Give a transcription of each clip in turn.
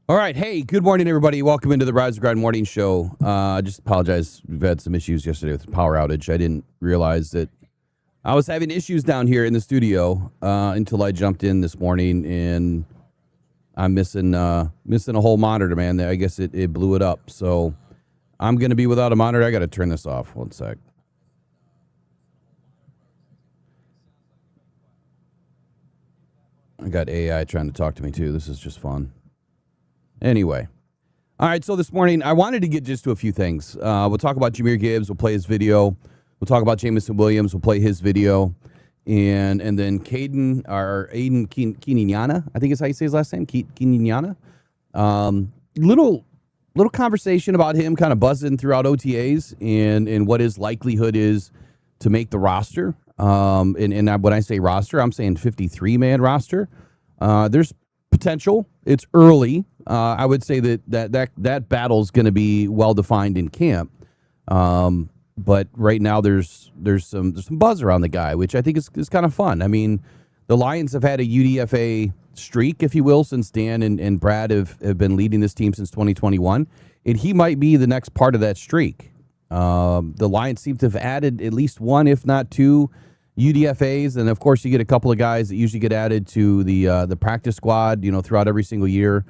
All right. Hey, good morning, everybody. Welcome into the Rise and Grind Morning Show. Just apologize. We've had some issues yesterday with the power outage. I didn't realize that I was having issues down here in the studio until I jumped in this morning, and I'm missing a whole monitor, man. I guess it blew it up. So I'm going to be without a monitor. I got to turn this off. One sec. I got AI trying to talk to me, too. This is just fun. Anyway. All right, so this morning, I wanted to get just to a few things. We'll talk about Jahmyr Gibbs. We'll play his video. We'll talk about Jameson Williams. We'll play his video. And then Aiden Quiniana, I think is how you say his last name, Quiniana. Little conversation about him kind of buzzing throughout OTAs and what his likelihood is to make the roster. And when I say roster, I'm saying 53-man roster. There's potential. It's early. I would say that battle is going to be well defined in camp. But right now there's some buzz around the guy, which I think is kind of fun. I mean, the Lions have had a UDFA streak, if you will, since Dan and Brad have been leading this team since 2021, and he might be the next part of that streak. The Lions seem to have added at least one, if not two, UDFAs, and of course you get a couple of guys that usually get added to the practice squad, throughout every single year.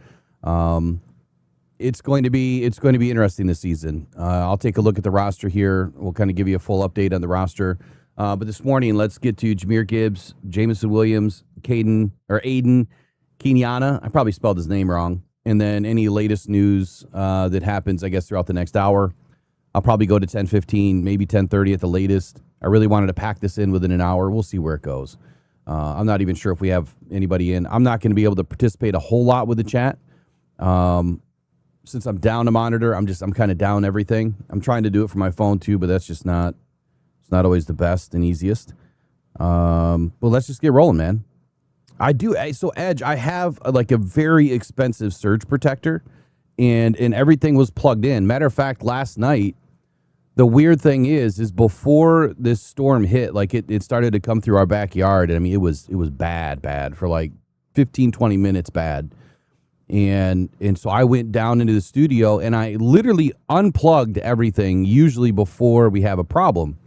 It's going to be interesting this season. I'll take a look at the roster here. We'll kind of give you a full update on the roster. But this morning, let's get to Jahmyr Gibbs, Jameson Williams, Aiden Quiniana. I probably spelled his name wrong. And then any latest news that happens, I guess, throughout the next hour. I'll probably go to 10:15, maybe 10:30 at the latest. I really wanted to pack this in within an hour. We'll see where it goes. I'm not even sure if we have anybody in. I'm not going to be able to participate a whole lot with the chat. Since I'm down a monitor, I'm kind of down everything. I'm trying to do it from my phone too, but that's just not always the best and easiest. Well, let's just get rolling, man. So Edge, I have like a very expensive surge protector, and everything was plugged in. Matter of fact, last night, the weird thing is before this storm hit, like it started to come through our backyard. And I mean, it was bad for like 15, 20 minutes bad. And so I went down into the studio and I literally unplugged everything, usually before we have a problem.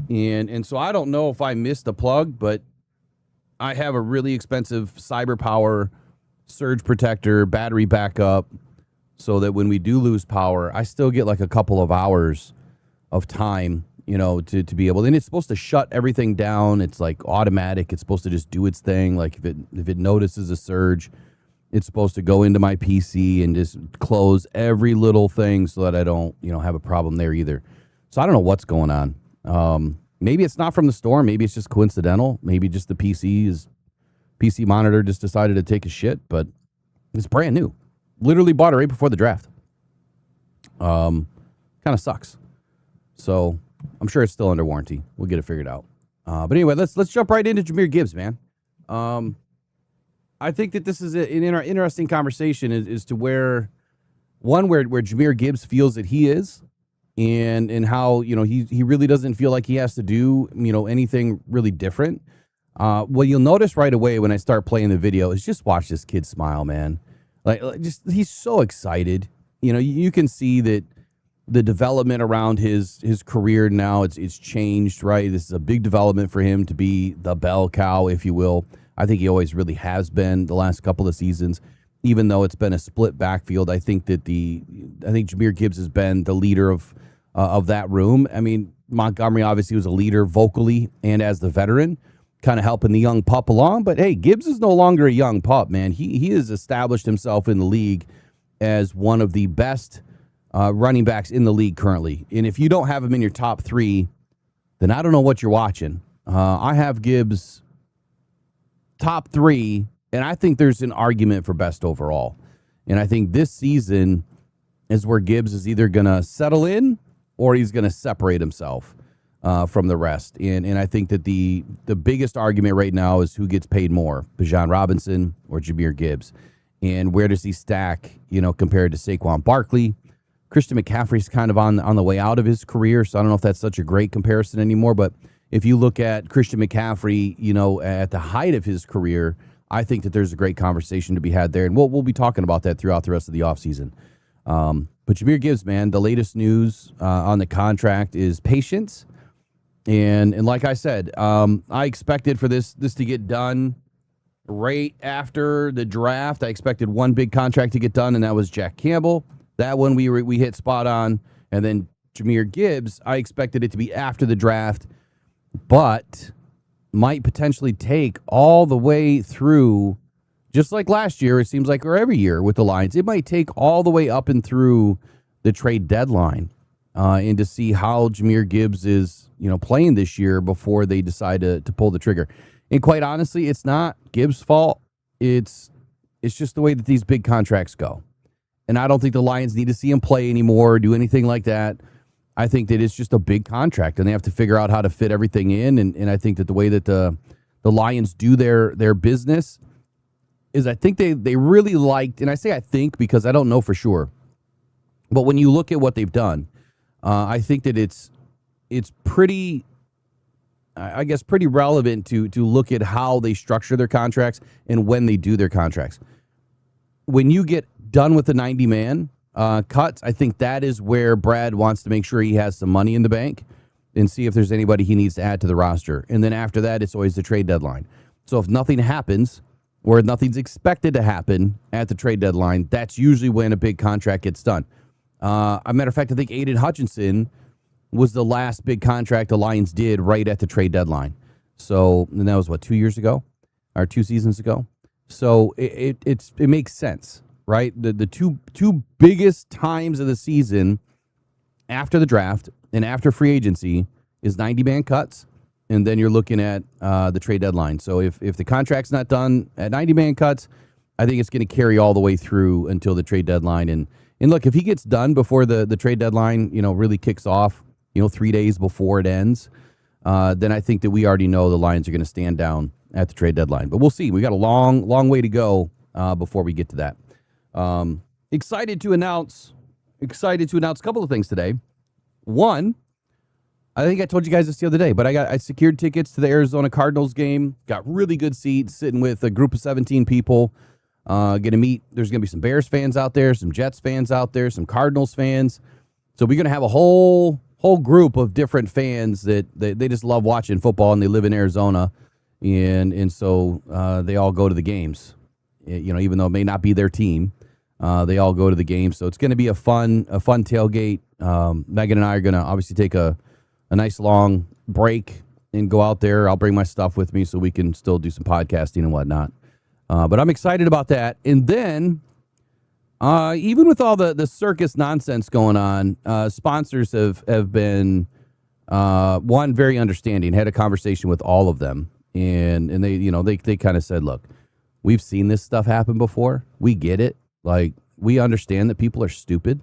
And so I don't know if I missed a plug, but I have a really expensive cyber power surge protector, battery backup, so that when we do lose power, I still get like a couple of hours of time, to be able, and it's supposed to shut everything down. It's like automatic. It's supposed to just do its thing. Like if it notices a surge, it's supposed to go into my PC and just close every little thing so that I don't, have a problem there either. So I don't know what's going on. Maybe it's not from the storm. Maybe it's just coincidental. Maybe just the PC monitor just decided to take a shit, but it's brand new. Literally bought it right before the draft. Kind of sucks. So I'm sure it's still under warranty. We'll get it figured out. But anyway, let's jump right into Jahmyr Gibbs, man. I think that this is an interesting conversation as to where Jahmyr Gibbs feels that he is, and how he really doesn't feel like he has to do anything really different. What you'll notice right away when I start playing the video is just watch this kid smile, man. Like just he's so excited. You can see that the development around his career now, it's changed, right? This is a big development for him to be the bell cow, if you will. I think he always really has been the last couple of seasons, even though it's been a split backfield. I think Jahmyr Gibbs has been the leader of that room. I mean, Montgomery obviously was a leader vocally and as the veteran, kind of helping the young pup along. But hey, Gibbs is no longer a young pup, man. He has established himself in the league as one of the best running backs in the league currently. And if you don't have him in your top three, then I don't know what you're watching. I have Gibbs top three, and I think there's an argument for best overall. And I think this season is where Gibbs is either going to settle in or he's going to separate himself from the rest. And I think that the biggest argument right now is who gets paid more, Bijan Robinson or Jahmyr Gibbs. And where does he stack, compared to Saquon Barkley? Christian McCaffrey's kind of on the way out of his career, so I don't know if that's such a great comparison anymore. But if you look at Christian McCaffrey, at the height of his career, I think that there's a great conversation to be had there, and we'll be talking about that throughout the rest of the offseason. But Jahmyr Gibbs, man, the latest news on the contract is patience. And like I said, I expected for this to get done right after the draft. I expected one big contract to get done, and that was Jack Campbell. That one we hit spot on. And then Jahmyr Gibbs, I expected it to be after the draft, but might potentially take all the way through, just like last year, it seems like, or every year with the Lions. It might take all the way up and through the trade deadline and to see how Jahmyr Gibbs is, playing this year before they decide to pull the trigger. And quite honestly, it's not Gibbs' fault. It's just the way that these big contracts go. And I don't think the Lions need to see him play anymore or do anything like that. I think that it's just a big contract, and they have to figure out how to fit everything in. And I think that the way that the Lions do their business is, I think they really liked, and I say I think because I don't know for sure, but when you look at what they've done, I think that it's pretty, I guess, pretty relevant to look at how they structure their contracts and when they do their contracts. When you get done with the 90-man cuts, I think that is where Brad wants to make sure he has some money in the bank and see if there's anybody he needs to add to the roster. And then after that, it's always the trade deadline. So if nothing happens or nothing's expected to happen at the trade deadline, that's usually when a big contract gets done. As a matter of fact, I think Aiden Hutchinson was the last big contract the Lions did right at the trade deadline. So, and that was 2 years ago or 2 seasons ago. So it makes sense, right? The two biggest times of the season after the draft and after free agency is 90-man cuts, and then you're looking at the trade deadline. So if the contract's not done at 90-man cuts, I think it's going to carry all the way through until the trade deadline. And look, if he gets done before the trade deadline, really kicks off, 3 days before it ends, then I think that we already know the Lions are going to stand down at the trade deadline. But we'll see. We got a long way to go before we get to that. Excited to announce a couple of things today. One, I think I told you guys this the other day, but I secured tickets to the Arizona Cardinals game. Got really good seats, sitting with a group of 17 people. Going to meet. There's going to be some Bears fans out there, some Jets fans out there, some Cardinals fans. So we're going to have a whole group of different fans that they just love watching football, and they live in Arizona, and so they all go to the games. Even though it may not be their team, they all go to the games. So it's going to be a fun tailgate. Megan and I are going to obviously take a nice long break and go out there. I'll bring my stuff with me so we can still do some podcasting and whatnot. But I'm excited about that. And then, even with all the circus nonsense going on, sponsors have been, very understanding. Had a conversation with all of them, and they kind of said, look, we've seen this stuff happen before. We get it. Like, we understand that people are stupid,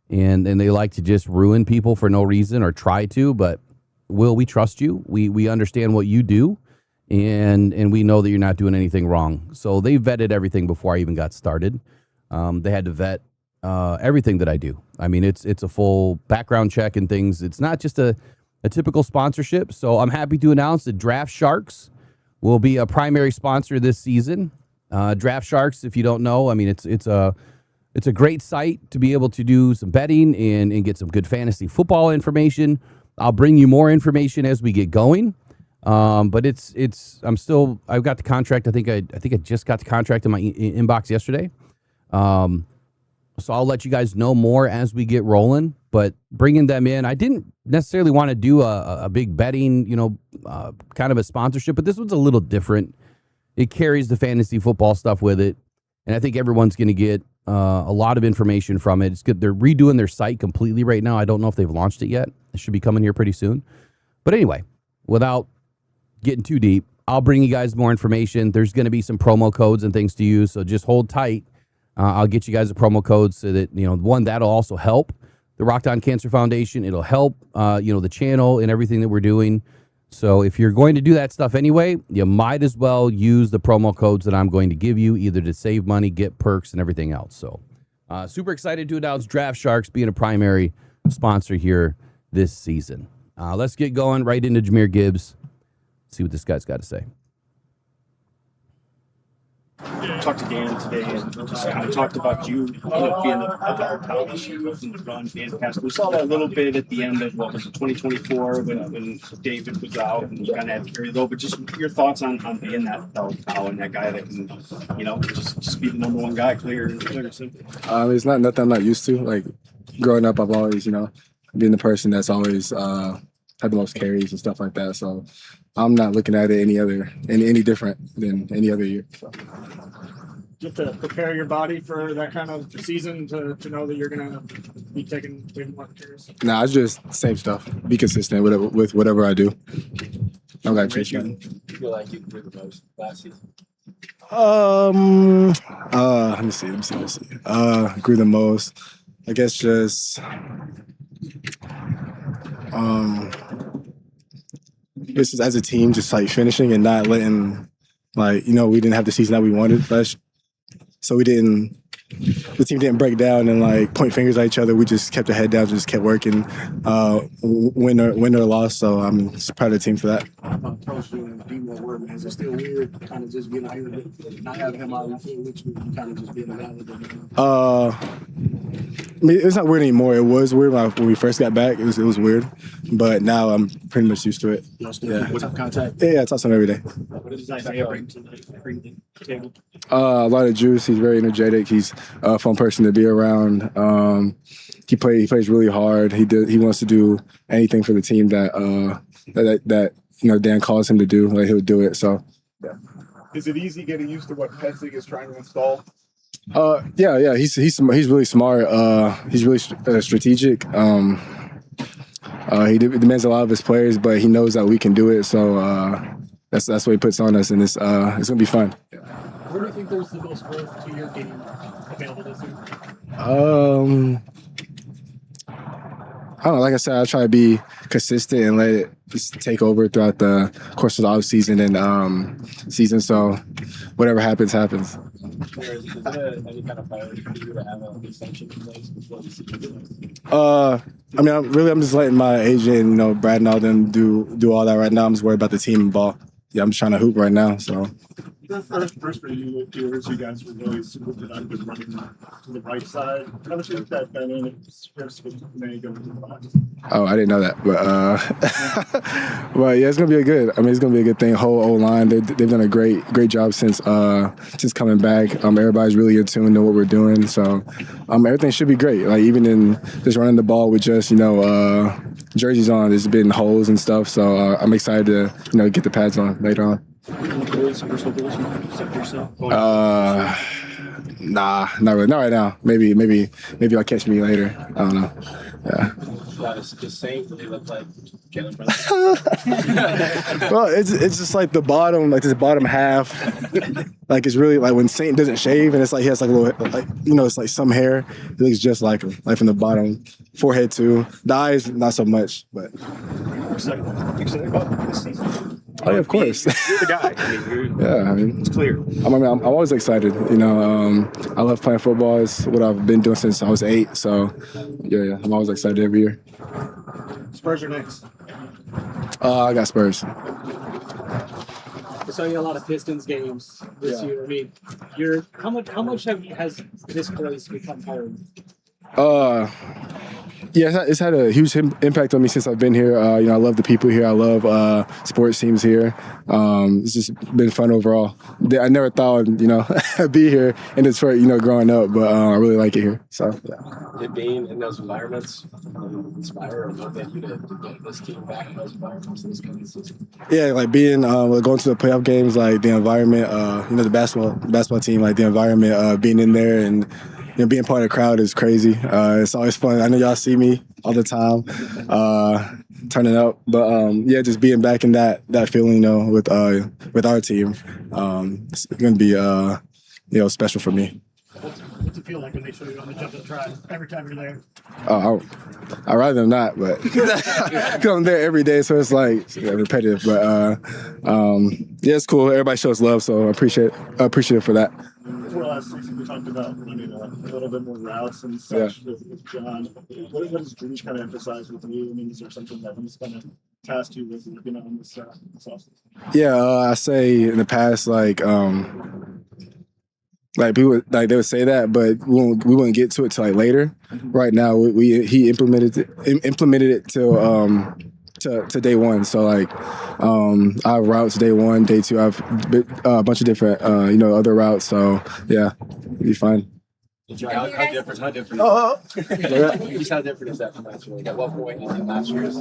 and they like to just ruin people for no reason or try to, but we trust you. We understand what you do. And we know that you're not doing anything wrong. So they vetted everything before I even got started. They had to vet everything that I do. I mean, it's a full background check and things. It's not just a typical sponsorship. So I'm happy to announce that Draft Sharks will be a primary sponsor this season. Draft Sharks, if you don't know, I mean, it's a great site to be able to do some betting and get some good fantasy football information. I'll bring you more information as we get going. But I've got the contract. I think I just got the contract in my inbox yesterday. So I'll let you guys know more as we get rolling, but bringing them in, I didn't necessarily want to do a big betting, kind of a sponsorship, but this one's a little different. It carries the fantasy football stuff with it. And I think everyone's going to get, a lot of information from it. It's good. They're redoing their site completely right now. I don't know if they've launched it yet. It should be coming here pretty soon. But anyway, without getting too deep, I'll bring you guys more information. There's going to be some promo codes and things to use, so just hold tight. I'll get you guys a promo code so that, one, that'll also help the Rocked On Cancer Foundation. It'll help, the channel and everything that we're doing. So if you're going to do that stuff anyway, you might as well use the promo codes that I'm going to give you, either to save money, get perks, and everything else. So super excited to announce Draft Sharks being a primary sponsor here this season. Let's get going right into Jahmyr Gibbs. See what this guy's got to say. talked to Dan today and just kind of talked about you, being a dog pound issue in the run game pass. We saw that a little bit at the end of 2024 when David was out and you kind of had to carry the load. But just your thoughts on being that dog pound and that guy that can, just be the number one guy, clear and simple. It's not nothing I'm not used to. Like growing up, I've always, been the person that's always had the most carries and stuff like that. So I'm not looking at it any different than any other year. So. You have to prepare your body for that kind of season to know that you're going to be taking more carries? Nah, it's just same stuff. Be consistent with whatever I do. I'm going to change nothing. You feel like you grew the most last season? Let me see. Grew the most. I guess just this is as a team, just like finishing and not letting, we didn't have the season that we wanted so the team didn't break down and point fingers at each other. We just kept our head down, just kept working, win or loss. So I'm just proud of the team for that. Is it still weird kind of just being out here, not having him out in the field with you, kind of just being it's not weird anymore. It was weird when we first got back. It was weird, but now I'm pretty much used to it. What's up, contact? Yeah, I talk to him every day. What does Isaiah bring to the table? A lot of juice. He's very energetic. He's a fun person to be around. He plays really hard. He wants to do anything for the team that Dan calls him to do. He'll do it. So. Yeah. Is it easy getting used to what Petsig is trying to install? Yeah. He's really smart. He's really strategic. He demands a lot of his players, but he knows that we can do it. So that's what he puts on us, and it's gonna be fun. Where do you think there's the most growth to your game available this year? I don't know. Like I said, I try to be consistent and let it just take over throughout the course of the off season and season. So whatever happens, happens. Is there any kind of priority for you to have an extension in place before the season? I'm just letting my agent, Brad and all them do all that right now. I'm just worried about the team and ball. Yeah, I'm just trying to hoop right now. So. The first for you guys were really super good. I've been running to the right side. How much is that dynamic shifts with May going to the box? Oh, I didn't know that, but yeah, it's gonna be it's gonna be a good thing. Whole O-line, they've done a great job since coming back. Everybody's really in tune to what we're doing, so everything should be great. Even in just running the ball with just jerseys on, there's been holes and stuff, so I'm excited to get the pads on later on. Nah, not really. Not right now. Maybe I'll catch me later. I don't know. Yeah. Just saying, they look like Jalen Well, it's just the bottom, this bottom half. It's really when Saint doesn't shave and it's he has a little it's some hair. It looks just like him, from the bottom. Forehead too. The eyes not so much, but. Excited about this season. Oh yeah, of course. You're the guy. It's clear. I'm always excited. I love playing football. It's what I've been doing since I was 8. So, yeah, I'm always excited every year. Spurs are next. I got Spurs. I saw you a lot of Pistons games this year. How much has this place become home? Yeah, it's had a huge impact on me since I've been here. I love the people here. I love sports teams here. It's just been fun overall. I never thought I'd be here in Detroit, growing up, but I really like it here. So, yeah. Did being in those environments inspire or motivate you to get this team back in those environments this coming season? Yeah, being going to the playoff games, the environment, the basketball team, the environment, being in there and. Being part of the crowd is crazy. It's always fun. I know y'all see me all the time, turning up. But just being back in that feeling, with our team, it's gonna be special for me. What's it feel like when they show you on the jump and try every time you're there? I'd rather them not, but because I'm there every day, so it's repetitive. But it's cool. Everybody shows love, so I appreciate it for that. Before last season, we talked about running a little bit more routes and such with John. What does Drew kind of emphasize with you? Is there something that he's kind of tasked you with on this offseason? Yeah, I say in the past, Like people, like they would say that, but we wouldn't get to it till like later. Right now, he implemented it to day one. So like, I have routes day one, day two. I have a bunch of different other routes. So yeah, it'll be fine. How different? How different? Just how different is that from last year? Like at what point is it last year's?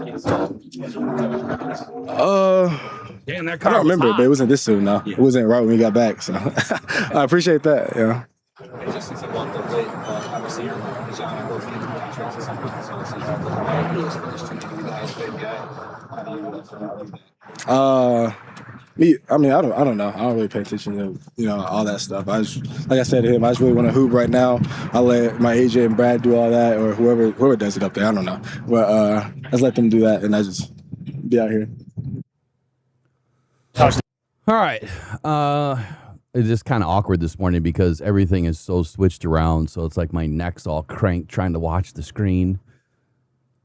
Damn, that I car don't remember, was but it wasn't this soon. No, it wasn't right when we got back. So I appreciate that. Yeah. It just seems a month of late, but obviously you're John both into contracts and something. So this is those first two guys, big guy. How do you I mean, I don't know. I don't really pay attention to all that stuff. Like I said to him, I just really want to hoop right now. I'll let my agent and Brad do all that, or whoever does it up there. I don't know, but let's let them do that, and I just be out here. All right. It's just kind of awkward this morning because everything is so switched around. So it's like my neck's all cranked trying to watch the screen.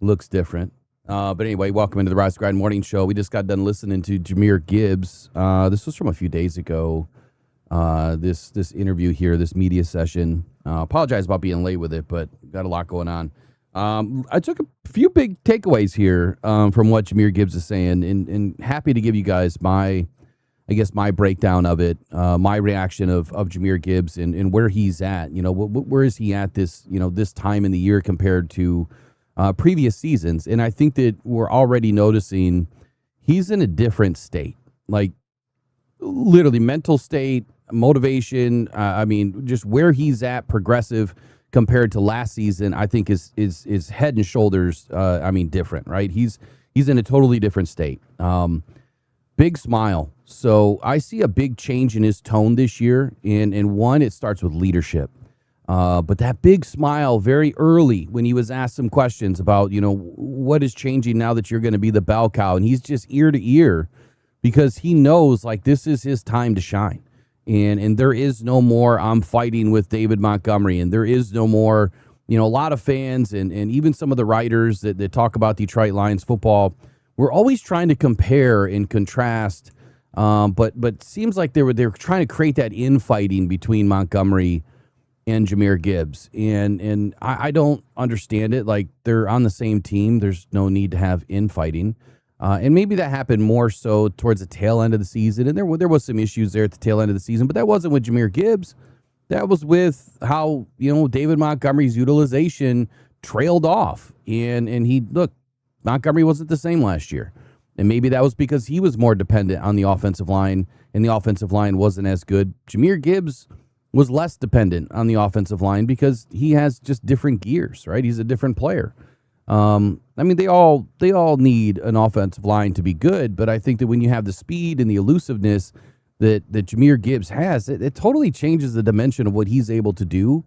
Looks different. But anyway, welcome into the Rise Grind Morning Show. We just got done listening to Jahmyr Gibbs. This was from a few days ago. This interview here, this media session. Apologize about being late with it, but got a lot going on. I took a few big takeaways here from what Jahmyr Gibbs is saying, and happy to give you guys my breakdown of it, my reaction of Jahmyr Gibbs and where he's at. Where is he at this time in the year compared to previous seasons? And I think that we're already noticing he's in a different state, like literally mental state, motivation. I mean, just where he's at, progressive compared to last season, I think is head and shoulders. Different, right? He's in a totally different state. Big smile. So I see a big change in his tone this year. And one, it starts with leadership. But that big smile very early when he was asked some questions about, what is changing now that you're going to be the bell cow. And he's just ear to ear because he knows like this is his time to shine. And there is no more I'm fighting with David Montgomery. And there is no more, a lot of fans and even some of the writers that talk about Detroit Lions football, we're always trying to compare and contrast. But seems like they're trying to create that infighting between Montgomery and Jahmyr Gibbs. And I don't understand it. Like, they're on the same team. There's no need to have infighting. And maybe that happened more so towards the tail end of the season. And there was some issues there at the tail end of the season, but that wasn't with Jahmyr Gibbs. That was with how, David Montgomery's utilization trailed off. And Montgomery wasn't the same last year. And maybe that was because he was more dependent on the offensive line, and the offensive line wasn't as good. Jahmyr Gibbs was less dependent on the offensive line because he has just different gears, right? He's a different player. They all need an offensive line to be good, but I think that when you have the speed and the elusiveness that Jahmyr Gibbs has, it totally changes the dimension of what he's able to do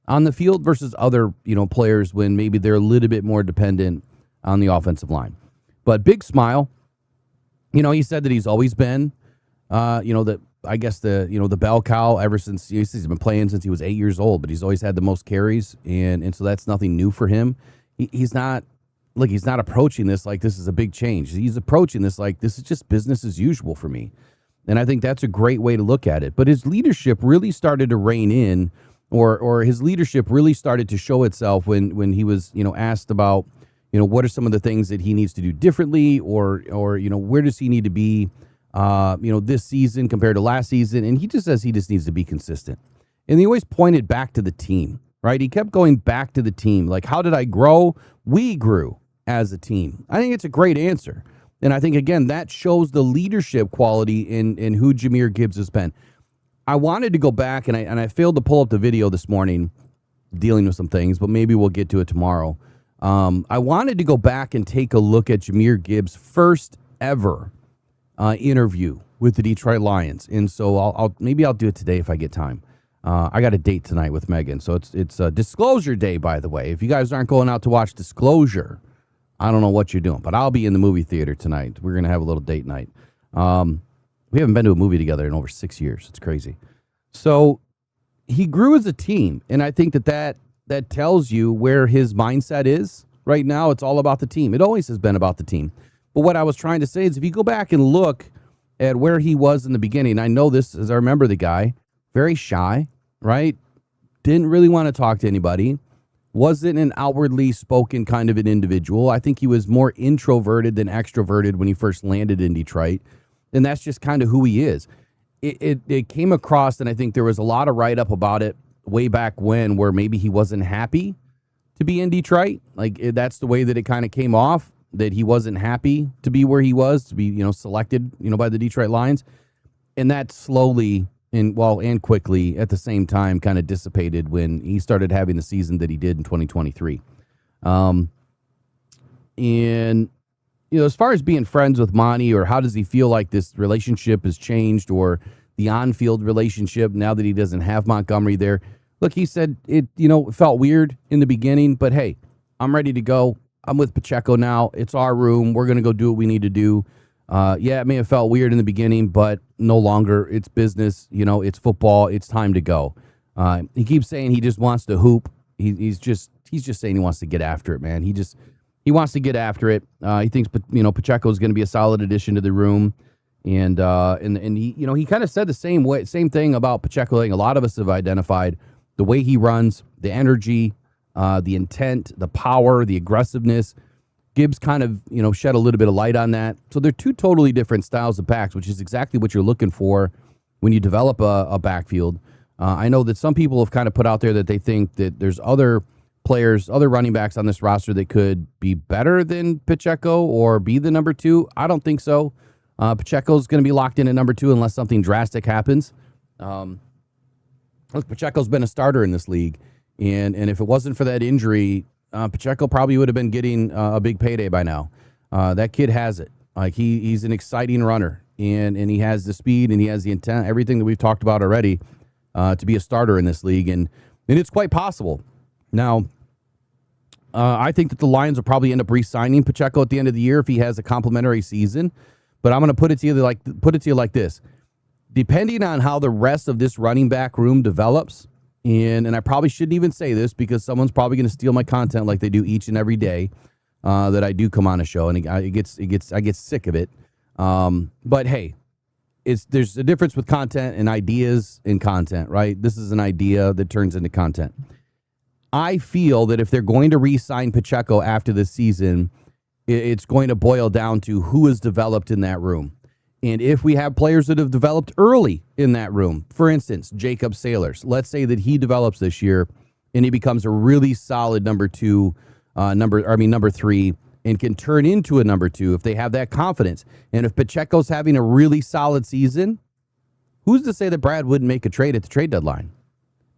on the field versus other, players when maybe they're a little bit more dependent on the offensive line. But big smile. He said that he's always been, the bell cow ever since he's been playing since he was 8 years old, but he's always had the most carries. And so that's nothing new for him. He's not approaching this like this is a big change. He's approaching this like this is just business as usual for me. And I think that's a great way to look at it. But his leadership really started to rein in, or his leadership really started to show itself when he was, asked about, what are some of the things that he needs to do differently, or where does he need to be, this season compared to last season? And he just says he just needs to be consistent. And he always pointed back to the team, right? He kept going back to the team. Like, how did I grow? We grew as a team. I think it's a great answer. And I think, again, that shows the leadership quality in who Jahmyr Gibbs has been. I wanted to go back, and I failed to pull up the video this morning dealing with some things, but maybe we'll get to it tomorrow. I wanted to go back and take a look at Jahmyr Gibbs' first ever interview with the Detroit Lions. And so I'll do it today if I get time. I got a date tonight with Megan. So it's Disclosure Day, by the way. If you guys aren't going out to watch Disclosure, I don't know what you're doing, but I'll be in the movie theater tonight. We're going to have a little date night. We haven't been to a movie together in over 6 years. It's crazy. So he grew as a team, and I think that tells you where his mindset is right now. It's all about the team. It always has been about the team. But what I was trying to say is if you go back and look at where he was in the beginning, I know this as I remember the guy, very shy, right? Didn't really want to talk to anybody. Wasn't an outwardly spoken kind of an individual. I think he was more introverted than extroverted when he first landed in Detroit. And that's just kind of who he is. It came across, and I think there was a lot of write-up about it way back when, where maybe he wasn't happy to be in Detroit. That's the way that it kind of came off, that he wasn't happy to be where he was, to be, selected, by the Detroit Lions. And that slowly and quickly at the same time kind of dissipated when he started having the season that he did in 2023. And, as far as being friends with Monty, or how does he feel like this relationship has changed, or the on-field relationship now that he doesn't have Montgomery there. Look, he said it felt weird in the beginning, but hey, I'm ready to go. I'm with Pacheco now. It's our room. We're going to go do what we need to do. It may have felt weird in the beginning, but no longer. It's business. It's football. It's time to go. He keeps saying he just wants to hoop. He's just saying he wants to get after it, man. He wants to get after it. He thinks, Pacheco is going to be a solid addition to the room. And he kind of said the same thing about Pacheco. Like a lot of us have identified the way he runs, the energy, the intent, the power, the aggressiveness. Gibbs kind of, shed a little bit of light on that. So they're two totally different styles of backs, which is exactly what you're looking for when you develop a backfield. I know that some people have kind of put out there that they think that there's other players, other running backs on this roster that could be better than Pacheco or be the number 2. I don't think so. Pacheco's going to be locked in at number 2 unless something drastic happens. Look, Pacheco's been a starter in this league, and if it wasn't for that injury, Pacheco probably would have been getting a big payday by now. That kid has it. Like he's an exciting runner, and he has the speed and he has the intent, everything that we've talked about already, to be a starter in this league, and it's quite possible. Now, I think that the Lions will probably end up re-signing Pacheco at the end of the year if he has a complimentary season. But I'm going to put it to you like this: depending on how the rest of this running back room develops, and I probably shouldn't even say this because someone's probably going to steal my content like they do each and every day that I do come on a show, and I get sick of it. But hey, there's a difference with content and ideas and content, right? This is an idea that turns into content. I feel that if they're going to re-sign Pacheco after this season, it's going to boil down to who is developed in that room. And if we have players that have developed early in that room, for instance, Jacob Sailors, let's say that he develops this year and he becomes a really solid number 3, and can turn into a number 2 if they have that confidence. And if Pacheco's having a really solid season, who's to say that Brad wouldn't make a trade at the trade deadline?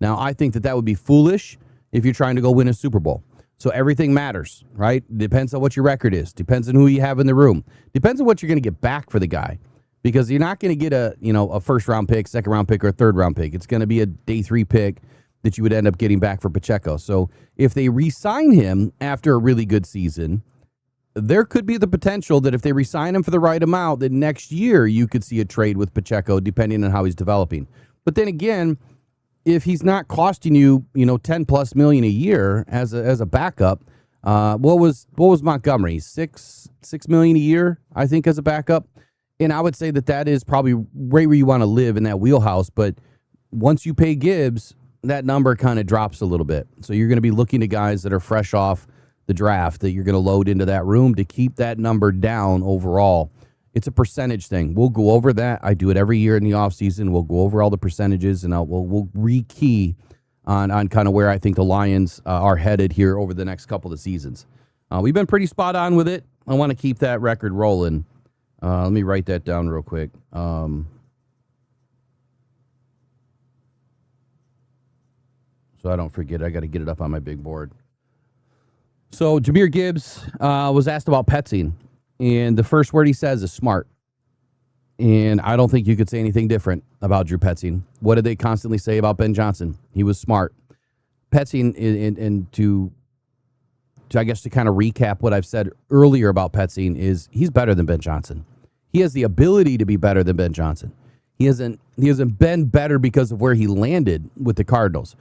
Now, I think that would be foolish if you're trying to go win a Super Bowl. So everything matters, right? Depends on what your record is. Depends on who you have in the room. Depends on what you're going to get back for the guy. Because you're not going to get a first-round pick, second-round pick, or a third-round pick. It's going to be a day 3 pick that you would end up getting back for Pacheco. So if they re-sign him after a really good season, there could be the potential that if they re-sign him for the right amount, that next year you could see a trade with Pacheco depending on how he's developing. But then again, if he's not costing you, $10+ million a year as a backup, what was Montgomery? $6 million a year, I think, as a backup. And I would say that is probably right where you want to live in that wheelhouse. But once you pay Gibbs, that number kind of drops a little bit. So you're going to be looking to guys that are fresh off the draft that you're going to load into that room to keep that number down overall. It's a percentage thing. We'll go over that. I do it every year in the offseason. We'll go over all the percentages, and we'll re-key on kind of where I think the Lions are headed here over the next couple of seasons. We've been pretty spot on with it. I want to keep that record rolling. Let me write that down real quick. So I don't forget. I got to get it up on my big board. So Jahmyr Gibbs was asked about Petzing, and the first word he says is smart. And I don't think you could say anything different about Drew Petzing. What did they constantly say about Ben Johnson? He was smart. Petzing, and to kind of recap what I've said earlier about Petzing, is he's better than Ben Johnson. He has the ability to be better than Ben Johnson. He hasn't been better because of where he landed with the Cardinals.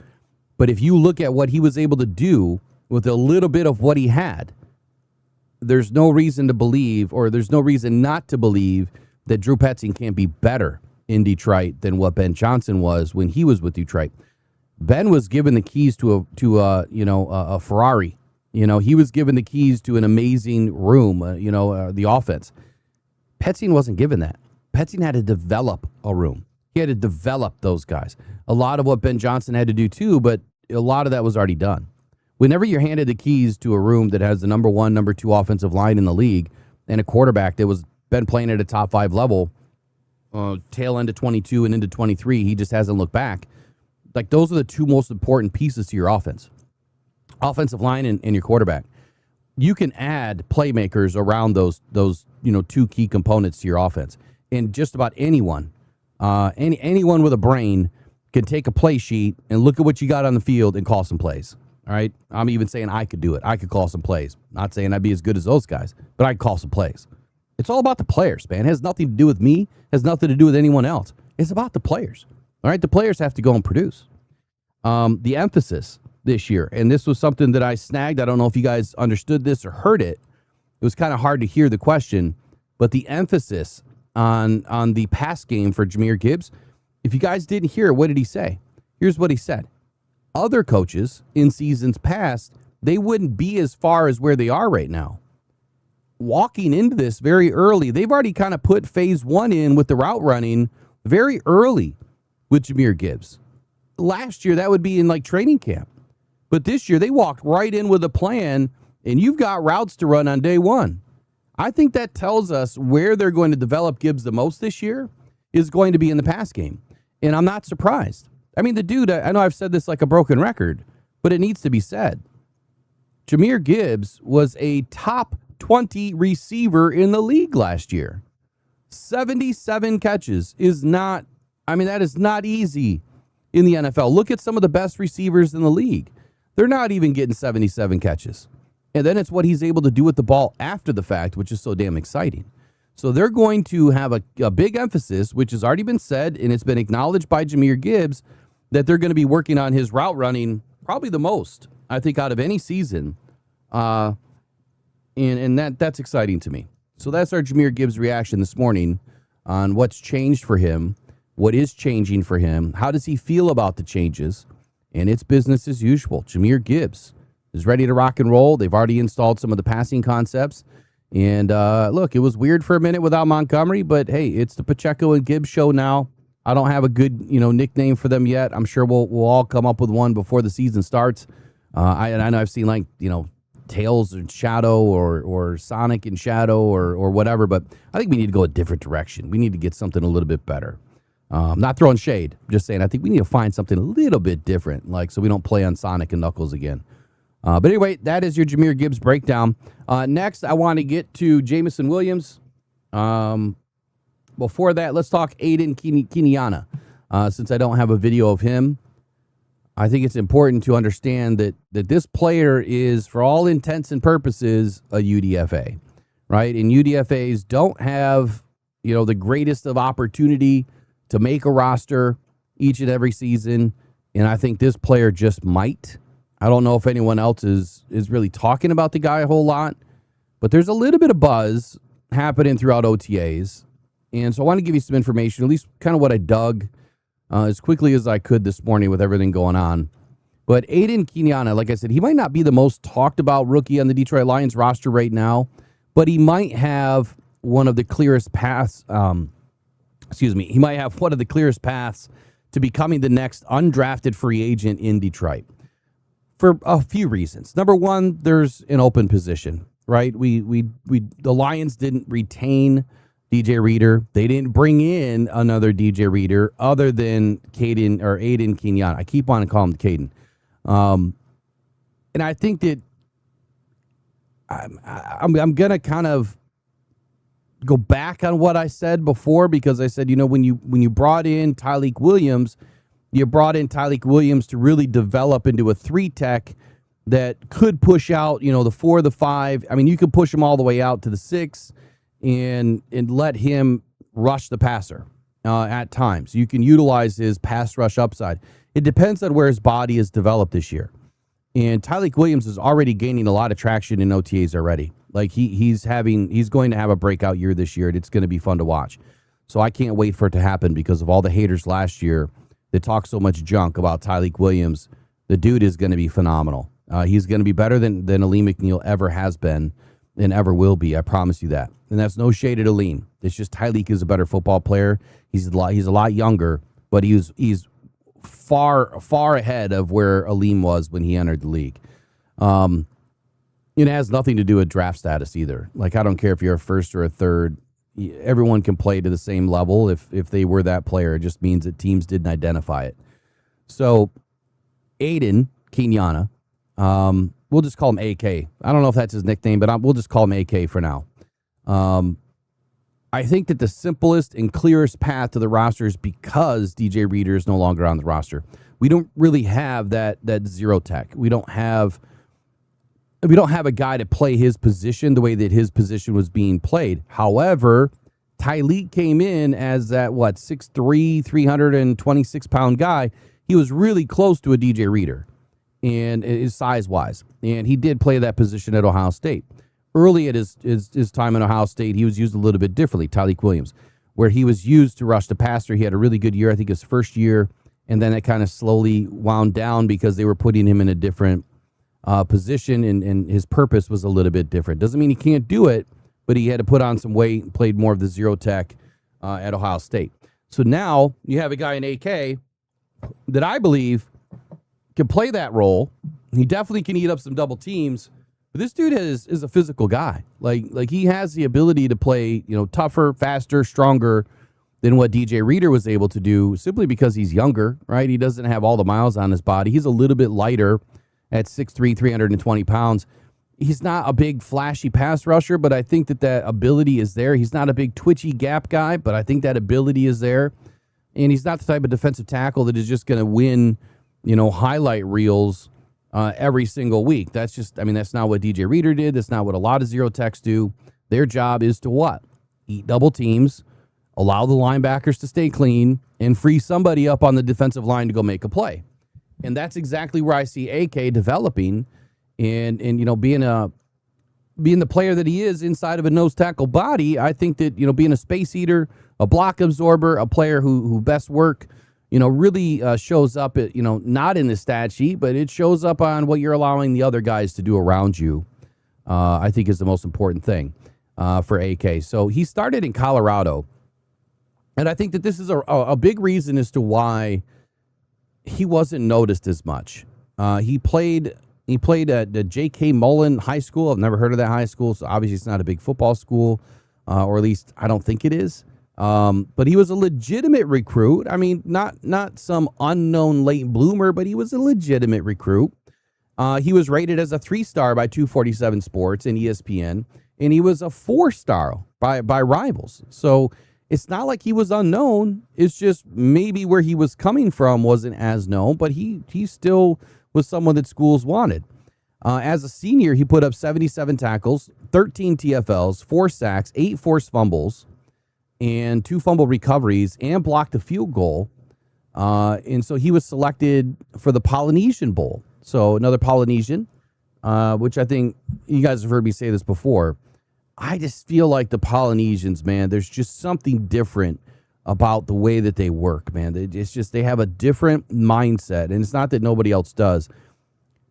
But if you look at what he was able to do with a little bit of what he had, there's no reason to believe, or there's no reason not to believe, that Drew Petzing can't be better in Detroit than what Ben Johnson was when he was with Detroit. Ben was given the keys to a Ferrari. He was given the keys to an amazing room. The offense. Petzing wasn't given that. Petzing had to develop a room. He had to develop those guys. A lot of what Ben Johnson had to do too, but a lot of that was already done. Whenever you're handed the keys to a room that has the number 1, number 2 offensive line in the league and a quarterback that was been playing at a top 5 level, tail end of 22 and into 23, he just hasn't looked back. Like, those are the 2 most important pieces to your offense. Offensive line and your quarterback. You can add playmakers around those 2 key components to your offense. And just about anyone, anyone with a brain can take a play sheet and look at what you got on the field and call some plays. All right? I'm even saying I could do it. I could call some plays. Not saying I'd be as good as those guys, but I'd call some plays. It's all about the players, man. It has nothing to do with me. It has nothing to do with anyone else. It's about the players. All right? The players have to go and produce. The emphasis this year, and this was something that I snagged. I don't know if you guys understood this or heard it. It was kind of hard to hear the question, but the emphasis on the pass game for Jahmyr Gibbs, if you guys didn't hear it, what did he say? Here's what he said. Other coaches in seasons past, they wouldn't be as far as where they are right now. Walking into this very early, they've already kind of put phase 1 in with the route running very early with Jahmyr Gibbs. Last year, that would be in like training camp. But this year, they walked right in with a plan, and you've got routes to run on day 1. I think that tells us where they're going to develop Gibbs the most this year is going to be in the pass game. And I'm not surprised. I mean, the dude, I know I've said this like a broken record, but it needs to be said. Jahmyr Gibbs was a top 20 receiver in the league last year. 77 catches is not, that is not easy in the NFL. Look at some of the best receivers in the league. They're not even getting 77 catches. And then it's what he's able to do with the ball after the fact, which is so damn exciting. So they're going to have a big emphasis, which has already been said, and it's been acknowledged by Jahmyr Gibbs, that they're going to be working on his route running probably the most, I think, out of any season. And that's exciting to me. So that's our Jahmyr Gibbs reaction this morning on what's changed for him, what is changing for him, how does he feel about the changes, and it's business as usual. Jahmyr Gibbs is ready to rock and roll. They've already installed some of the passing concepts. And look, it was weird for a minute without Montgomery, but hey, it's the Pacheco and Gibbs show now. I don't have a good, nickname for them yet. I'm sure we'll all come up with one before the season starts. I know I've seen Tails and Shadow or Sonic and Shadow or whatever, but I think we need to go a different direction. We need to get something a little bit better. Not throwing shade, just saying I think we need to find something a little bit different, so we don't play on Sonic and Knuckles again. But anyway, that is your Jahmyr Gibbs breakdown. Next, I want to get to Jameson Williams. Before that, let's talk Aiden Kiniana. Since I don't have a video of him, I think it's important to understand that this player is, for all intents and purposes, a UDFA, right? And UDFAs don't have, the greatest of opportunity to make a roster each and every season. And I think this player just might. I don't know if anyone else is really talking about the guy a whole lot, but there's a little bit of buzz happening throughout OTAs. And so I want to give you some information, at least kind of what I dug as quickly as I could this morning with everything going on. But Aiden Kiniana, like I said, he might not be the most talked about rookie on the Detroit Lions roster right now, but he might have one of the clearest paths. He might have one of the clearest paths to becoming the next undrafted free agent in Detroit. For a few reasons. Number one, there's an open position, right? The Lions didn't retain DJ Reader. They didn't bring in another DJ Reader other than Aiden Kiniana. I keep on calling him Caden. And I think that I'm going to kind of go back on what I said before, because I said, when you brought in Tyleik Williams, you brought in Tyleik Williams to really develop into a 3-tech that could push out, the 4, the 5. You could push him all the way out to the 6 and let him rush the passer at times. You can utilize his pass rush upside. It depends on where his body is developed this year. And Tyleik Williams is already gaining a lot of traction in OTAs already. He's going to have a breakout year this year, and it's going to be fun to watch. So I can't wait for it to happen because of all the haters last year that talk so much junk about Tyleik Williams, the dude is going to be phenomenal. He's going to be better than Aleem McNeil ever has been and ever will be. I promise you that. And that's no shade at Aleem. It's just Tyleik is a better football player. He's a lot younger, but he's far ahead of where Aleem was when he entered the league. It has nothing to do with draft status either. Like, I don't care if you're a first or a third. Everyone can play to the same level if they were that player. It just means that teams didn't identify it. So, Aiden Kenyatta, we'll just call him AK. I don't know if that's his nickname, but we'll just call him AK for now. I think that the simplest and clearest path to the roster is because DJ Reader is no longer on the roster. We don't really have that zero tech. We don't have a guy to play his position the way that his position was being played. However, Tyleik came in as that 6'3", 326-pound guy. He was really close to a DJ Reader, and his size-wise. And he did play that position at Ohio State. Early at his time in Ohio State, he was used a little bit differently, Tyleik Williams, where he was used to rush the passer. He had a really good year, I think his first year, and then it kind of slowly wound down because they were putting him in a different position, and his purpose was a little bit different. Doesn't mean he can't do it, but he had to put on some weight and played more of the zero tech at Ohio State. So now you have a guy in AK that I believe can play that role. He definitely can eat up some double teams. But this dude is a physical guy. Like he has the ability to play, tougher, faster, stronger than what DJ Reader was able to do simply because he's younger, right? He doesn't have all the miles on his body. He's a little bit lighter at 6'3", 320 pounds. He's not a big, flashy pass rusher, but I think that ability is there. He's not a big, twitchy gap guy, but I think that ability is there. And he's not the type of defensive tackle that is just going to win, highlight reels every single week. That's not what DJ Reader did. That's not what a lot of zero techs do. Their job is to what? Eat double teams, allow the linebackers to stay clean, and free somebody up on the defensive line to go make a play. And that's exactly where I see AK developing and being the player that he is inside of a nose tackle body. I think that, being a space eater, a block absorber, a player who best work, really shows up at, not in the stat sheet, but it shows up on what you're allowing the other guys to do around you, I think is the most important thing for AK. So he started in Colorado. And I think that this is a big reason as to why he wasn't noticed as much. He played at the J.K. Mullen High School. I've never heard of that high school, so obviously it's not a big football school, or at least I don't think it is. But he was a legitimate recruit. I mean, not some unknown late bloomer, but he was a legitimate recruit. He was rated as a 3-star by 247 Sports and ESPN, and he was a 4-star by Rivals. So it's not like he was unknown. It's just maybe where he was coming from wasn't as known, but he still was someone that schools wanted. As a senior, he put up 77 tackles, 13 TFLs, 4 sacks, 8 forced fumbles, and 2 fumble recoveries, and blocked a field goal. And so he was selected for the Polynesian Bowl. So another Polynesian, which I think you guys have heard me say this before. I just feel like the Polynesians, man, there's just something different about the way that they work, man. It's just they have a different mindset, and it's not that nobody else does.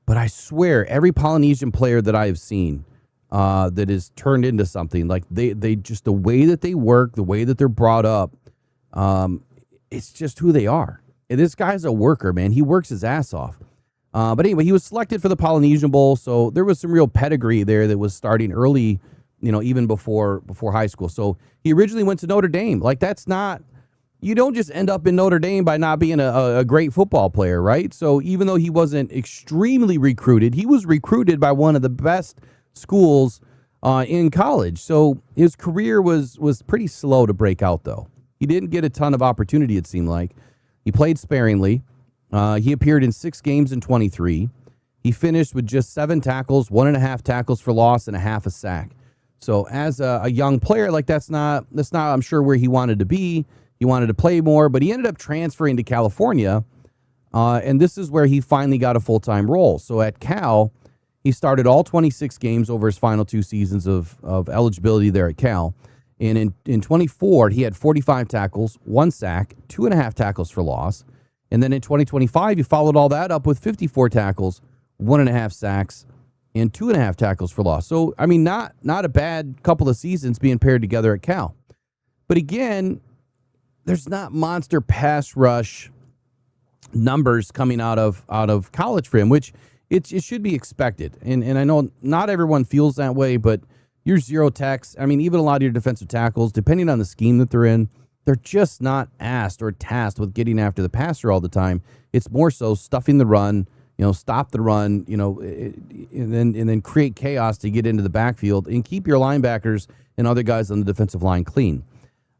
But I swear, every Polynesian player that I have seen that is turned into something, like they just the way that they work, the way that they're brought up, it's just who they are. And this guy's a worker, man. He works his ass off. But anyway, he was selected for the Polynesian Bowl, so there was some real pedigree there that was starting early, even before high school. So he originally went to Notre Dame. Like, that's not, you don't just end up in Notre Dame by not being a great football player, right? So even though he wasn't extremely recruited, he was recruited by one of the best schools in college. So his career was pretty slow to break out, though. He didn't get a ton of opportunity, it seemed like. He played sparingly. He appeared in 6 games in 23. He finished with just 7 tackles, 1.5 tackles for loss, and a half a sack. So as a young player, like that's not, I'm sure, where he wanted to be. He wanted to play more, but he ended up transferring to California, and this is where he finally got a full-time role. So at Cal, he started all 26 games over his final 2 seasons of eligibility there at Cal. And in 24, he had 45 tackles, 1 sack, 2.5 tackles for loss, And then in 2025, you followed all that up with 54 tackles, 1.5 sacks, and 2.5 tackles for loss. So, I mean, not a bad couple of seasons being paired together at Cal. But again, there's not monster pass rush numbers coming out of college for him, which it should be expected. And I know not everyone feels that way, but your zero techs, I mean, even a lot of your defensive tackles, depending on the scheme that they're in, they're just not asked or tasked with getting after the passer all the time. It's more so stuffing the run, stop the run, and then create chaos to get into the backfield and keep your linebackers and other guys on the defensive line clean.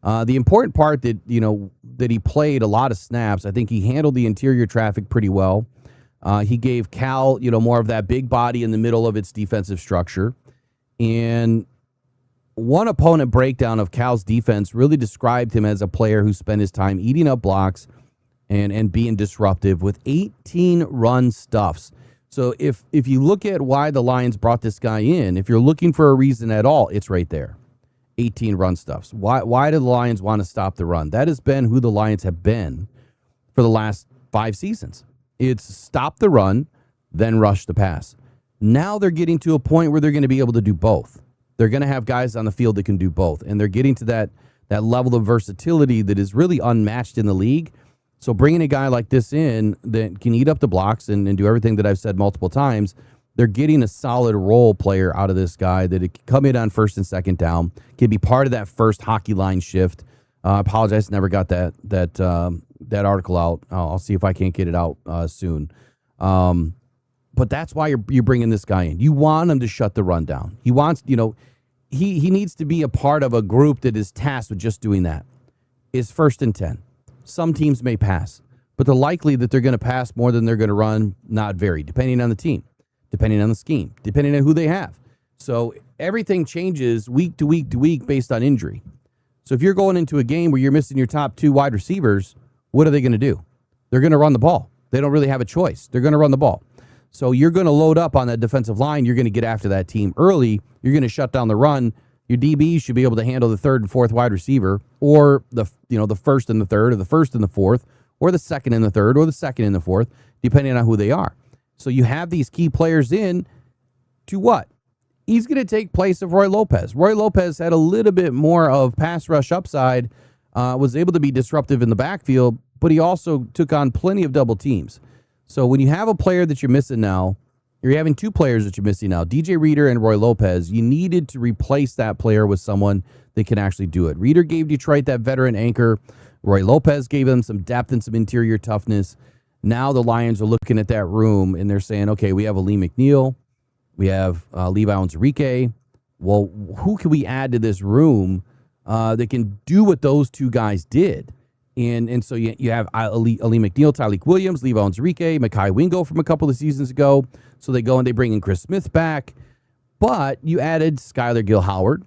The important part that he played a lot of snaps. I think he handled the interior traffic pretty well. He gave Cal, more of that big body in the middle of its defensive structure. And one opponent breakdown of Cal's defense really described him as a player who spent his time eating up blocks and being disruptive with 18 run stuffs. So if you look at why the Lions brought this guy in, if you're looking for a reason at all, it's right there. 18 run stuffs. Why do the Lions want to stop the run? That has been who the Lions have been for the last 5 seasons. It's stop the run, then rush the pass. Now they're getting to a point where they're going to be able to do both. They're going to have guys on the field that can do both, and they're getting to that level of versatility that is really unmatched in the league. So bringing a guy like this in that can eat up the blocks and do everything that I've said multiple times, they're getting a solid role player out of this guy that it can come in on first and second down, can be part of that first hockey line shift. I apologize, never got that article out. I'll see if I can't get it out soon. But that's why you're bringing this guy in. You want him to shut the run down. He wants, he needs to be a part of a group that is tasked with just doing that. Is first and 10. Some teams may pass, but the likely that they're going to pass more than they're going to run, not vary, depending on the team, depending on the scheme, depending on who they have. So everything changes week to week to week based on injury. So if you're going into a game where you're missing your top 2 wide receivers, what are they going to do? They're going to run the ball. They don't really have a choice. They're going to run the ball. So you're going to load up on that defensive line. You're going to get after that team early. You're going to shut down the run. Your DBs should be able to handle the 3rd and 4th wide receiver, or the 1st and the 3rd, or the 1st and the 4th, or the 2nd and the 3rd, or the 2nd and the 4th, depending on who they are. So you have these key players in to what? He's going to take place of Roy Lopez. Roy Lopez had a little bit more of pass rush upside, was able to be disruptive in the backfield, but he also took on plenty of double teams. So when you have a player that you're missing now, you're having 2 players that you're missing now, DJ Reader and Roy Lopez, you needed to replace that player with someone that can actually do it. Reader gave Detroit that veteran anchor. Roy Lopez gave them some depth and some interior toughness. Now the Lions are looking at that room and they're saying, okay, we have Lee McNeil. We have Levi Onwuzurike. Well, who can we add to this room that can do what those 2 guys did? And so you have Ali McNeil, Tyleik Williams, Levi Onwuzurike, Mekhi Wingo from a couple of seasons ago. So they go and they bring in Chris Smith back. But you added Skylar Gill-Howard,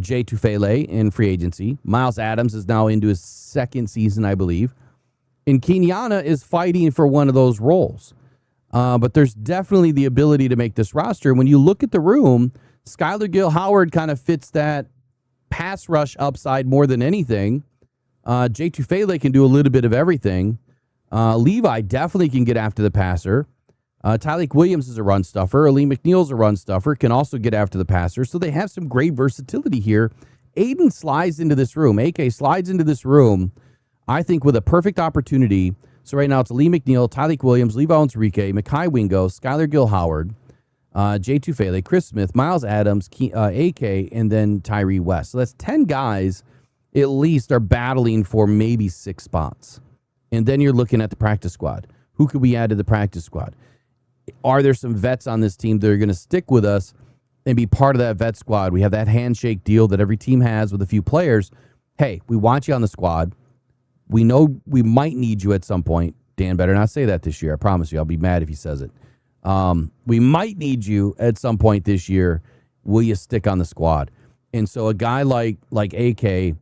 Jay Tufele in free agency. Miles Adams is now into his 2nd season, I believe. And Kenyatta is fighting for one of those roles. But there's definitely the ability to make this roster. When you look at the room, Skylar Gill-Howard kind of fits that pass rush upside more than anything. Jay Tufele can do a little bit of everything. Levi definitely can get after the passer. Tyleik Williams is a run stuffer. Ali McNeil's a run stuffer, can also get after the passer. So they have some great versatility here. Aiden slides into this room. AK slides into this room, I think, with a perfect opportunity. So right now it's Lee McNeil, Tyleik Williams, Levi Onwuzurike, Mekhi Wingo, Skylar Gill-Howard, Jay Tufele, Chris Smith, Miles Adams, AK, and then Tyree West. So that's 10 guys at least are battling for maybe 6 spots. And then you're looking at the practice squad. Who could we add to the practice squad? Are there some vets on this team that are going to stick with us and be part of that vet squad? We have that handshake deal that every team has with a few players. Hey, we want you on the squad. We know we might need you at some point. Dan better not say that this year. I promise you. I'll be mad if he says it. We might need you at some point this year. Will you stick on the squad? And so a guy like AK,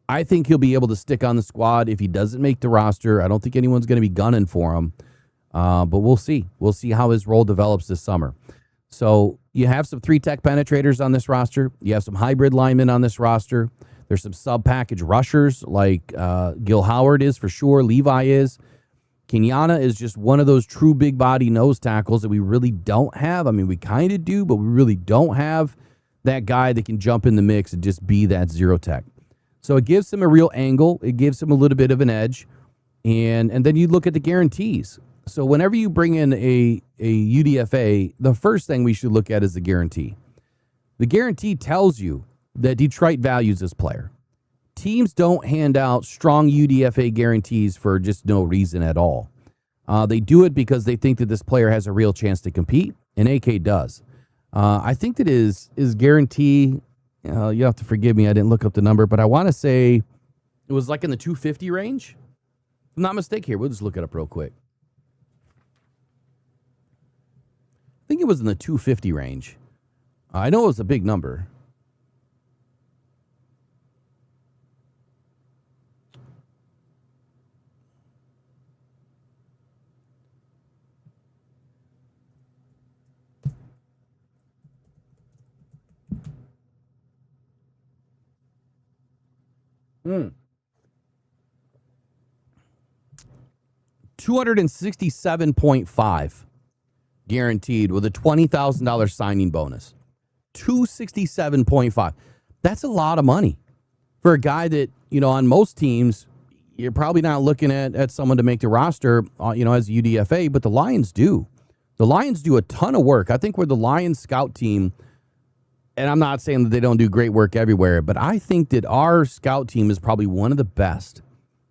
I think he'll be able to stick on the squad if he doesn't make the roster. I don't think anyone's going to be gunning for him. But we'll see. We'll see how his role develops this summer. So you have some 3-tech penetrators on this roster. You have some hybrid linemen on this roster. There's some sub-package rushers like Gill-Howard is for sure. Levi is. Kenyatta is just one of those true big body nose tackles that we really don't have. I mean, we kind of do, but we really don't have that guy that can jump in the mix and just be that zero tech. So it gives him a real angle. It gives him a little bit of an edge. And then you look at the guarantees. So whenever you bring in a UDFA, the first thing we should look at is the guarantee. The guarantee tells you that Detroit values this player. Teams don't hand out strong UDFA guarantees for just no reason at all. They do it because they think that this player has a real chance to compete, and AK does. I think that his guarantee, you have to forgive me, I didn't look up the number, but I want to say it was like in the 250 range. If I'm not mistaken here, we'll just look it up real quick. I think it was in the 250 range. I know it was a big number. Hmm. 267.5 guaranteed with a $20,000 signing bonus. 267.5. That's a lot of money for a guy that, on most teams, you're probably not looking at someone to make the roster, as a UDFA, but the Lions do. The Lions do a ton of work. I think we're the Lions scout team, and I'm not saying that they don't do great work everywhere, but I think that our scout team is probably one of the best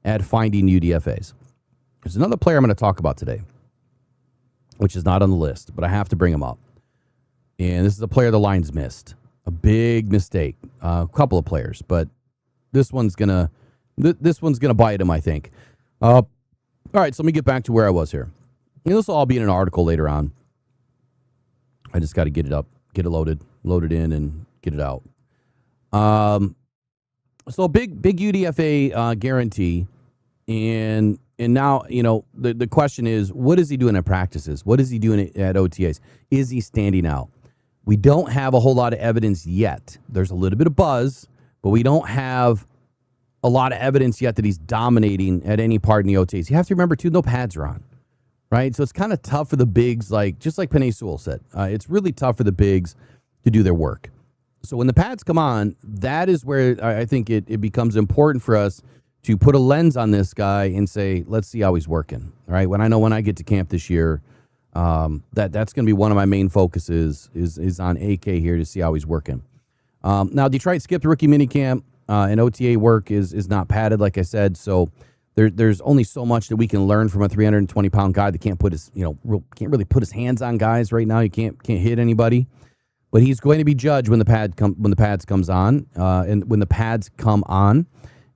at finding UDFAs. There's another player I'm going to talk about today, which is not on the list, but I have to bring him up. And this is a player the Lions missed. A big mistake. A couple of players, but this one's gonna bite him, I think. All right, so let me get back to where I was here. This will all be in an article later on. I just got to get it up, get it load it in, and get it out. So a big UDFA guarantee, and now, the question is, what is he doing at practices? What is he doing at OTAs? Is he standing out? We don't have a whole lot of evidence yet. There's a little bit of buzz, but we don't have a lot of evidence yet that he's dominating at any part in the OTAs. You have to remember, too, no pads are on, right? So it's kind of tough for the bigs, just like Penei Sewell said. It's really tough for the bigs to do their work. So when the pads come on, that is where I think it becomes important for us to put a lens on this guy and say, let's see how he's working. All right. When I get to camp this year, that's going to be one of my main focuses is on AK here to see how he's working. Now Detroit skipped rookie minicamp, and OTA work is not padded, like I said. So there's only so much that we can learn from a 320-pound guy that can't can't really put his hands on guys right now. He can't hit anybody. But he's going to be judged when the pads come on,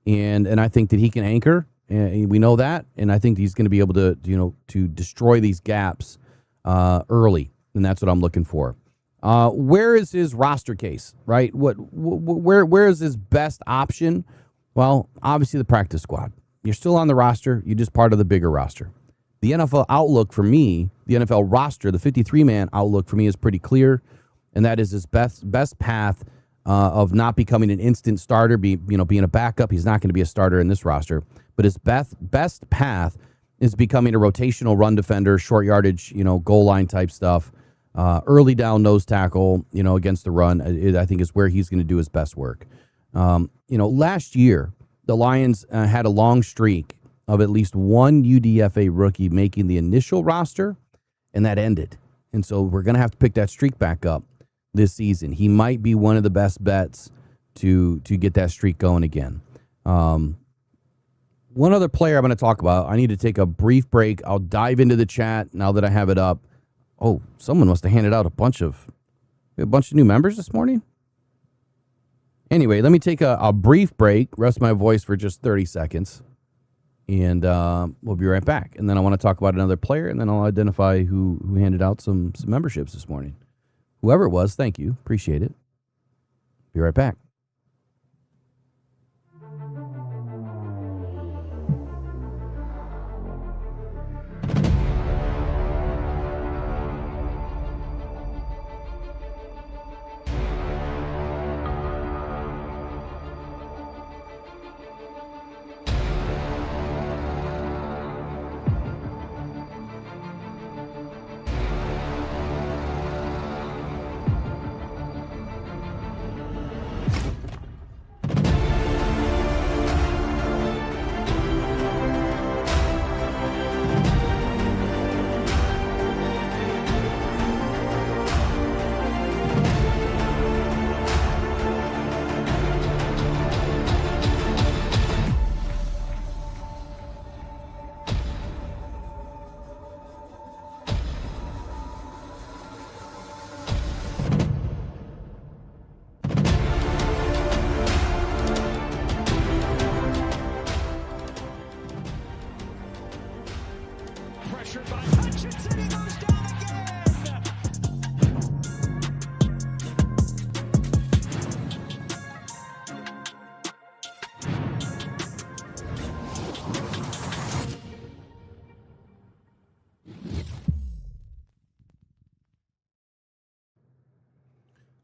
and I think that he can anchor. And we know that, and I think he's going to be able to destroy these gaps early, and that's what I'm looking for. Where is his roster case? Right? Where is his best option? Well, obviously the practice squad. You're still on the roster. You're just part of the bigger roster. The NFL outlook for me, the NFL roster, the 53-man outlook for me is pretty clear. And that is his best path of not becoming an instant starter, being a backup. He's not going to be a starter in this roster. But his best path is becoming a rotational run defender, short yardage, goal line type stuff, early down nose tackle, against the run. I think is where he's going to do his best work. Last year, the Lions had a long streak of at least one UDFA rookie making the initial roster, and that ended. And so we're going to have to pick that streak back up this season. He might be one of the best bets to get that streak going again. One other player I'm going to talk about. I need to take a brief break. I'll dive into the chat now that I have it up. Oh, someone must have handed out a bunch of new members this morning. Anyway, let me take a brief break, rest my voice for just 30 seconds, and we'll be right back. And then I want to talk about another player, and then I'll identify who handed out some memberships this morning. Whoever it was, thank you. Appreciate it. Be right back.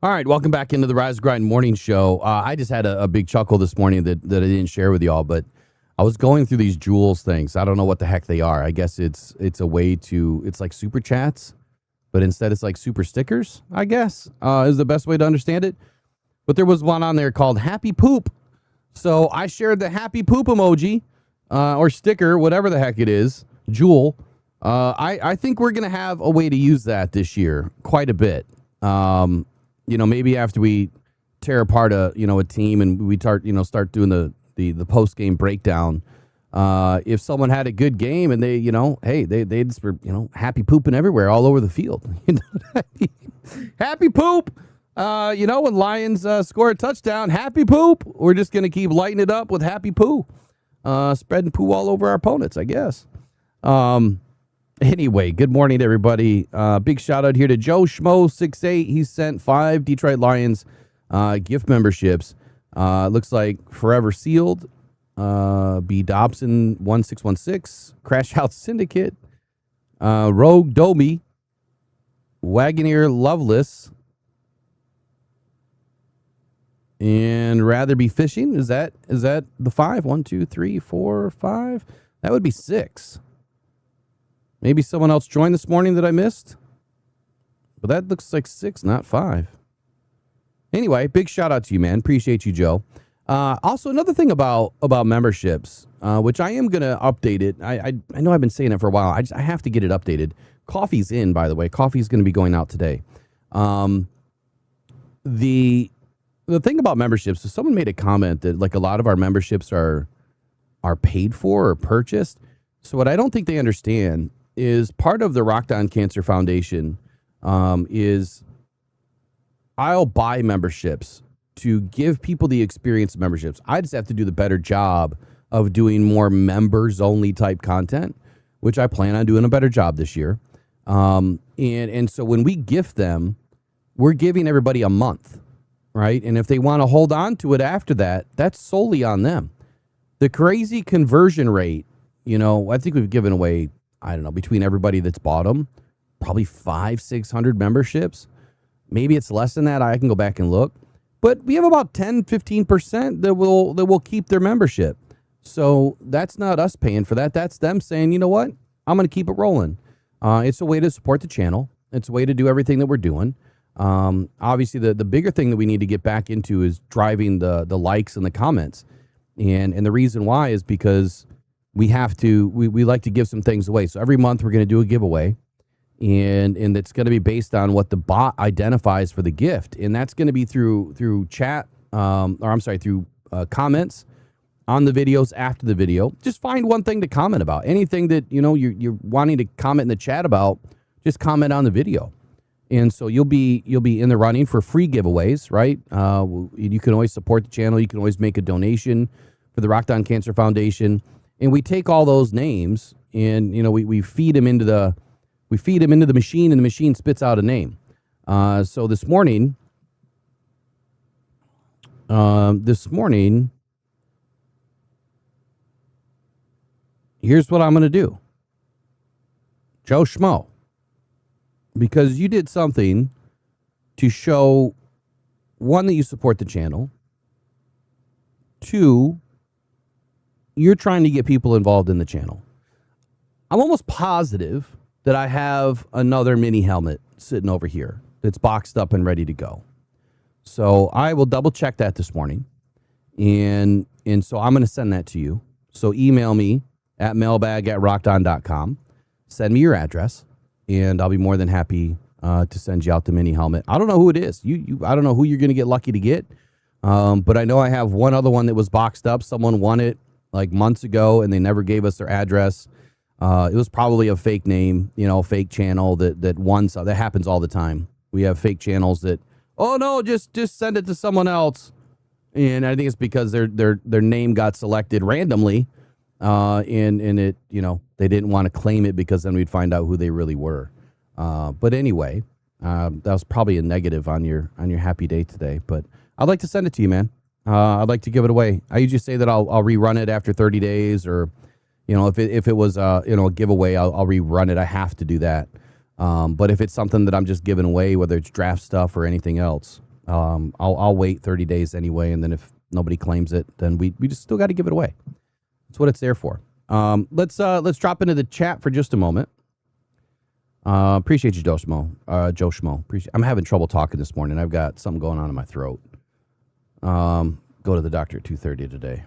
All right, welcome back into the Rise Grind Morning Show. I just had a big chuckle this morning that I didn't share with y'all, but I was going through these Jules things. I don't know what the heck they are. I guess it's a way to, it's like super chats, but instead it's like super stickers, I guess, is the best way to understand it. But there was one on there called Happy Poop. So I shared the Happy Poop emoji or sticker, whatever the heck it is, Jewel. I think we're going to have a way to use that this year quite a bit. Maybe after we tear apart a team and we start doing the post game breakdown. If someone had a good game and they just were, happy pooping everywhere all over the field. Happy poop. When Lions score a touchdown, happy poop. We're just going to keep lighting it up with happy poo. Spreading poo all over our opponents, I guess. Anyway, good morning, everybody. Big shout out here to Joe Schmo68. He sent 5 Detroit Lions gift memberships. Looks like Forever Sealed, B. Dobson 1616, Crash Out Syndicate, Rogue Doby, Wagoneer Loveless, and Rather Be Fishing. Is that the 5? 1, 2, 3, 4, 5? That would be 6. Maybe someone else joined this morning that I missed. But that looks like 6, not 5. Anyway, big shout out to you, man. Appreciate you, Joe. Also, another thing about memberships, which I am going to update it. I know I've been saying it for a while. I have to get it updated. Coffee's in, by the way. Coffee's going to be going out today. The thing about memberships is someone made a comment that like a lot of our memberships are paid for or purchased. So what I don't think they understand is part of the Rock Down Cancer Foundation is I'll buy memberships to give people the experience of memberships. I just have to do the better job of doing more members only type content, which I plan on doing a better job this year. And so when we gift them, we're giving everybody a month, right? And if they want to hold on to it after that, that's solely on them. The crazy conversion rate, I think we've given away, I don't know, between everybody that's bought them, probably 500-600 memberships. Maybe it's less than that. I can go back and look. But we have about 10-15% that will keep their membership. So that's not us paying for that. That's them saying, you know what? I'm going to keep it rolling. It's a way to support the channel. It's a way to do everything that we're doing. Obviously, the bigger thing that we need to get back into is driving the likes and the comments. And the reason why is because we like to give some things away. So every month we're going to do a giveaway. And it's going to be based on what the bot identifies for the gift. And that's going to be through chat, through comments on the videos after the video. Just find one thing to comment about. Anything that, you're wanting to comment in the chat about, just comment on the video. And so you'll be in the running for free giveaways, right? You can always support the channel. You can always make a donation for the Rock Down Cancer Foundation. And we take all those names and, we feed them into the machine, and the machine spits out a name. So this morning, here's what I'm going to do. Joe Schmo, because you did something to show, one, that you support the channel. 2, you're trying to get people involved in the channel. I'm almost positive that I have another mini helmet sitting over here that's boxed up and ready to go. So I will double check that this morning. And so I'm going to send that to you. So email me at mailbag@rockdon.com. Send me your address, and I'll be more than happy to send you out the mini helmet. I don't know who it is. I don't know who you're going to get lucky to get. But I know I have one other one that was boxed up. Someone won it like months ago, and they never gave us their address. It was probably a fake name, fake channel that won. So that happens all the time. We have fake channels that, oh no, just send it to someone else. And I think it's because their name got selected randomly. And it, they didn't want to claim it because then we'd find out who they really were. But anyway, that was probably a negative on your happy day today, but I'd like to send it to you, man. I'd like to give it away. I usually say that I'll rerun it after 30 days or, if it was, a giveaway, I'll rerun it. I have to do that. But if it's something that I'm just giving away, whether it's draft stuff or anything else, I'll wait 30 days anyway, and then if nobody claims it, then we just still got to give it away. That's what it's there for. Let's drop into the chat for just a moment. Appreciate you, Joe Schmo. I'm having trouble talking this morning. I've got something going on in my throat. Go to the doctor at 2:30 today.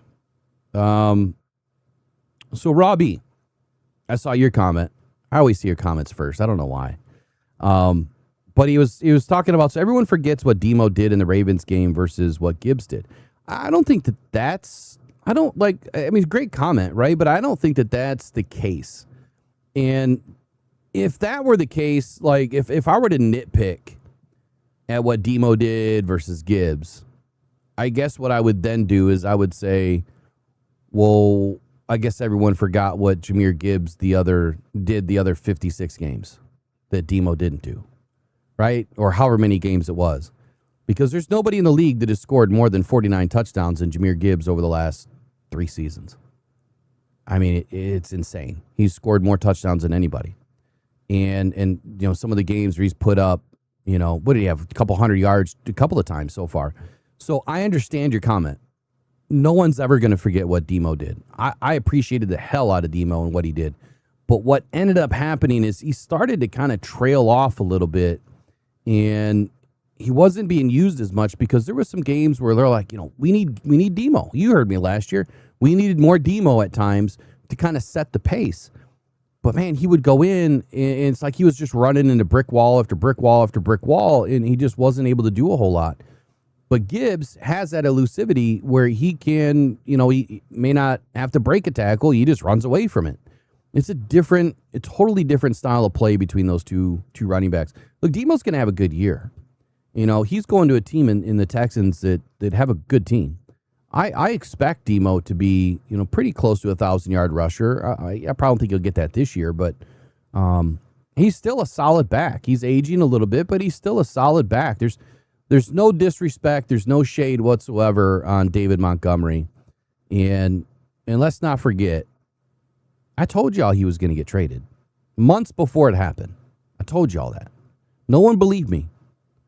So Robbie, I saw your comment. I always see your comments first. I don't know why. But he was talking about, so everyone forgets what Demo did in the Ravens game versus what Gibbs did. I don't think great comment, right? But I don't think that that's the case. And if that were the case, like if I were to nitpick at what Demo did versus Gibbs, I guess what I would then do is I would say, well, I guess everyone forgot what Jahmyr Gibbs did the other 56 games that Demo didn't do, right? Or however many games it was. Because there's nobody in the league that has scored more than 49 touchdowns than Jahmyr Gibbs over the last 3 seasons. I mean, it's insane. He's scored more touchdowns than anybody. And some of the games where he's put up, what did he have? A couple hundred yards a couple of times so far. So I understand your comment. No one's ever going to forget what Demo did. I appreciated the hell out of Demo and what he did. But what ended up happening is he started to kind of trail off a little bit, and he wasn't being used as much because there were some games where they're like, we need Demo. You heard me last year. We needed more Demo at times to kind of set the pace. But, man, he would go in, and it's like he was just running into brick wall after brick wall after brick wall, and he just wasn't able to do a whole lot. But Gibbs has that elusivity where he can, he may not have to break a tackle. He just runs away from it. It's a totally different style of play between those two running backs. Look, Demo's going to have a good year. He's going to a team in the Texans that have a good team. I expect Demo to be, pretty close to a 1,000-yard rusher. I probably think he'll get that this year, but he's still a solid back. He's aging a little bit, but he's still a solid back. There's no disrespect. There's no shade whatsoever on David Montgomery. And let's not forget, I told y'all he was going to get traded months before it happened. I told y'all that. No one believed me,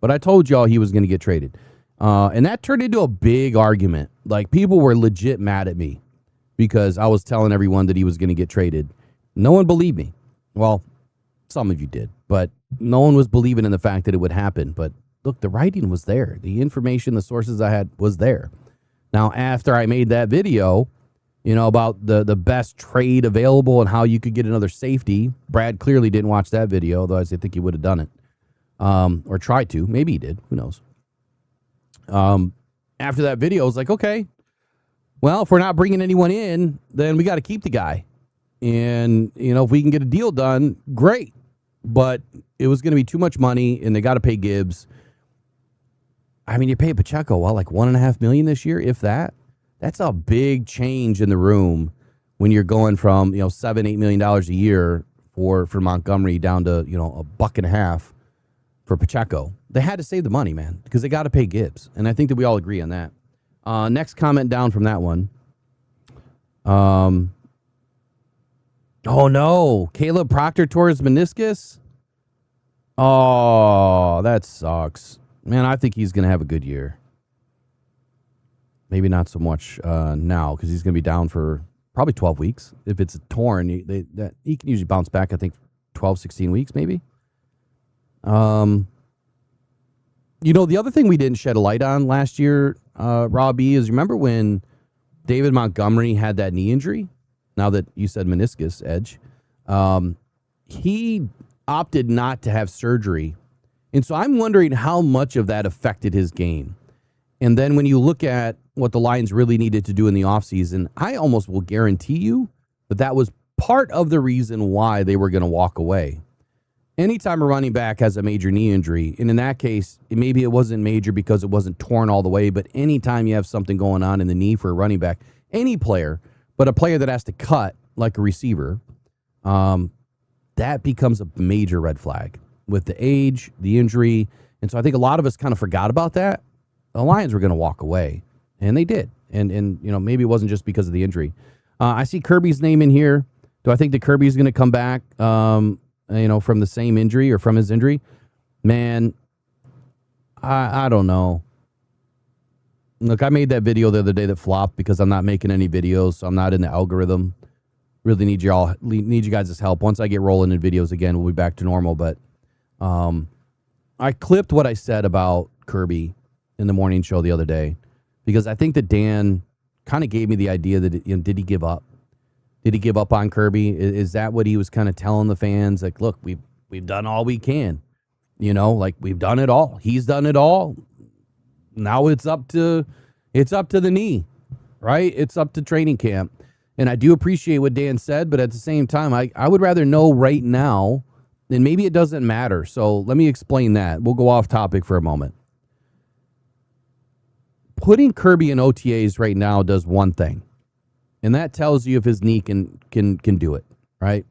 but I told y'all he was going to get traded. And that turned into a big argument. Like, people were legit mad at me because I was telling everyone that he was going to get traded. No one believed me. Well, some of you did, but no one was believing in the fact that it would happen. But look, the writing was there. The information, the sources I had was there. Now, after I made that video, about the best trade available and how you could get another safety, Brad clearly didn't watch that video, otherwise I think he would have done it. Or tried to. Maybe he did. Who knows? After that video, I was like, okay, well, if we're not bringing anyone in, then we got to keep the guy. And, if we can get a deal done, great. But it was going to be too much money, and they got to pay Gibbs. I mean, you're paying Pacheco, like $1.5 million this year, if that. That's a big change in the room when you're going from, $7-8 million a year for Montgomery down to, $1.50 for Pacheco. They had to save the money, man, because they got to pay Gibbs. And I think that we all agree on that. Next comment down from that one. Oh, no. Caleb Proctor tore his meniscus? Oh, that sucks. Man, I think he's going to have a good year. Maybe not so much now because he's going to be down for probably 12 weeks. If it's torn, he can usually bounce back, I think, 12, 16 weeks maybe. The other thing we didn't shed a light on last year, Robbie, is remember when David Montgomery had that knee injury? Now that you said meniscus, Edge. He opted not to have surgery. And so I'm wondering how much of that affected his game. And then when you look at what the Lions really needed to do in the offseason, I almost will guarantee you that was part of the reason why they were going to walk away. Anytime a running back has a major knee injury, and in that case, maybe it wasn't major because it wasn't torn all the way, but anytime you have something going on in the knee for a running back, any player, but a player that has to cut like a receiver, that becomes a major red flag with the age, the injury. And so I think a lot of us kind of forgot about that. The Lions were going to walk away, and they did. And maybe it wasn't just because of the injury. I see Kirby's name in here. Do I think that Kirby's going to come back, from the same injury or from his injury? Man, I don't know. Look, I made that video the other day that flopped because I'm not making any videos, so I'm not in the algorithm. Really need you guys' help. Once I get rolling in videos again, we'll be back to normal. But I clipped what I said about Kirby in the morning show the other day because I think that Dan kind of gave me the idea that, did he give up? Did he give up on Kirby? Is that what he was kind of telling the fans? Like, look, we've done all we can. Like we've done it all. He's done it all. Now it's up to the knee, right? It's up to training camp. And I do appreciate what Dan said, but at the same time, I would rather know right now, and maybe it doesn't matter. So let me explain that. We'll go off topic for a moment. Putting Kirby in OTAs right now does one thing, and that tells you if his knee can do it, right?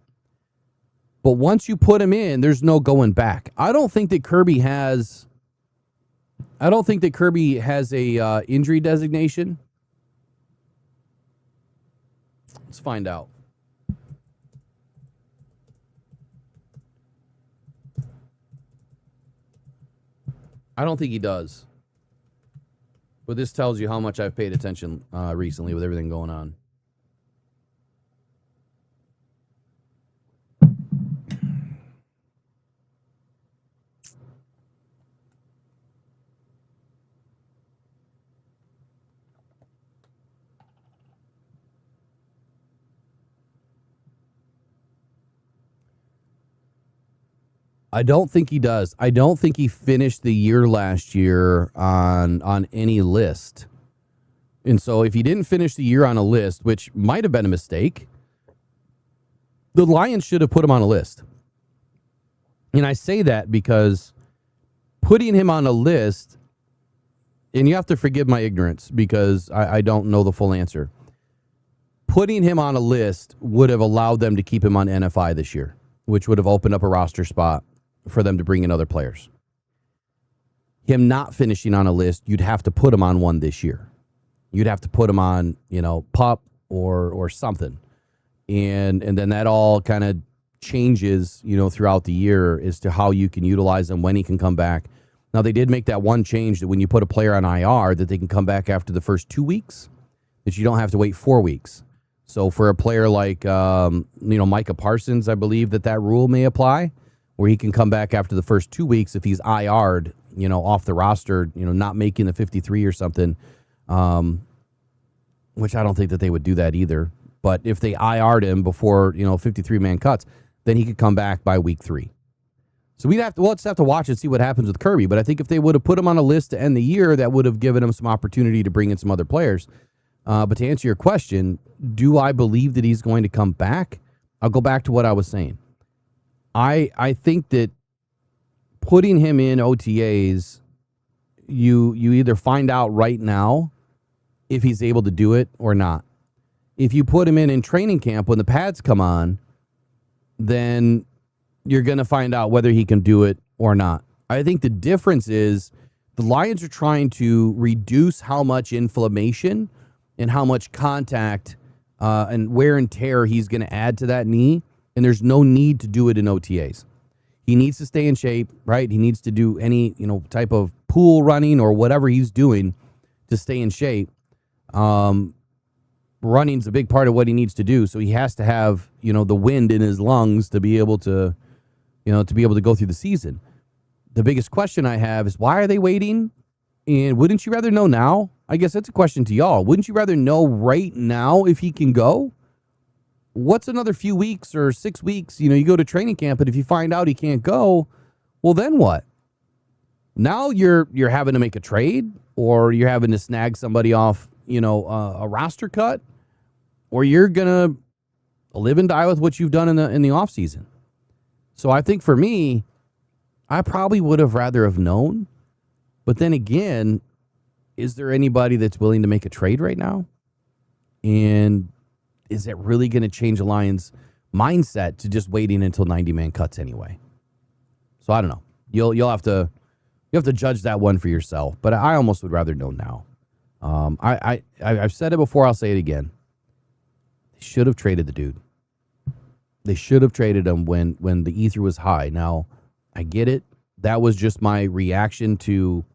But once you put him in, there's no going back. I don't think that Kirby has a injury designation. Let's find out. I don't think he does. But this tells you how much I've paid attention recently with everything going on. I don't think he does. I don't think he finished the year last year on any list. And so if he didn't finish the year on a list, which might have been a mistake, the Lions should have put him on a list. And I say that because putting him on a list, and you have to forgive my ignorance because I don't know the full answer. Putting him on a list would have allowed them to keep him on NFI this year, which would have opened up a roster spot for them to bring in other players. Him not finishing on a list, you'd have to put him on one this year. You'd have to put him on, PUP or something. And then that all kind of changes, throughout the year as to how you can utilize him, when he can come back. Now, they did make that one change that when you put a player on IR, that they can come back after the first 2 weeks, that you don't have to wait 4 weeks. So for a player like, Micah Parsons, I believe that rule may apply, where he can come back after the first 2 weeks if he's IR'd, off the roster, not making the 53 or something, which I don't think that they would do that either. But if they IR'd him before, 53-man cuts, then he could come back by week 3. So we'll just have to watch and see what happens with Kirby. But I think if they would have put him on a list to end the year, that would have given him some opportunity to bring in some other players. But to answer your question, do I believe that he's going to come back? I'll go back to what I was saying. I think that putting him in OTAs, you either find out right now if he's able to do it or not. If you put him in training camp when the pads come on, then you're going to find out whether he can do it or not. I think the difference is the Lions are trying to reduce how much inflammation and how much contact and wear and tear he's going to add to that knee, and there's no need to do it in OTAs. He needs to stay in shape, right? He needs to do any, type of pool running or whatever he's doing to stay in shape. Running's a big part of what he needs to do, so he has to have, the wind in his lungs to be able to, go through the season. The biggest question I have is, why are they waiting? And wouldn't you rather know now? I guess that's a question to y'all. Wouldn't you rather know right now if he can go? What's another few weeks or 6 weeks? You go to training camp, and if you find out he can't go, well, then what? Now you're having to make a trade, or you're having to snag somebody off, a roster cut, or you're gonna live and die with what you've done in the off season. So I think for me, I probably would have rather have known. But then again, is there anybody that's willing to make a trade right now? And is it really going to change the Lions' mindset to just waiting until 90-man cuts anyway? So I don't know. You'll have to judge that one for yourself. But I almost would rather know now. I've said it before. I'll say it again. They should have traded the dude. They should have traded him when the ether was high. Now, I get it. That was just my reaction to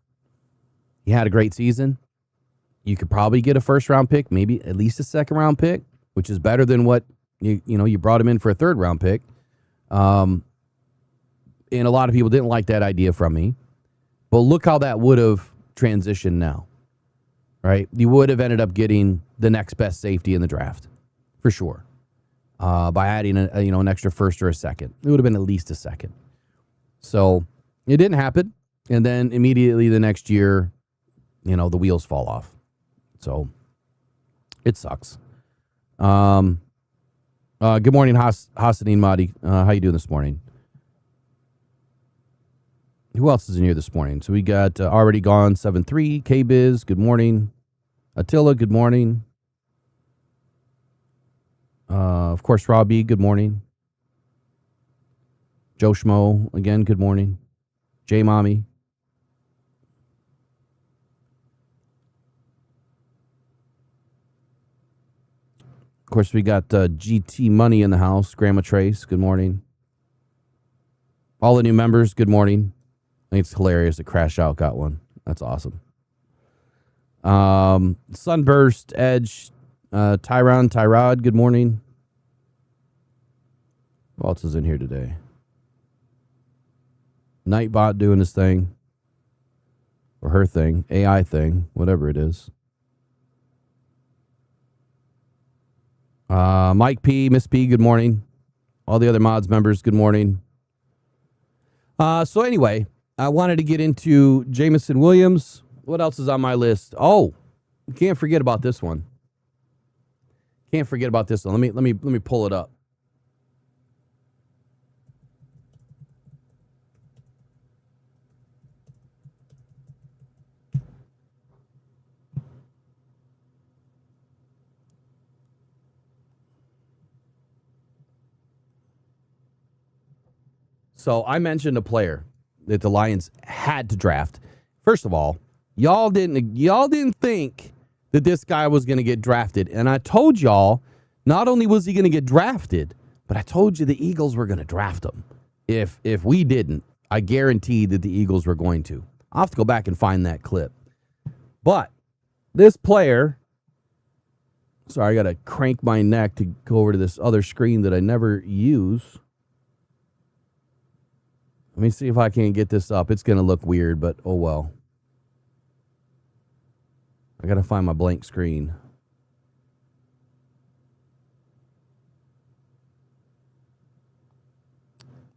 He had a great season. You could probably get a first-round pick, maybe at least a second-round pick, which is better than what you brought him in for a third-round pick. And a lot of people didn't like that idea from me. But look how that would have transitioned now, right? You would have ended up getting the next best safety in the draft, for sure, by adding an extra first or a second. It would have been at least a second. So it didn't happen, and then immediately the next year, the wheels fall off. So it sucks. Good morning, Hassanin Mahdi. How you doing this morning? Who else is in here this morning? So we got Already Gone 7-3, K-Biz, good morning. Attila, good morning. Of course, Robbie, good morning. Joe Schmo, again, good morning. J Mommy. Of course, we got GT Money in the house. Grandma Trace, good morning. All the new members, good morning. I think it's hilarious that Crash Out got one. That's awesome. Sunburst, Edge, Tyrod, good morning. Who else is in here today? Nightbot doing his thing. Or her thing. AI thing. Whatever it is. Mike P, Miss P, good morning. All the other mods members, good morning. So anyway, I wanted to get into Jameson Williams. What else is on my list? Oh, can't forget about this one. Can't forget about this one. Let me pull it up. So I mentioned a player that the Lions had to draft. First of all, y'all didn't think that this guy was going to get drafted. And I told y'all, not only was he going to get drafted, but I told you the Eagles were going to draft him. If we didn't, I guaranteed that the Eagles were going to. I'll have to go back and find that clip. But this player, sorry, I got to crank my neck to go over to this other screen that I never use. Let me see if I can get this up. It's going to look weird, but oh well. I got to find my blank screen.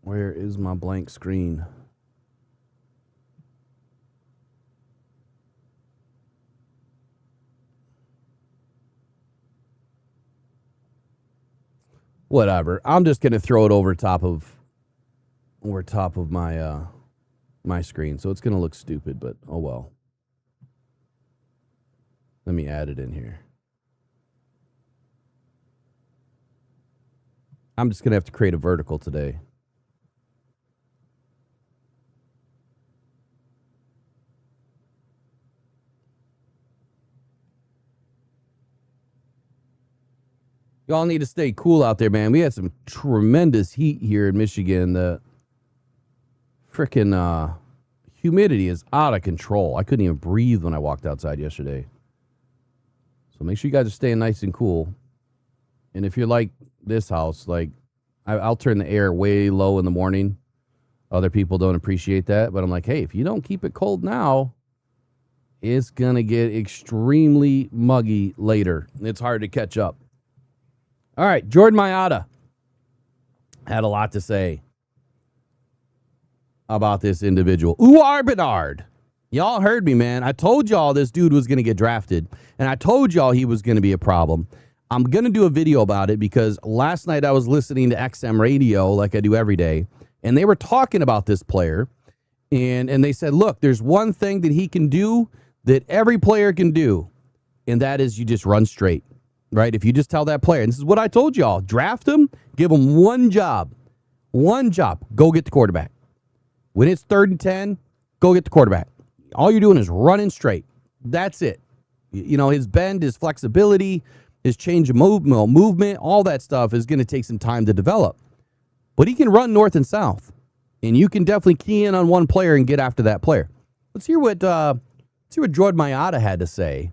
Where is my blank screen? Whatever. I'm just going to throw it over top of my my screen, so it's gonna look stupid, but oh well. Let me add it in here. I'm just gonna have to create a vertical today. Y'all need to stay cool out there, man. We had some tremendous heat here in Michigan. The freaking humidity is out of control. I couldn't even breathe when I walked outside yesterday. So make sure you guys are staying nice and cool. And if you're like this house, like I'll turn the air way low in the morning. Other people don't appreciate that. But I'm like, hey, if you don't keep it cold now, it's going to get extremely muggy later. It's hard to catch up. All right, Jordan Mailata had a lot to say about this individual. Uar Bernard. Y'all heard me, man. I told y'all this dude was going to get drafted, and I told y'all he was going to be a problem. I'm going to do a video about it because last night I was listening to XM radio like I do every day, and they were talking about this player, and they said, look, there's one thing that he can do that every player can do, and that is you just run straight. Right? If you just tell that player, and this is what I told y'all, draft him, give him one job, go get the quarterback. When it's 3rd and 10, go get the quarterback. All you're doing is running straight. That's it. You know, his bend, his flexibility, his change of movement, all that stuff is going to take some time to develop. But he can run north and south, and you can definitely key in on one player and get after that player. Let's hear what see what Jordan Mailbag had to say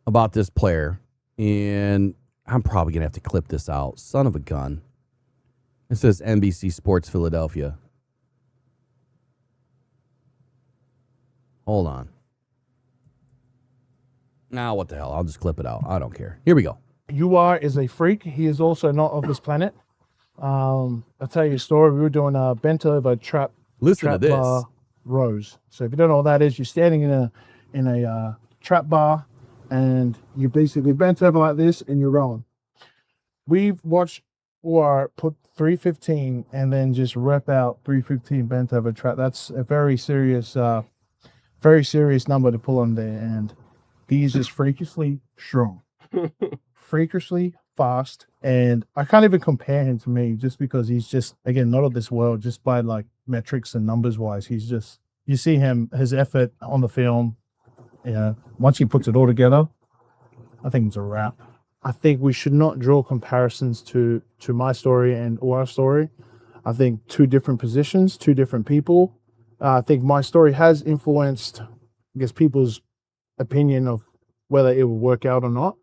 about this player. And I'm probably going to have to clip this out. Son of a gun. It says NBC Sports Philadelphia. Hold on. Now, what the hell? I'll just clip it out. I don't care. Here we go. UR is a freak. He is also not of this planet. I'll tell you a story. We were doing a bent over trap Listen to bar this. rows. So if you don't know what that is, you're standing in a trap bar and you basically bent over like this and you're rolling. We've watched or put 315 and then just rep out 315 bent over trap. That's a very serious number to pull on there, and he's just freakishly strong, freakishly fast, and I can't even compare him to me just because he's just, again, not of this world, just by like metrics and numbers wise. He's just, you see him, his effort on the film, once he puts it all together, I think it's a wrap. I think we should not draw comparisons to my story and our story. I think two different positions, two different people. I think my story has influenced, I guess, people's opinion of whether it will work out or not.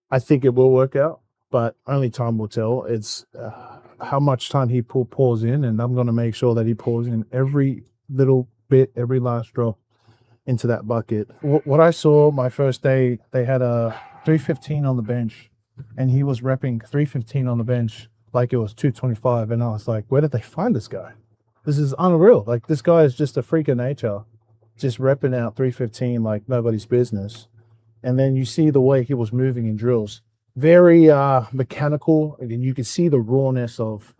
I think it will work out, but only time will tell. It's how much time he pours in, and I'm going to make sure that he pours in every little bit, every last drop into that bucket. What I saw my first day, they had a 315 on the bench, and he was repping 315 on the bench like it was 225, and I was like, where did they find this guy? This is unreal. Like, this guy is just a freak of nature, just repping out 315 like nobody's business. And then you see the way he was moving in drills, very mechanical, and you could see the rawness of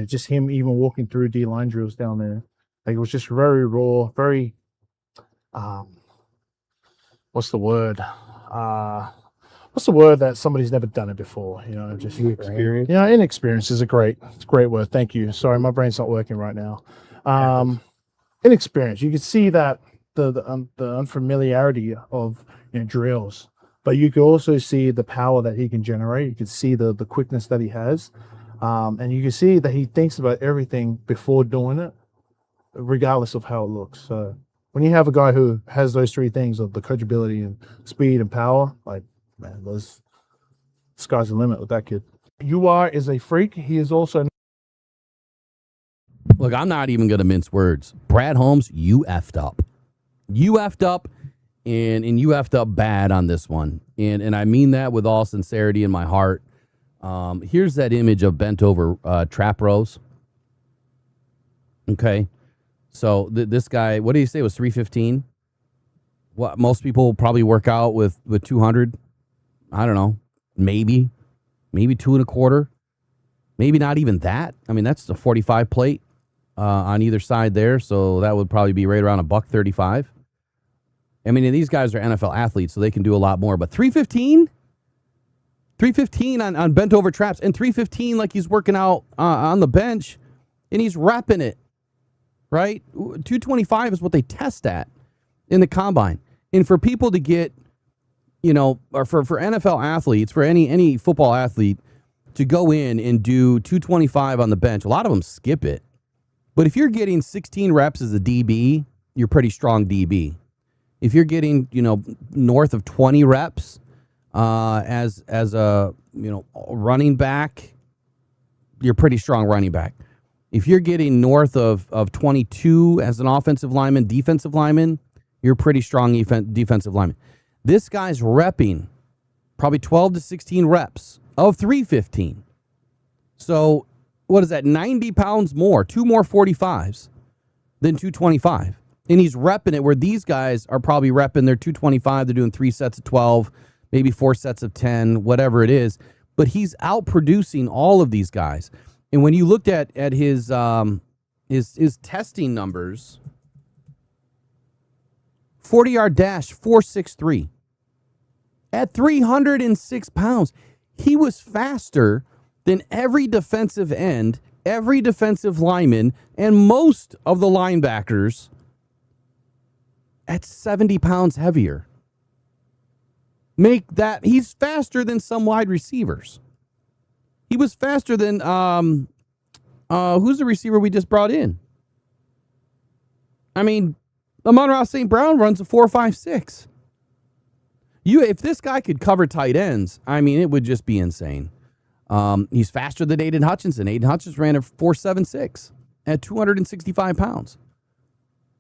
just him even walking through D-line drills down there. Like, it was just very raw, very what's the word? What's the word that somebody's never done it before? Just Experience. Inexperience is it's a great word. Thank you. Sorry, my brain's not working right now. Inexperience. You can see that the unfamiliarity of drills, but you can also see the power that he can generate. You can see the quickness that he has, and you can see that he thinks about everything before doing it, regardless of how it looks. So when you have a guy who has those three things of the coachability and speed and power, like, man, sky's the limit with that kid. UR is a freak. He is also... Look, I'm not even going to mince words. Brad Holmes, you effed up. You effed up, and you effed up bad on this one. And I mean that with all sincerity in my heart. Here's that image of bent over trap rows. Okay. So this guy, what did he say, it was 315? What, most people probably work out with 200. I don't know. Maybe 2.25. Maybe not even that. I mean, that's a 45 plate on either side there. So that would probably be right around $135. I mean, and these guys are NFL athletes, so they can do a lot more. But 315? 315 on bent over traps, and 315 like he's working out on the bench, and he's repping it, right? 225 is what they test at in the combine. And for people to get, or for NFL athletes, for any football athlete to go in and do 225 on the bench, a lot of them skip it. But if you're getting 16 reps as a DB, you're pretty strong DB. If you're getting, north of 20 reps as a, running back, you're pretty strong running back. If you're getting north of 22 as an offensive lineman, defensive lineman, you're pretty strong defensive lineman. This guy's repping probably 12 to 16 reps of 315. So what is that? 90 pounds more, 2 more 45s than 225. And he's repping it where these guys are probably repping their 225. They're doing 3 sets of 12, maybe 4 sets of 10, whatever it is. But he's outproducing all of these guys. And when you looked at his testing numbers, 40-yard dash, 4.63. At 306 pounds, he was faster than every defensive end, every defensive lineman, and most of the linebackers at 70 pounds heavier. He's faster than some wide receivers. He was faster than, who's the receiver we just brought in? I mean, Amon-Ra St. Brown runs a 4.56. If this guy could cover tight ends, I mean, it would just be insane. He's faster than Aiden Hutchinson. Aiden Hutchinson ran a 4.76 at 265 pounds.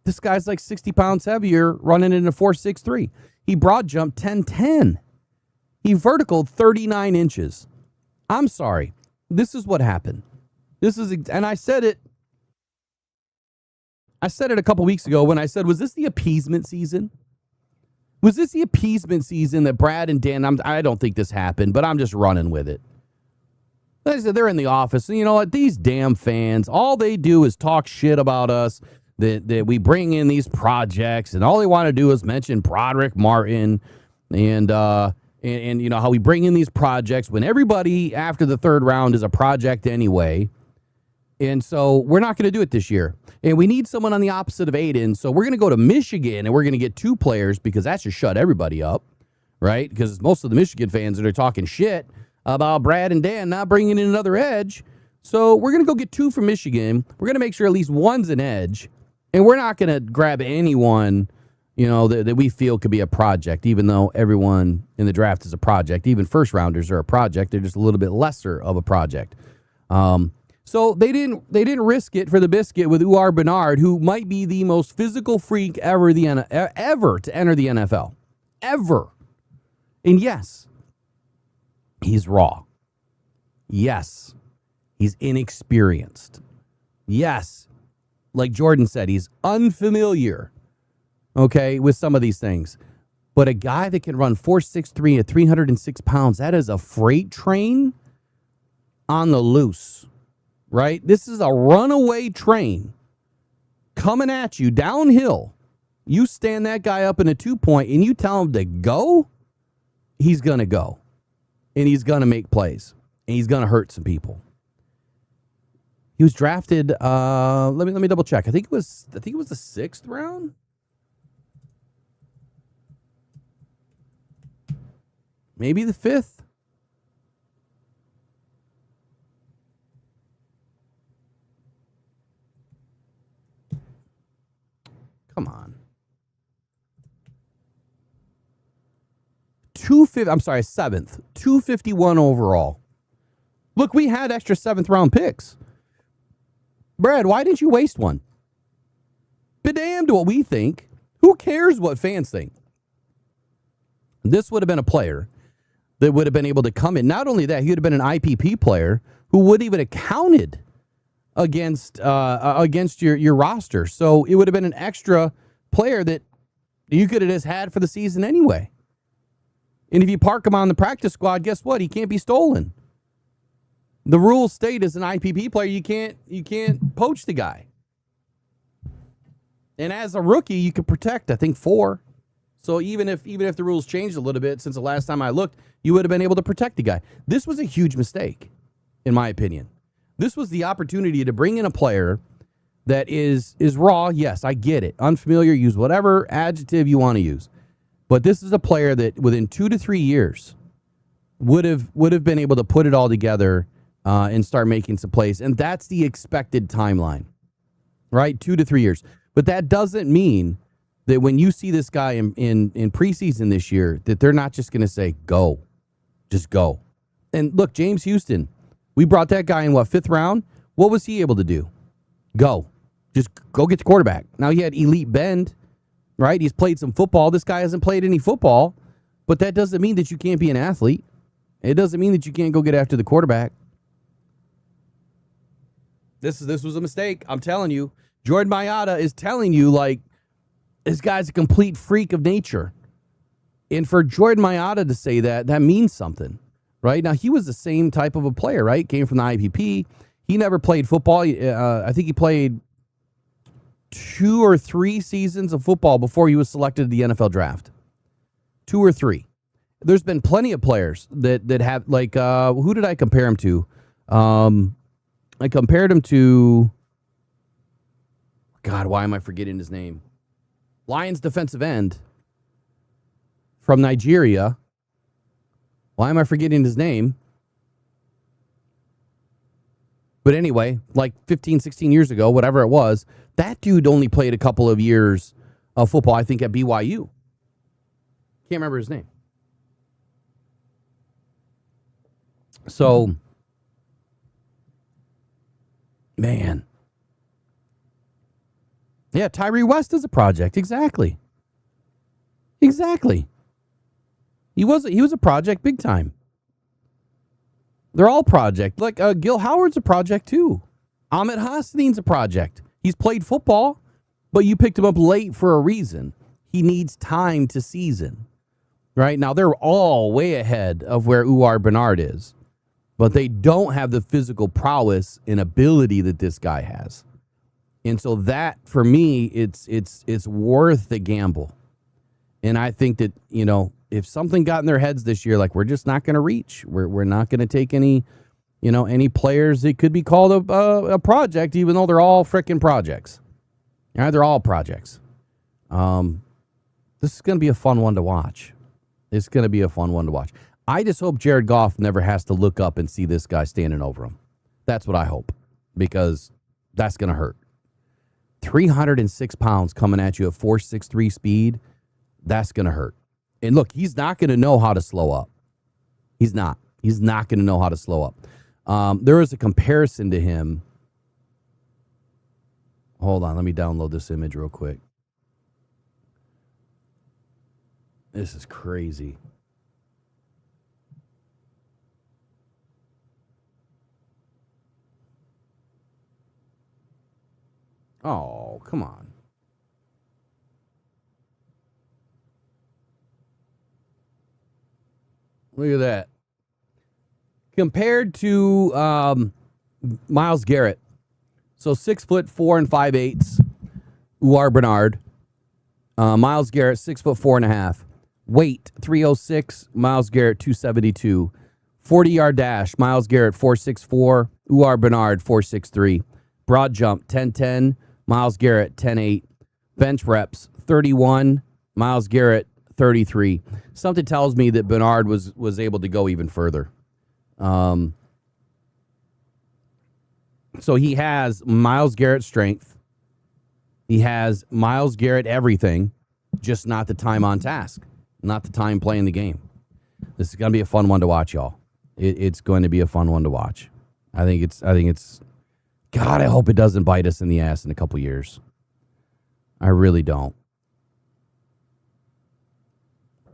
This guy's like 60 pounds heavier, running in a 4.63. He broad jumped 10.10. He verticaled 39 inches. I'm sorry. This is what happened. And I said it. I said it a couple weeks ago when I said, was this the appeasement season? Was this the appeasement season that Brad and Dan, I don't think this happened, but I'm just running with it. Like I said, they're in the office, and you know what? These damn fans, all they do is talk shit about us, that we bring in these projects, and all they want to do is mention Broderick Martin and you know how we bring in these projects when everybody after the third round is a project anyway. And so we're not going to do it this year. And we need someone on the opposite of Aiden. So we're going to go to Michigan and we're going to get 2 players because that should shut everybody up, right? Because most of the Michigan fans are talking shit about Brad and Dan not bringing in another edge. So we're going to go get 2 from Michigan. We're going to make sure at least one's an edge. And we're not going to grab anyone, you know, that we feel could be a project, even though everyone in the draft is a project. Even first rounders are a project. They're just a little bit lesser of a project. So they didn't risk it for the biscuit with Uar Bernard, who might be the most physical freak ever to enter the NFL. Ever. And yes, he's raw. Yes, he's inexperienced. Yes, like Jordan said, he's unfamiliar, okay, with some of these things. But a guy that can run 4.63 at 306 pounds, that is a freight train on the loose. Right? This is a runaway train coming at you downhill. You stand that guy up in a 2-point and you tell him to go, he's going to go. And he's going to make plays. And he's going to hurt some people. He was drafted, let me double check. I think it was the 6th round. Maybe the 5th. Come on. 7th. 251 overall. Look, we had extra 7th round picks. Brad, why didn't you waste one? Be damned what we think. Who cares what fans think? This would have been a player that would have been able to come in. Not only that, he would have been an IPP player who would even have counted against your roster. So it would have been an extra player that you could have just had for the season anyway. And if you park him on the practice squad, guess what? He can't be stolen. The rules state as an IPP player, you can't poach the guy. And as a rookie, you could protect, I think, 4. So even if the rules changed a little bit since the last time I looked, you would have been able to protect the guy. This was a huge mistake, in my opinion. This was the opportunity to bring in a player that is raw. Yes, I get it. Unfamiliar, use whatever adjective you want to use. But this is a player that within 2 to 3 years would have been able to put it all together and start making some plays. And that's the expected timeline, right? 2 to 3 years. But that doesn't mean that when you see this guy in preseason this year, that they're not just going to say, go. Just go. And look, James Houston, we brought that guy in, 5th round? What was he able to do? Go. Just go get the quarterback. Now, he had elite bend, right? He's played some football. This guy hasn't played any football, but that doesn't mean that you can't be an athlete. It doesn't mean that you can't go get after the quarterback. This was a mistake. I'm telling you. Jordan Mailbag is telling you, like, this guy's a complete freak of nature. And for Jordan Mailbag to say that means something. Right? Now, he was the same type of a player, right? Came from the IPP. He never played football. I think he played 2 or 3 seasons of football before he was selected to the NFL draft. 2 or 3. There's been plenty of players that have, like, who did I compare him to? I compared him to, God, why am I forgetting his name? Lions defensive end from Nigeria. Why am I forgetting his name? But anyway, like 15, 16 years ago, whatever it was, that dude only played a couple of years of football, I think, at BYU. Can't remember his name. So, man. Yeah, Tyree West is a project. Exactly. Exactly. He was a project big time. They're all project. Like Gil Howard's a project too. Ahmed Hassan's a project. He's played football, but you picked him up late for a reason. He needs time to season. Right? Now, they're all way ahead of where Uar Bernard is, but they don't have the physical prowess and ability that this guy has. And so that, for me, it's worth the gamble. And I think that, you know, if something got in their heads this year, like, we're just not going to reach, we're not going to take any, you know, any players that could be called a project, even though they're all frickin' projects. All right, they're all projects. This is going to be a fun one to watch. It's going to be a fun one to watch. I just hope Jared Goff never has to look up and see this guy standing over him. That's what I hope, because that's going to hurt. 306 pounds coming at you at 4.63 speed, that's going to hurt. And look, he's not going to know how to slow up. He's not. He's not going to know how to slow up. There is a comparison to him. Hold on, let me download this image real quick. This is crazy. Oh, come on. Look at that. Compared to Myles Garrett. So 6'4" and 5/8", Uar Bernard. Myles Garrett, 6'4.5". Weight, 306. Myles Garrett, 272. 40-yard dash, Myles Garrett, 4.64. Uar Bernard, 4.63. Broad jump, 10.10. Myles Garrett, 10.8. Bench reps, 31. Myles Garrett, 33. Something tells me that Bernard was able to go even further. So he has Myles Garrett strength. He has Myles Garrett everything, just not the time on task, not the time playing the game. This is going to be a fun one to watch, y'all. It's going to be a fun one to watch. I think it's. God, I hope it doesn't bite us in the ass in a couple years. I really don't.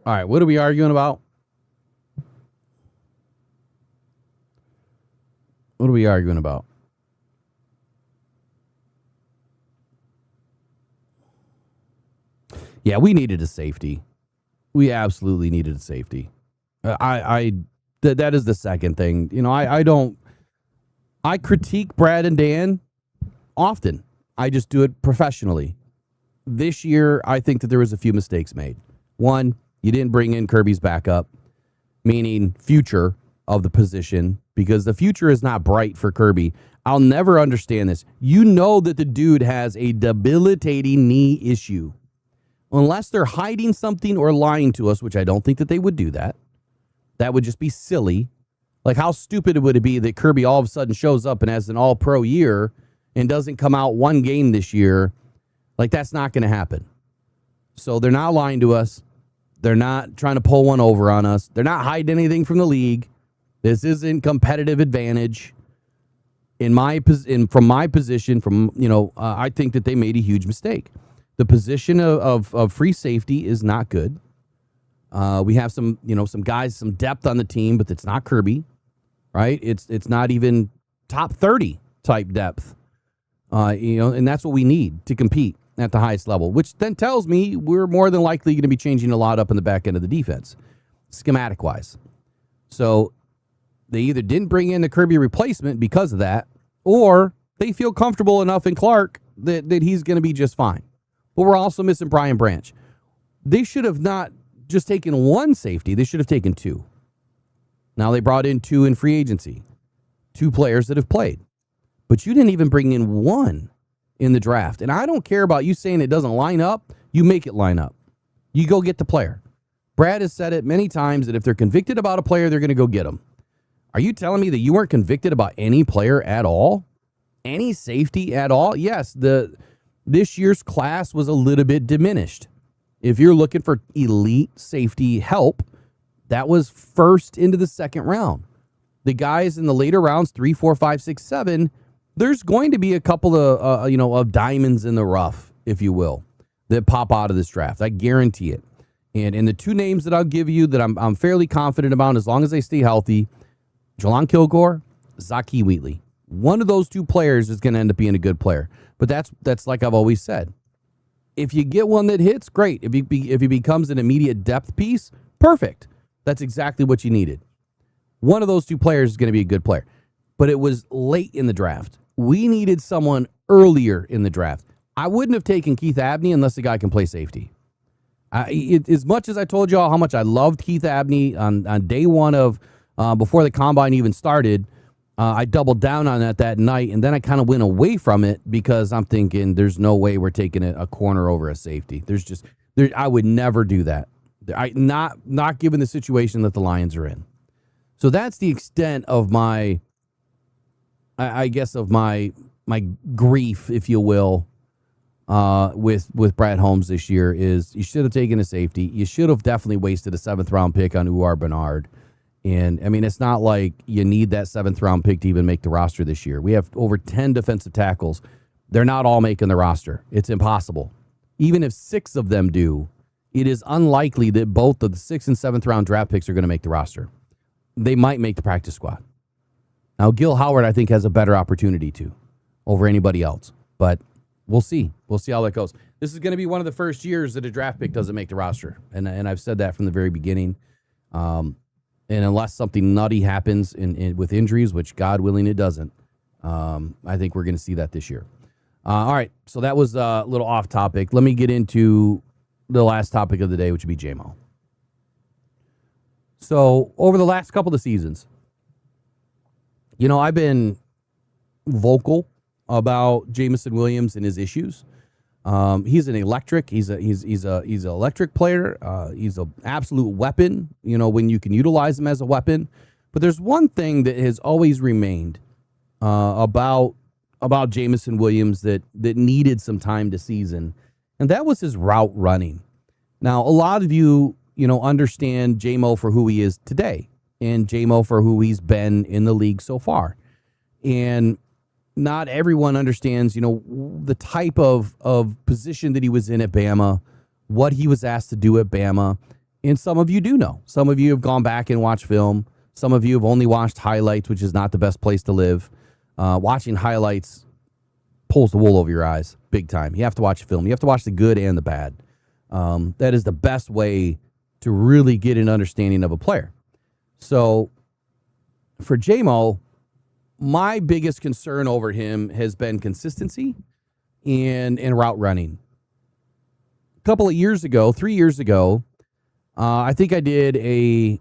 All right, what are we arguing about? What are we arguing about? Yeah, we needed a safety. We absolutely needed a safety. That is the second thing. You know, I critique Brad and Dan often. I just do it professionally. This year, I think that there was a few mistakes made. One, you didn't bring in Kirby's backup, meaning future of the position, because the future is not bright for Kirby. I'll never understand this. You know that the dude has a debilitating knee issue. Unless they're hiding something or lying to us, which I don't think that they would do that. That would just be silly. Like, how stupid would it be that Kirby all of a sudden shows up and has an all-pro year and doesn't come out one game this year? Like, that's not going to happen. So they're not lying to us. They're not trying to pull one over on us. They're not hiding anything from the league. This isn't competitive advantage. From my position, I think that they made a huge mistake. The position of free safety is not good. We have some guys, some depth on the team, but it's not Kirby, right? It's not even top 30 type depth, and that's what we need to compete at the highest level, which then tells me we're more than likely going to be changing a lot up in the back end of the defense, schematic wise. So they either didn't bring in the Kirby replacement because of that, or they feel comfortable enough in Clark that he's going to be just fine. But we're also missing Brian Branch. They should have not just taken one safety. They should have taken two. Now they brought in two in free agency, two players that have played. But you didn't even bring in one in the draft. And I don't care about you saying it doesn't line up. You make it line up. You go get the player. Brad has said it many times that if they're convicted about a player, they're going to go get him. Are you telling me that you weren't convicted about any player at all? Any safety at all? Yes, the this year's class was a little bit diminished. If you're looking for elite safety help, that was first into the second round. The guys in the later rounds, 3, 4, 5, 6, 7, there's going to be a couple of of diamonds in the rough, if you will, that pop out of this draft. I guarantee it. And the two names that I'll give you that I'm fairly confident about, as long as they stay healthy, Jelon Kilgore, Zaki Wheatley. One of those two players is going to end up being a good player. But that's like I've always said. If you get one that hits, great. If he becomes an immediate depth piece, perfect. That's exactly what you needed. One of those two players is going to be a good player. But it was late in the draft. We needed someone earlier in the draft. I wouldn't have taken Keith Abney unless the guy can play safety. As much as I told y'all how much I loved Keith Abney on day one of before the combine even started, I doubled down on that night, and then I kind of went away from it because I'm thinking there's no way we're taking a corner over a safety. I would never do that. Not given the situation that the Lions are in. So that's the extent of my, I guess, of my grief, if you will, with Brad Holmes this year. Is you should have taken a safety. You should have definitely wasted a 7th round pick on Uar Bernard. And, I mean, it's not like you need that 7th round pick to even make the roster this year. We have over 10 defensive tackles. They're not all making the roster. It's impossible. Even if 6 of them do, it is unlikely that both of the 6th and 7th round draft picks are going to make the roster. They might make the practice squad. Now, Gil Howard, I think, has a better opportunity to over anybody else. But we'll see. We'll see how that goes. This is going to be one of the first years that a draft pick doesn't make the roster. And I've said that from the very beginning. And unless something nutty happens with injuries, which God willing it doesn't, I think we're going to see that this year. All right, so that was a little off topic. Let me get into the last topic of the day, which would be J-Mo. So over the last couple of seasons, I've been vocal about Jameson Williams and his issues. He's an electric. He's an electric player. He's an absolute weapon. When you can utilize him as a weapon. But there's one thing that has always remained about Jameson Williams that needed some time to season, and that was his route running. Now, a lot of you understand J-Mo for who he is today, and J-Mo for who he's been in the league so far, and not everyone understands, the type of position that he was in at Bama, what he was asked to do at Bama. And some of you do know. Some of you have gone back and watched film. Some of you have only watched highlights, which is not the best place to live. Watching highlights pulls the wool over your eyes big time. You have to watch film. You have to watch the good and the bad. That is the best way to really get an understanding of a player. So for J-Mo, my biggest concern over him has been consistency and route running. A couple of years ago, 3 years ago, I think this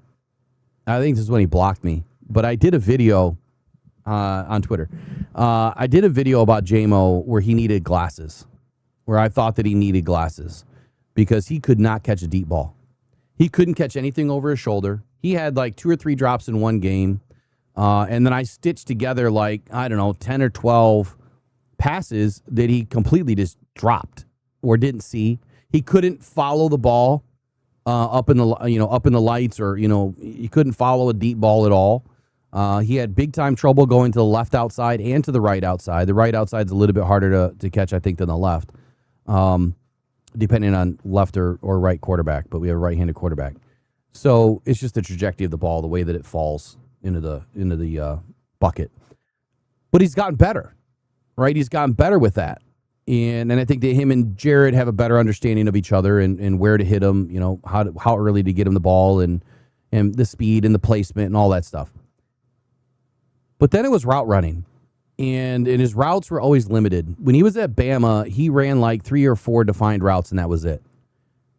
is when he blocked me, but I did a video on Twitter. I did a video about J-Mo where he needed glasses, where I thought that he needed glasses because he could not catch a deep ball. He couldn't catch anything over his shoulder. He had like 2 or 3 drops in one game. And then I stitched together 10 or 12 passes that he completely just dropped or didn't see. He couldn't follow the ball up in the lights, or he couldn't follow a deep ball at all. He had big time trouble going to the left outside and to the right outside. The right outside is a little bit harder to catch, I think, than the left, depending on left or right quarterback. But we have a right-handed quarterback, so it's just the trajectory of the ball, the way that it falls into the bucket. But he's gotten better, right? He's gotten better with that. And I think that him and Jared have a better understanding of each other and where to hit him, how early to get him the ball and the speed and the placement and all that stuff. But then it was route running. And his routes were always limited. When he was at Bama, he ran like 3 or 4 defined routes, and that was it.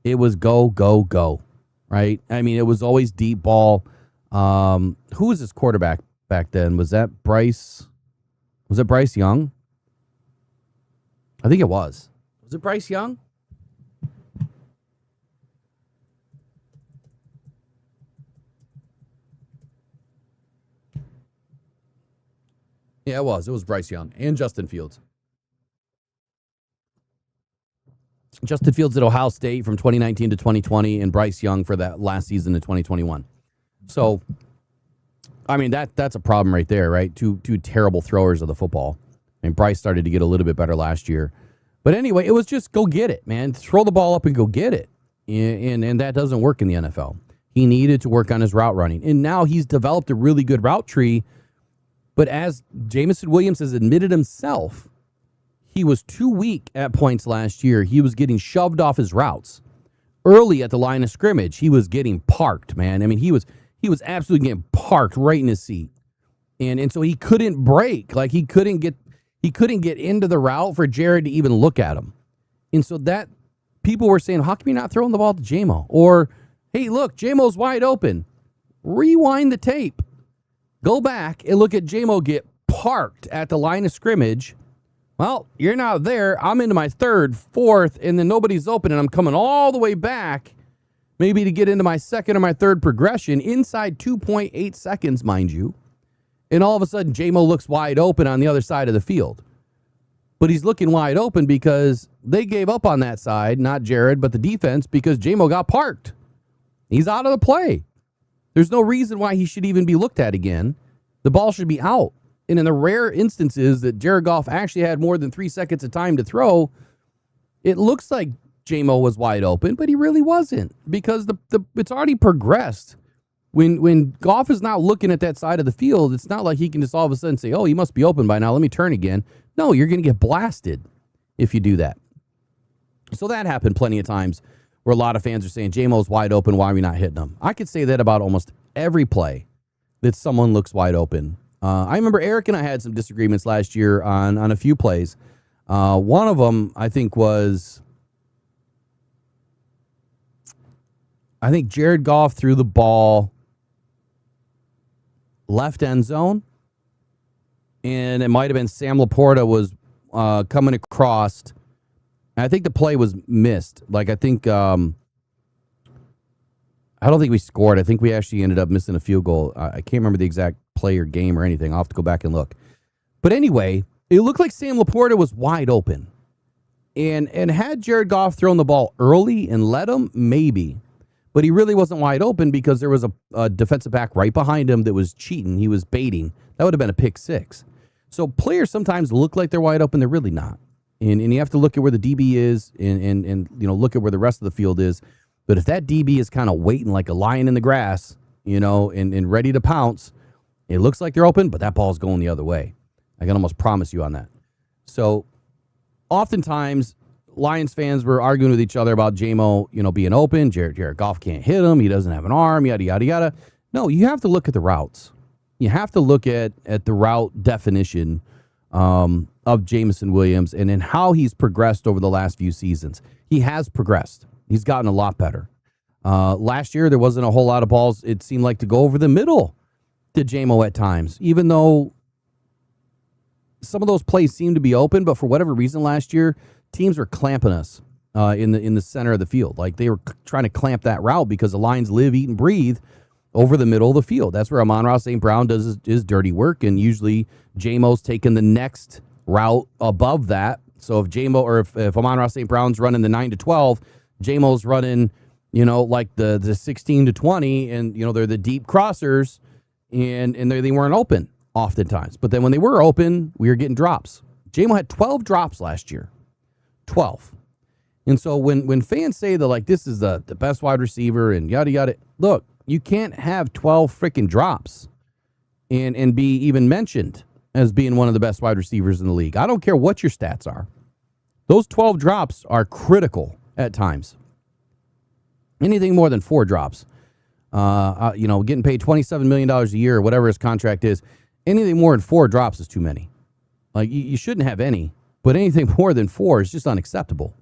It was go, go, go, right? I mean, it was always deep ball. Who was his quarterback back then? Was that Bryce? Was it Bryce Young? I think it was. Was it Bryce Young? Yeah, it was. It was Bryce Young and Justin Fields. Justin Fields at Ohio State from 2019 to 2020, and Bryce Young for that last season in 2021. So, I mean, that's a problem right there, right? Two terrible throwers of the football. And Bryce started to get a little bit better last year. But anyway, it was just go get it, man. Throw the ball up and go get it. And that doesn't work in the NFL. He needed to work on his route running. And now he's developed a really good route tree. But as Jameson Williams has admitted himself, he was too weak at points last year. He was getting shoved off his routes. Early at the line of scrimmage, he was getting parked, man. I mean, he was absolutely getting parked right in his seat. And so he couldn't break. Like he couldn't get into the route for Jared to even look at him. And so that people were saying, how come you're not throwing the ball to Jamo? Or, hey, look, Jamo's wide open. Rewind the tape. Go back and look at Jamo get parked at the line of scrimmage. Well, you're not there. I'm into my third, fourth, and then nobody's open, and I'm coming all the way back, maybe to get into my second or my third progression inside 2.8 seconds, mind you. And all of a sudden, Jamo looks wide open on the other side of the field. But he's looking wide open because they gave up on that side, not Jared, but the defense, because Jamo got parked. He's out of the play. There's no reason why he should even be looked at again. The ball should be out. And in the rare instances that Jared Goff actually had more than 3 seconds of time to throw, it looks like Jamo was wide open, but he really wasn't because it's already progressed. When Goff is not looking at that side of the field, it's not like he can just all of a sudden say, oh, he must be open by now. Let me turn again. No, you're going to get blasted if you do that. So that happened plenty of times where a lot of fans are saying, Jamo's wide open. Why are we not hitting him? I could say that about almost every play that someone looks wide open. I remember Eric and I had some disagreements last year on a few plays. One of them, I think Jared Goff threw the ball left end zone, and it might have been Sam Laporta was coming across. And I think the play was missed. Like, I think, I don't think we scored. I think we actually ended up missing a field goal. I can't remember the exact play or game or anything. I'll have to go back and look. But anyway, it looked like Sam Laporta was wide open. And had Jared Goff thrown the ball early and let him, maybe. But he really wasn't wide open because there was a defensive back right behind him that was cheating. He was baiting. That would have been a pick six. So players sometimes look like they're wide open. They're really not. And you have to look at where the DB is and look at where the rest of the field is. But if that DB is kind of waiting like a lion in the grass, and ready to pounce, it looks like they're open, but that ball's going the other way. I can almost promise you on that. So oftentimes, Lions fans were arguing with each other about Jamo, being open. Jared Goff can't hit him. He doesn't have an arm, yada, yada, yada. No, you have to look at the routes. You have to look at the route definition of Jameson Williams and in how he's progressed over the last few seasons. He has progressed. He's gotten a lot better. Last year, there wasn't a whole lot of balls, it seemed like, to go over the middle to Jamo at times, even though some of those plays seemed to be open, but for whatever reason last year, teams were clamping us in the center of the field. Like they were trying to clamp that route because the Lions live, eat, and breathe over the middle of the field. That's where Amon-Ra St. Brown does his dirty work, and usually Jamo's taking the next route above that. So if if Amon-Ra St. Brown's running the 9 to 12, Jamo's running, like the 16 to 20, and they're the deep crossers, and they weren't open oftentimes. But then when they were open, we were getting drops. Jamo had 12 drops last year. 12. And so when fans say that, like, this is the best wide receiver and yada, yada, look, you can't have 12 freaking drops and be even mentioned as being one of the best wide receivers in the league. I don't care what your stats are. Those 12 drops are critical at times. Anything more than 4 drops, getting paid $27 million a year or whatever his contract is, anything more than 4 drops is too many. Like, you shouldn't have any, but anything more than 4 is just unacceptable.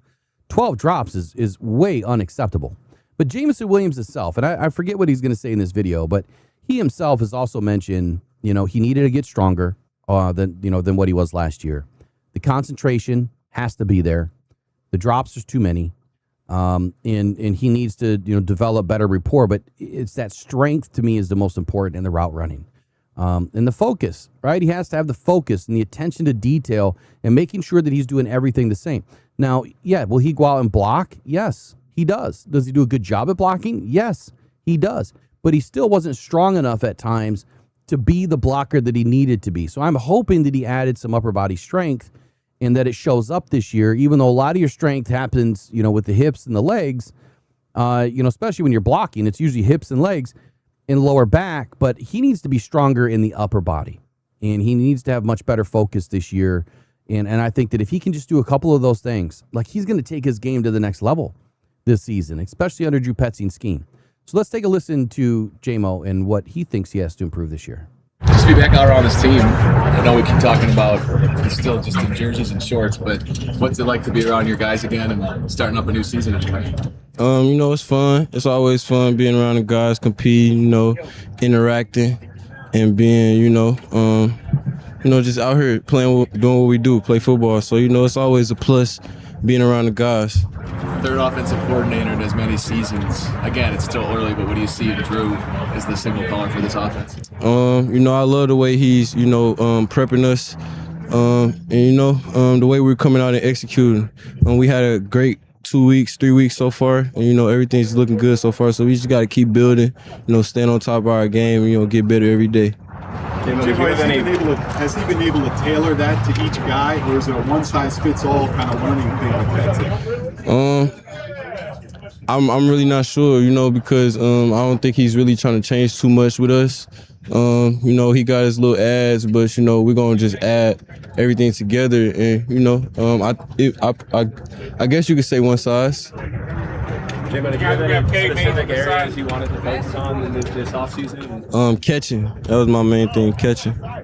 12 drops is way unacceptable. But Jameson Williams himself, and I forget what he's going to say in this video, but he himself has also mentioned, he needed to get stronger than what he was last year. The concentration has to be there. The drops are too many. And he needs to, develop better rapport, but it's that strength to me is the most important in the route running. And the focus, right? He has to have the focus and the attention to detail and making sure that he's doing everything the same. Now, yeah, will he go out and block? Yes, he does. Does he do a good job at blocking? Yes, he does. But he still wasn't strong enough at times to be the blocker that he needed to be. So I'm hoping that he added some upper body strength and that it shows up this year, even though a lot of your strength happens, with the hips and the legs, especially when you're blocking, it's usually hips and legs and lower back, but he needs to be stronger in the upper body, and he needs to have much better focus this year. And I think that if he can just do a couple of those things, like, he's going to take his game to the next level this season, especially under Drew Petzing's scheme. So let's take a listen to J-Mo and what he thinks he has to improve this year. Just to be back out around this team. I know we keep talking about it's still just in jerseys and shorts, but what's it like to be around your guys again and starting up a new season anyway? It's fun. It's always fun being around the guys, competing, interacting, and being, just out here playing, doing what we do, play football. So, it's always a plus being around the guys. Third offensive coordinator in as many seasons. Again, it's still early, but what do you see in Drew as the signal caller for this offense? I love the way he's, prepping us, and the way we're coming out and executing. We had a great 2 weeks, 3 weeks so far, and everything's looking good so far. So we just got to keep building, stand on top of our game, get better every day. Has he been able to tailor that to each guy, or is it a one-size-fits-all kind of learning thing with that? I'm really not sure, because I don't think he's really trying to change too much with us. He got his little ads, but we're gonna just add everything together, and I guess you could say one size. Jimmy, did you have any specific areas you wanted to focus on in this offseason? Catching. That was my main thing, catching. I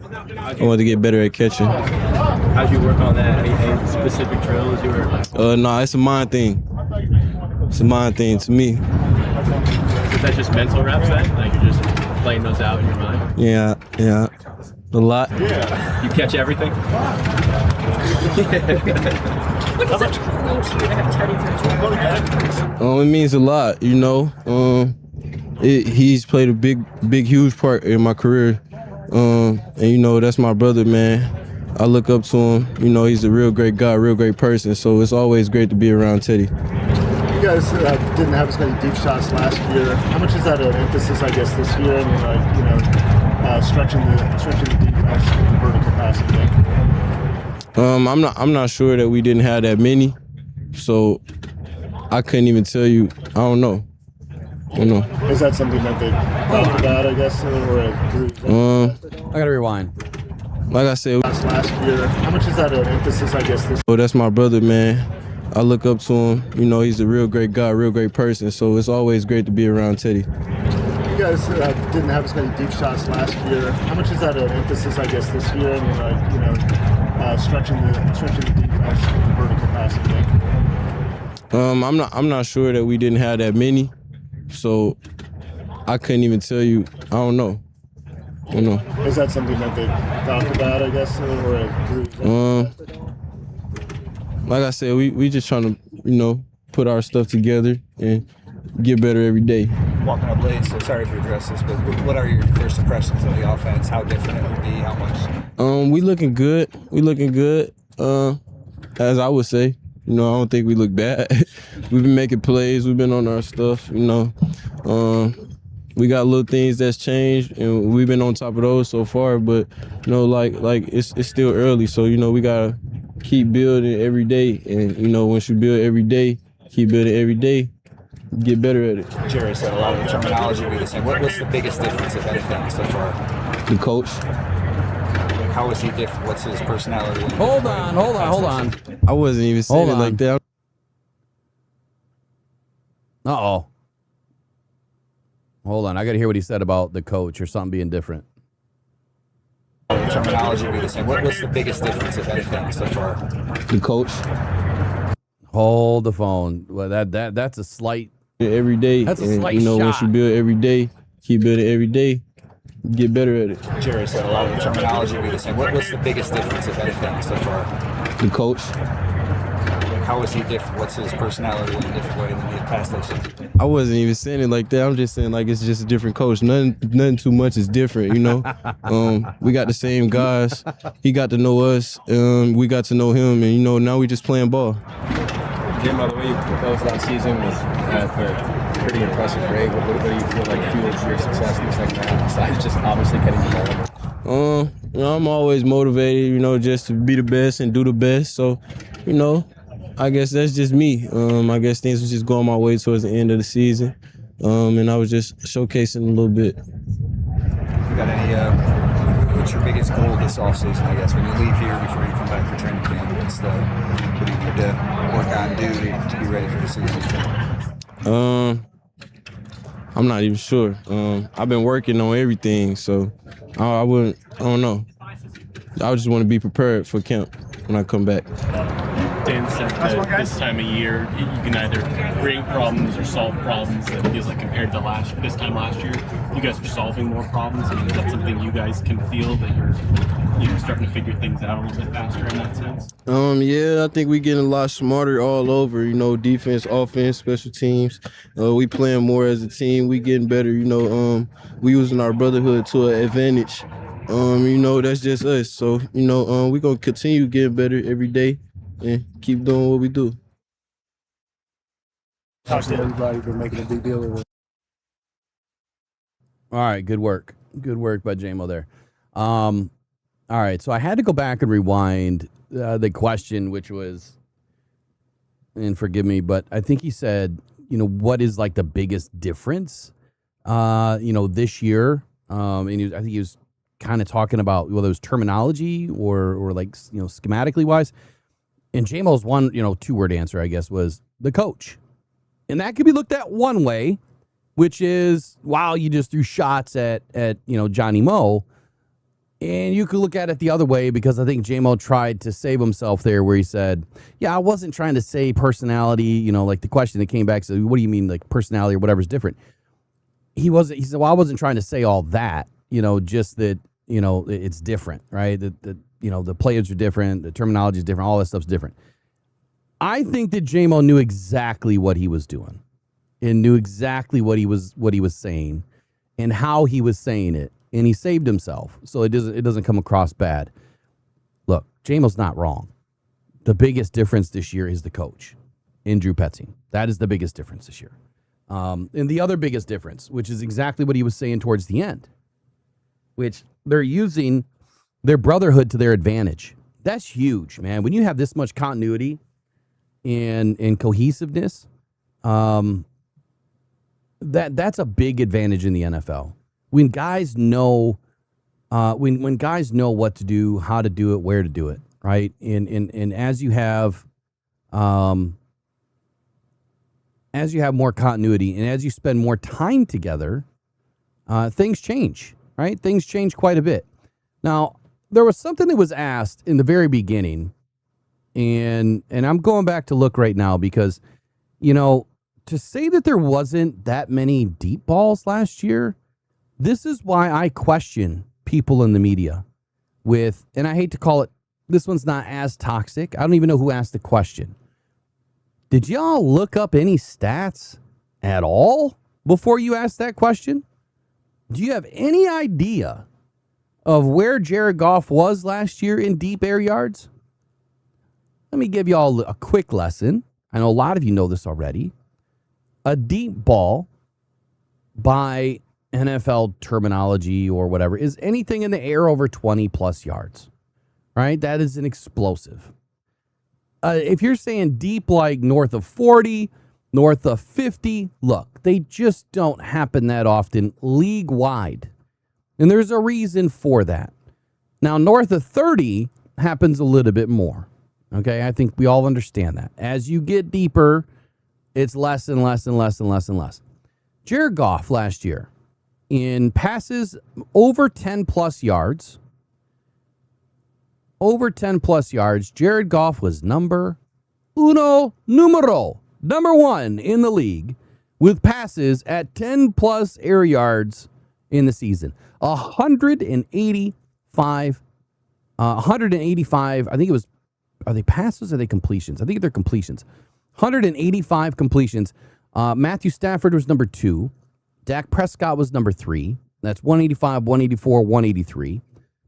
wanted to get better at catching. How'd you work on that? Any specific drills you were? No, it's a mind thing. It's a mind thing to me. Is that just mental reps then? Like, you're just playing those out in your mind? Yeah. A lot. You catch everything? What does it mean to you to have Teddy Bridgewater? It means a lot, He's played a big, huge part in my career. And that's my brother, man. I look up to him. He's a real great guy, real great person. So it's always great to be around Teddy. You guys didn't have as many deep shots last year. How much is that an emphasis, I guess, this year? And stretching the defense with the vertical passing game. I'm not sure that we didn't have that many, so I couldn't even tell you. I don't know. Is that something that they talked about, I guess, I gotta rewind. Like I said, last year, how much is that an emphasis, I guess, this? That's my brother, man. I look up to him. He's a real great guy, real great person. So it's always great to be around Teddy. You guys didn't have as many deep shots last year. How much is that an emphasis, I guess, this year? And stretching the defense with the vertical passing game. I'm not sure that we didn't have that many, so I couldn't even tell you. I don't know. Is that something that they talked about, I guess, like I said, we just trying to, put our stuff together and get better every day. Walking up late, so sorry to address this, but what are your first impressions of the offense? How different it would be? How much? We looking good. As I would say. I don't think we look bad. We've been making plays. We've been on our stuff. We got little things that's changed, and we've been on top of those so far. But it's still early, so we gotta keep building every day. And once you build every day, keep building every day, get better at it. Jerry said a lot of the terminology would be the same. What's the biggest difference, if anything, so far? The coach. How is he different? What's his personality? Hold on. I wasn't even saying it like that. Uh-oh. Hold on. I got to hear what he said about the coach or something being different. The terminology would be the same. What's the biggest difference, if anything, so far? The coach. Hold the phone. Well, that's a slight. Every day. That's a slight shot. Once you build every day, keep building every day, get better at it. Jerry said a lot of the terminology would be the same. What's the biggest difference, if anything, so far? The coach. How is he different? What's his personality in a different way than the past those things? I wasn't even saying it like that. I'm just saying like it's just a different coach. Nothing too much is different, you know. We got the same guys. He got to know us. We got to know him, and you know now we just playing ball. Jim, by the way you closed last season was a pretty impressive grade. What do you feel like fuels your success in the second half, besides just obviously getting the ball? You know, I'm always motivated, you know, just to be the best and do the best. So, you know, I guess that's just me. I guess things was just going my way towards the end of the season, and I was just showcasing a little bit. You got any? What's your biggest goal this offseason? I guess when you leave here before you come back for training camp, what do you need to work on, do to be ready for the season? I'm not even sure. I've been working on everything, so I don't know. I just want to be prepared for camp when I come back. Dan said that this time of year you can either create problems or solve problems. It feels like compared to this time last year, you guys are solving more problems. I mean, is that something you guys can feel that you're starting to figure things out a little bit faster in that sense? Yeah, I think we getting a lot smarter all over. You know, defense, offense, special teams. We playing more as a team. We getting better. You know, we using our brotherhood to an advantage. You know, that's just us. So, you know, we're going to continue getting better every day and keep doing what we do. Everybody been making a big deal of it. All right, good work. Good work by Jamo there. All right, so I had to go back and rewind the question, which was, and forgive me, but I think he said, you know, what is like the biggest difference, you know, this year? And I think he was kind of talking about whether it was terminology or like, you know, schematically wise. And Jamo's one, you know, 2-word answer, I guess, was the coach. And that could be looked at one way, which is, wow, you just threw shots at you know, Johnny Mo. And you could look at it the other way, because I think Jamo tried to save himself there, where he said, yeah, I wasn't trying to say personality, you know, like the question that came back said, what do you mean, like personality or whatever's different? He said, well, I wasn't trying to say all that, you know, just that, you know, it's different, right? That you know, the players are different, the terminology is different, all that stuff's different. I think that Jamo knew exactly what he was doing and knew exactly what he was saying and how he was saying it, and he saved himself, so it doesn't come across bad. Look, Jamo's not wrong. The biggest difference this year is the coach, in Drew Petzing. That is the biggest difference this year. And the other biggest difference, which is exactly what he was saying towards the end, which they're using their brotherhood to their advantage. That's huge, man. When you have this much continuity and cohesiveness, that's a big advantage in the NFL. When guys know, when guys know what to do, how to do it, where to do it, right? And as you have more continuity and as you spend more time together, things change, right? Things change quite a bit. Now, there was something that was asked in the very beginning, and I'm going back to look right now because, you know, to say that there wasn't that many deep balls last year, this is why I question people in the media with, and I hate to call it, this one's not as toxic. I don't even know who asked the question. Did y'all look up any stats at all before you asked that question? Do you have any idea of where Jared Goff was last year in deep air yards? Let me give y'all a quick lesson. I know a lot of you know this already. A deep ball, by NFL terminology or whatever, is anything in the air over 20 plus yards, right? That is an explosive. If you're saying deep, like north of 40, north of 50, look, they just don't happen that often league wide. And there's a reason for that. Now, north of 30 happens a little bit more. Okay, I think we all understand that. As you get deeper, it's less and less and less and less and less. Jared Goff last year, in passes over 10 plus yards, Jared Goff was number one in the league with passes at 10 plus air yards in the season. 185, I think it was, are they passes or are they completions? I think they're completions. 185 completions Matthew Stafford was number 2. Dak Prescott was number 3. That's 185, 184, 183.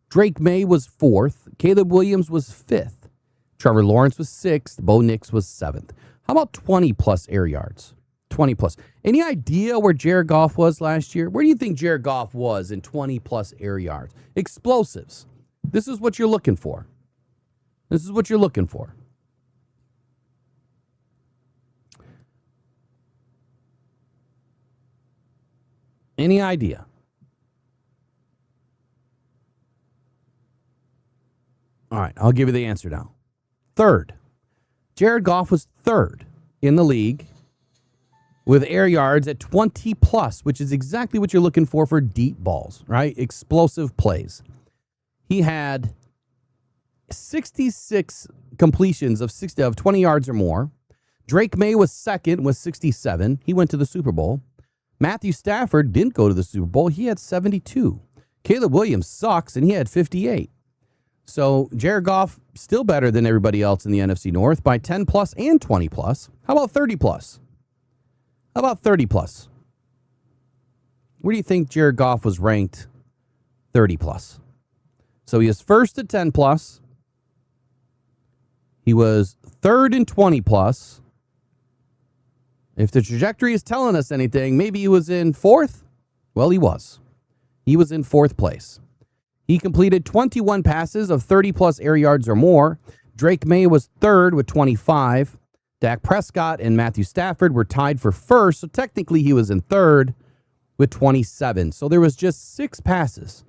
Drake May was 4th. Caleb Williams was 5th. Trevor Lawrence was 6th. Bo Nix was 7th. How about 20-plus air yards? 20-plus. Any idea where Jared Goff was last year? Where do you think Jared Goff was in 20-plus air yards? Explosives. This is what you're looking for. This is what you're looking for. Any idea? All right, I'll give you the answer now. 3rd. Jared Goff was 3rd in the league with air yards at 20 plus, which is exactly what you're looking for deep balls, right? Explosive plays. He had 66 completions of 20 yards or more. Drake May was 2nd with 67. He went to the Super Bowl. Matthew Stafford didn't go to the Super Bowl. He had 72. Caleb Williams sucks, and he had 58. So Jared Goff still better than everybody else in the NFC North by 10 plus and 20 plus. How about 30 plus? How about 30 plus? Where do you think Jared Goff was ranked 30 plus? So he was 1st at 10 plus. He was 3rd in 20 plus. If the trajectory is telling us anything, maybe he was in 4th. Well, he was. He was in 4th place. He completed 21 passes of 30-plus air yards or more. Drake May was 3rd with 25. Dak Prescott and Matthew Stafford were tied for 1st, so technically he was in 3rd with 27. So there was just 6 passes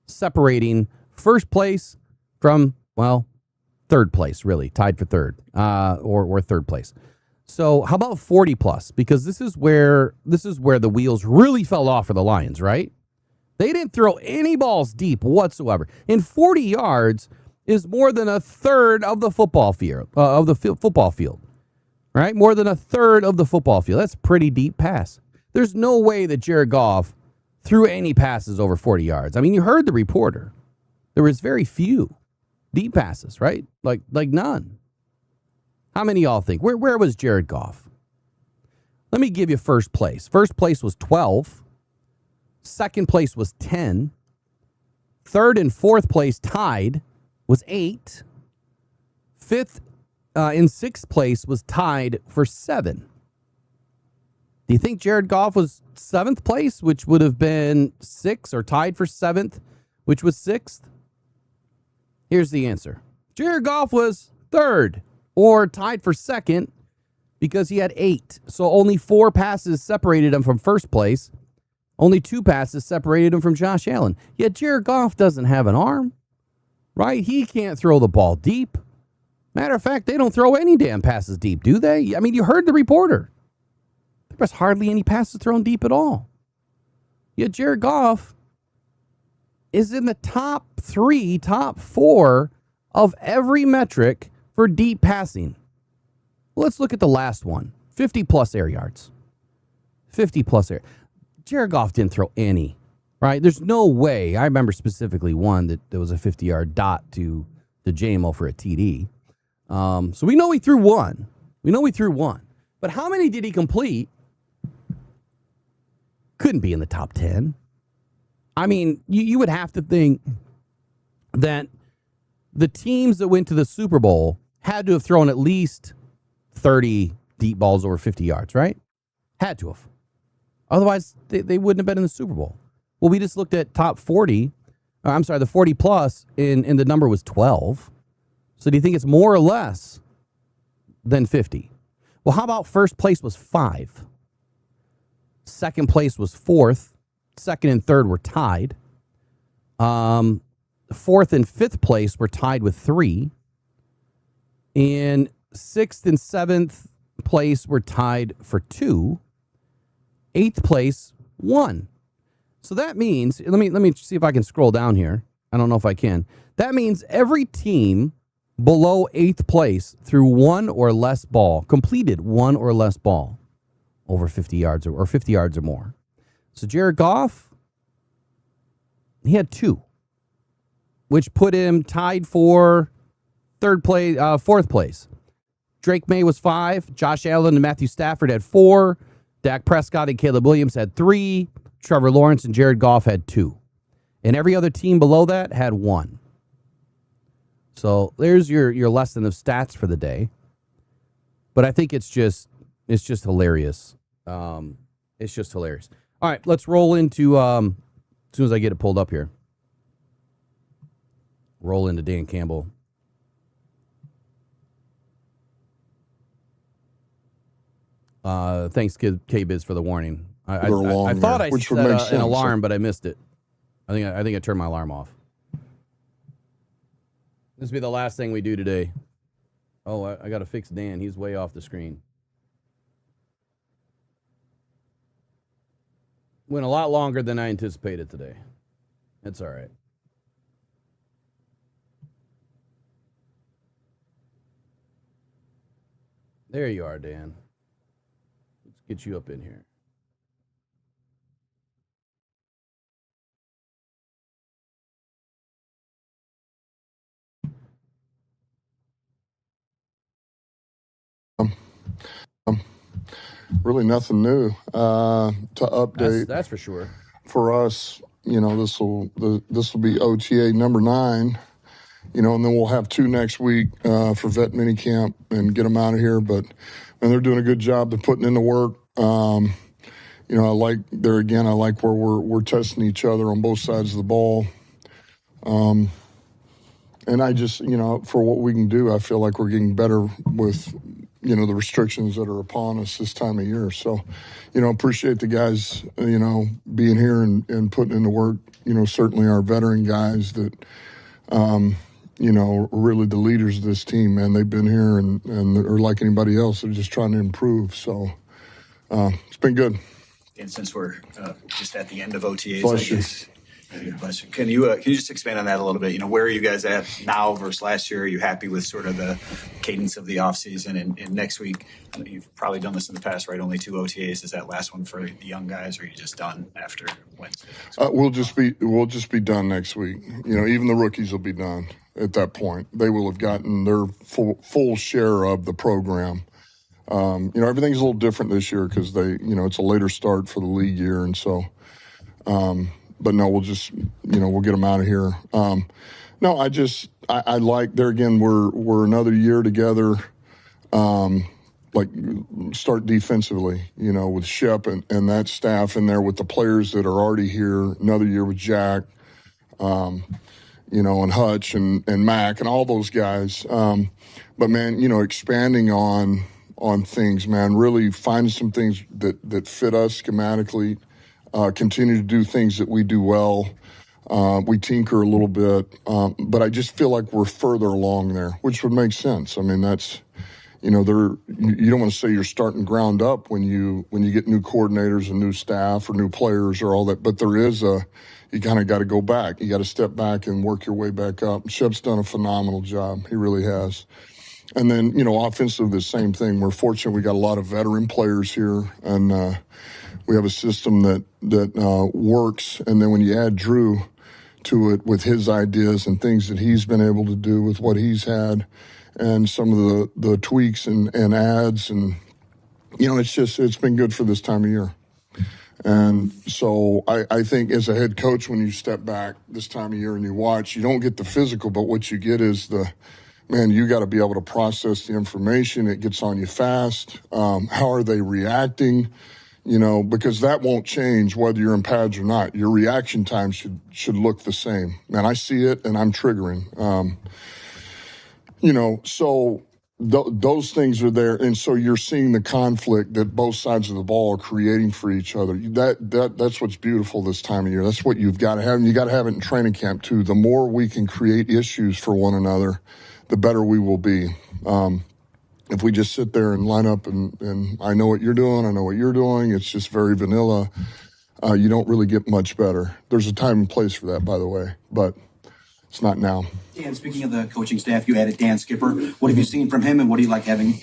separating 1st place from, well, 3rd place, really, tied for 3rd or 3rd place. So how about 40-plus? Because this is where the wheels really fell off for the Lions, right? They didn't throw any balls deep whatsoever. And 40 yards is more than a third of the football field, right? More than a third of the football field. That's a pretty deep pass. There's no way that Jared Goff threw any passes over 40 yards. I mean, you heard the reporter. There was very few deep passes, right? Like none. How many of y'all think? Where was Jared Goff? Let me give you 1st place. 1st place was 12. 2nd place was 10. 3rd and 4th place tied was 8. 5th and 6th place was tied for 7. Do you think Jared Goff was 7th place, which would have been 6, or tied for 7th, which was 6th? Here's the answer. Jared Goff was 3rd, or tied for 2nd, because he had 8. So only 4 passes separated him from 1st place. Only 2 passes separated him from Josh Allen. Yet Jared Goff doesn't have an arm, right? He can't throw the ball deep. Matter of fact, they don't throw any damn passes deep, do they? I mean, you heard the reporter. There was hardly any passes thrown deep at all. Yet Jared Goff is in the top 3, top 4 of every metric for deep passing. Let's look at the last one. 50-plus air yards. 50-plus air. Jared Goff didn't throw any, right? There's no way. I remember specifically one that there was a 50-yard dot to the JMO for a TD. So we know he threw one. But how many did he complete? Couldn't be in the top 10. I mean, you would have to think that the teams that went to the Super Bowl had to have thrown at least 30 deep balls over 50 yards, right? Had to have. Otherwise, they wouldn't have been in the Super Bowl. Well, we just looked at top 40. The 40 plus, and the number was 12. So do you think it's more or less than 50? Well, how about 1st place was 5? 2nd place was 4th. 2nd and 3rd were tied. 4th and 5th place were tied with 3. And 6th and 7th place were tied for 2. 8th place, 1. So that means, let me see if I can scroll down here. I don't know if I can. That means every team below 8th place threw 1 or less ball, completed 1 or less ball over 50 yards or 50 yards or more. So Jared Goff, he had 2, which put him tied for 4th place. Drake May was 5. Josh Allen and Matthew Stafford had 4. Dak Prescott and Caleb Williams had 3. Trevor Lawrence and Jared Goff had 2. And every other team below that had 1. So there's your lesson of stats for the day. But I think it's just hilarious. It's just hilarious. All right, let's roll into as soon as I get it pulled up here. Roll into Dan Campbell. Thanks, K-Biz, for the warning. I thought I set an alarm, but I missed it. I think I turned my alarm off. This will be the last thing we do today. Oh, I got to fix Dan. He's way off the screen. Went a lot longer than I anticipated today. It's all right. There you are, Dan. Let's get you up in here. Really nothing new to update. That's for sure. For us, this will be OTA number 9, and then we'll have 2 next week for vet minicamp and get them out of here. But they're doing a good job of putting in the work. I like where we're testing each other on both sides of the ball. And I just, for what we can do, I feel like we're getting better with, the restrictions that are upon us this time of year. So, appreciate the guys, being here and putting in the work. Certainly our veteran guys that, are really the leaders of this team, man. They've been here and are like anybody else. They're just trying to improve. So it's been good. And since we're just at the end of OTAs, Bless I guess. Can you just expand on that a little bit? Where are you guys at now versus last year? Are you happy with sort of the cadence of the offseason? And next week, you've probably done this in the past, right? Only 2 OTAs. Is that last one for the young guys, or are you just done after Wednesday? We'll just be done next week. Even the rookies will be done at that point. They will have gotten their full share of the program. Everything's a little different this year because it's a later start for the league year, and so. But no, we'll just, we'll get them out of here. No, I like there again. We're another year together. Start defensively, with Shep and that staff in there with the players that are already here. Another year with Jack, and Hutch and Mac and all those guys. But man, expanding on things, man, really finding some things that fit us schematically. Continue to do things that we do well. We tinker a little bit, but I just feel like we're further along there, which would make sense. I mean, that's, you don't want to say you're starting ground up when you get new coordinators and new staff or new players or all that, but there is you kind of got to go back. You got to step back and work your way back up. Shep's done a phenomenal job. He really has. And then, offensive, the same thing. We're fortunate we got a lot of veteran players here, and we have a system that works, and then when you add Drew to it with his ideas and things that he's been able to do with what he's had and some of the tweaks and ads, and, it's been good for this time of year. And so I think as a head coach, when you step back this time of year and you watch, you don't get the physical, but what you get is you got to be able to process the information. It gets on you fast. How are they reacting? Because that won't change whether you're in pads or not. Your reaction time should look the same. Man, I see it and I'm triggering. So those things are there. And so you're seeing the conflict that both sides of the ball are creating for each other. That's what's beautiful this time of year. That's what you've got to have. And you got to have it in training camp too. The more we can create issues for one another, the better we will be. If we just sit there and line up and I know what you're doing, I know what you're doing, it's just very vanilla, you don't really get much better. There's a time and place for that, by the way, but it's not now. Dan, speaking of the coaching staff, you added Dan Skipper. What have you seen from him, and what do you like having him?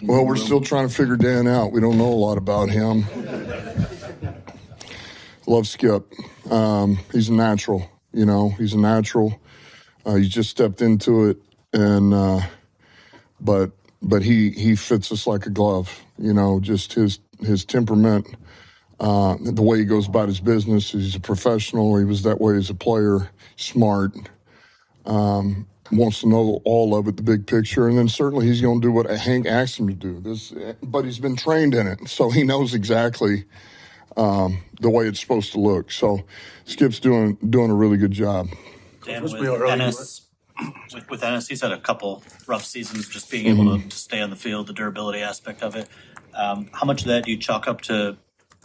Well, we're still trying to figure Dan out. We don't know a lot about him. Love Skip. He's a natural, he's a natural. He just stepped into it, and but he fits us like a glove. just his temperament, the way he goes about his business. He's a professional. He was that way as a player, smart, wants to know all of it, the big picture. And then certainly he's going to do what Hank asked him to do. But he's been trained in it, so he knows exactly the way it's supposed to look. So Skip's doing a really good job. Dan, with Ennis, he's had a couple rough seasons just being able to stay on the field, the durability aspect of it. How much of that do you chalk up to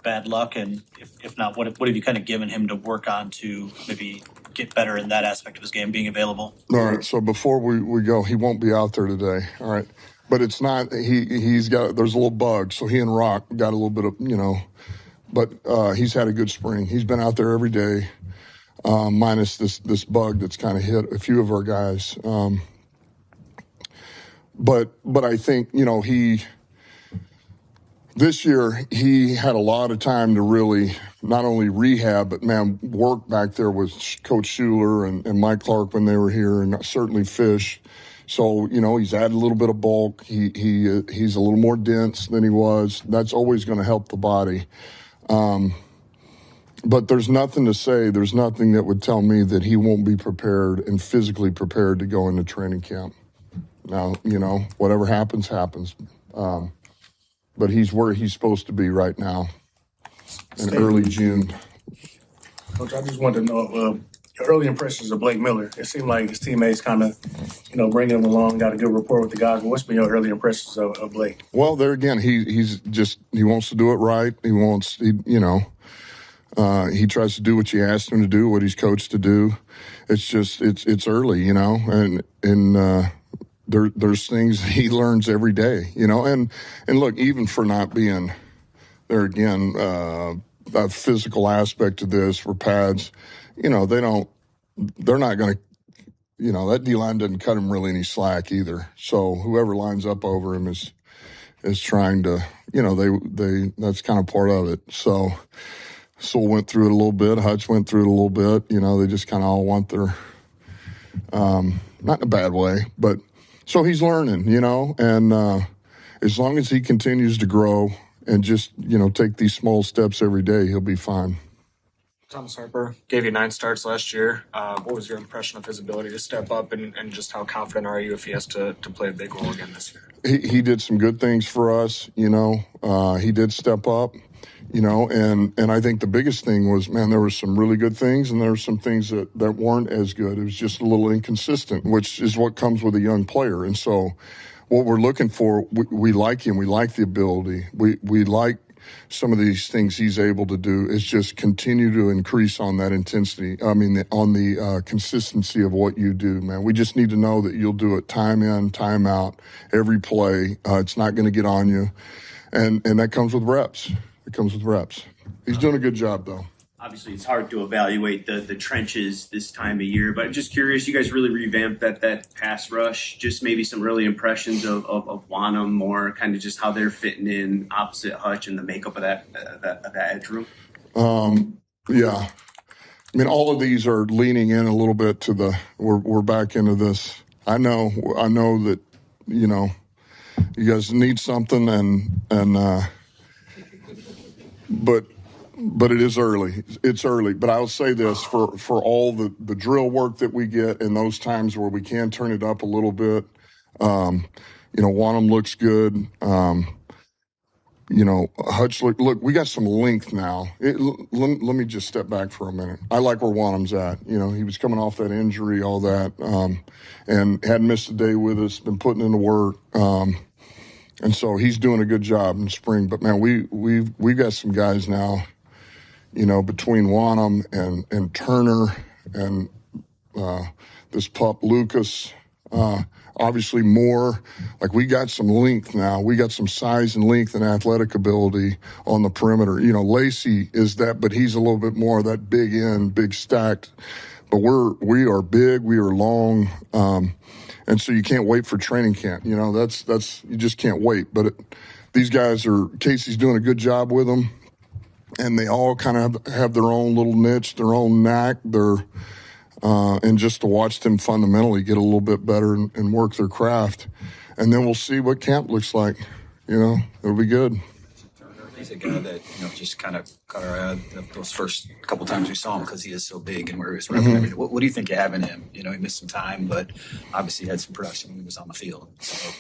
bad luck? And if not, what have you kind of given him to work on to maybe get better in that aspect of his game, being available? All right, so before we go, he won't be out there today, all right? But it's not, there's a little bug, so he and Rock got a little bit of, but he's had a good spring. He's been out there every day, minus this bug that's kind of hit a few of our guys. But I think, this year, he had a lot of time to really not only rehab, but, man, work back there with Coach Schuler and Mike Clark when they were here, and certainly Fish. So, he's added a little bit of bulk. He's a little more dense than he was. That's always going to help the body. But there's nothing to say. There's nothing that would tell me that he won't be prepared and physically prepared to go into training camp. Now, whatever happens, happens. But he's where he's supposed to be right now in early June. Coach, I just wanted to know your early impressions of Blake Miller. It seemed like his teammates kind of, bringing him along, got a good rapport with the guys. But what's been your early impressions of Blake? Well, there again, he wants to do it right. He tries to do what you asked him to do, what he's coached to do. It's just it's early, and there's things that he learns every day, and look, even for not being there again, a physical aspect to this for pads, they're not going to, that D-line doesn't cut him really any slack either. So whoever lines up over him is trying to, that's kind of part of it. So went through it a little bit. Hutch went through it a little bit. They just kind of all want their, not in a bad way, but so he's learning, and as long as he continues to grow and just, take these small steps every day, he'll be fine. Thomas Harper gave you 9 starts last year. What was your impression of his ability to step up, and just how confident are you if he has to play a big role again this year? He did some good things for us, he did step up, and I think the biggest thing was, man, there were some really good things and there were some things that weren't as good. It was just a little inconsistent, which is what comes with a young player. And so what we're looking for, we like him. We like the ability. We like some of these things he's able to do is just continue to increase on that intensity. On the consistency of what you do, man. We just need to know that you'll do it time in, time out, every play. It's not going to get on you. And that comes with reps. It comes with reps. He's doing a good job, though. Obviously, it's hard to evaluate the trenches this time of year, but I'm just curious, you guys really revamped that pass rush. Just maybe some early impressions of Wanham, or kind of just how they're fitting in opposite Hutch and the makeup of that edge room? Yeah. I mean, all of these are leaning in a little bit to we're back into this. I know that, you guys need something but it is early. It's early. But I'll say this, for all the drill work that we get in those times where we can turn it up a little bit, Wanham looks good. Hutch, look, we got some length now. Let me just step back for a minute. I like where Wanham's at. He was coming off that injury, all that, and hadn't missed a day with us, been putting in the work. And so he's doing a good job in spring. But, man, we've got some guys now, between Wanham and Turner and this pup Lucas, obviously more. Like, we got some length now. We got some size and length and athletic ability on the perimeter. Lacey is that, but he's a little bit more of that big end, big stacked. But we are big, we are long, and so you can't wait for training camp. That's you just can't wait. But these guys Casey's doing a good job with them, and they all kind of have their own little niche, their own knack. And just to watch them fundamentally get a little bit better and work their craft, and then we'll see what camp looks like. it'll be good. He's a guy that, just kind of caught our eye those first couple times we saw him because he is so big and where he was repping everything. What do you think you have in him? He missed some time, but obviously had some production when he was on the field. So.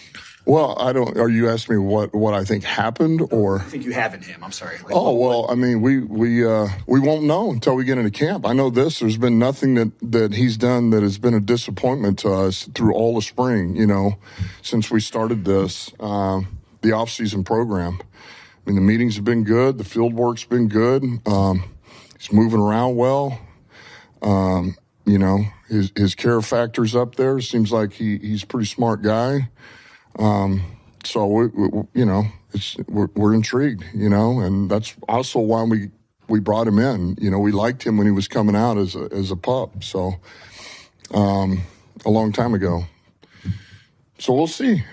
Well, are you asking me what I think happened, or? I think you have in him. I'm sorry. I mean, we won't know until we get into camp. I know this. There's been nothing that he's done that has been a disappointment to us through all the spring, since we started this, the off-season program. I mean, the meetings have been good. The field work's been good. He's moving around well. His care factor's up there. Seems like he's a pretty smart guy. So we're intrigued, and that's also why we brought him in. We liked him when he was coming out as a pup. So, a long time ago. So we'll see.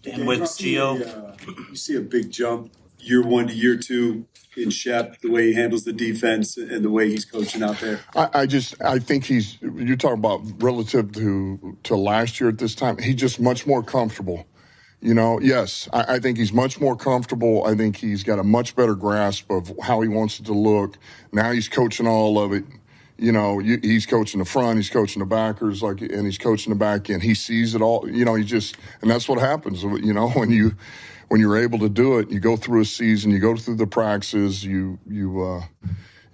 And with Gio, you see a big jump year 1 to year 2 in Shep, the way he handles the defense and the way he's coaching out there. I think you're talking about relative to last year at this time. He's just much more comfortable. Yes, I think he's much more comfortable. I think he's got a much better grasp of how he wants it to look. Now he's coaching all of it. He's coaching the front, he's coaching the backers, and he's coaching the back end. He sees it all. And that's what happens. When you're able to do it, you go through a season, you go through the practices, you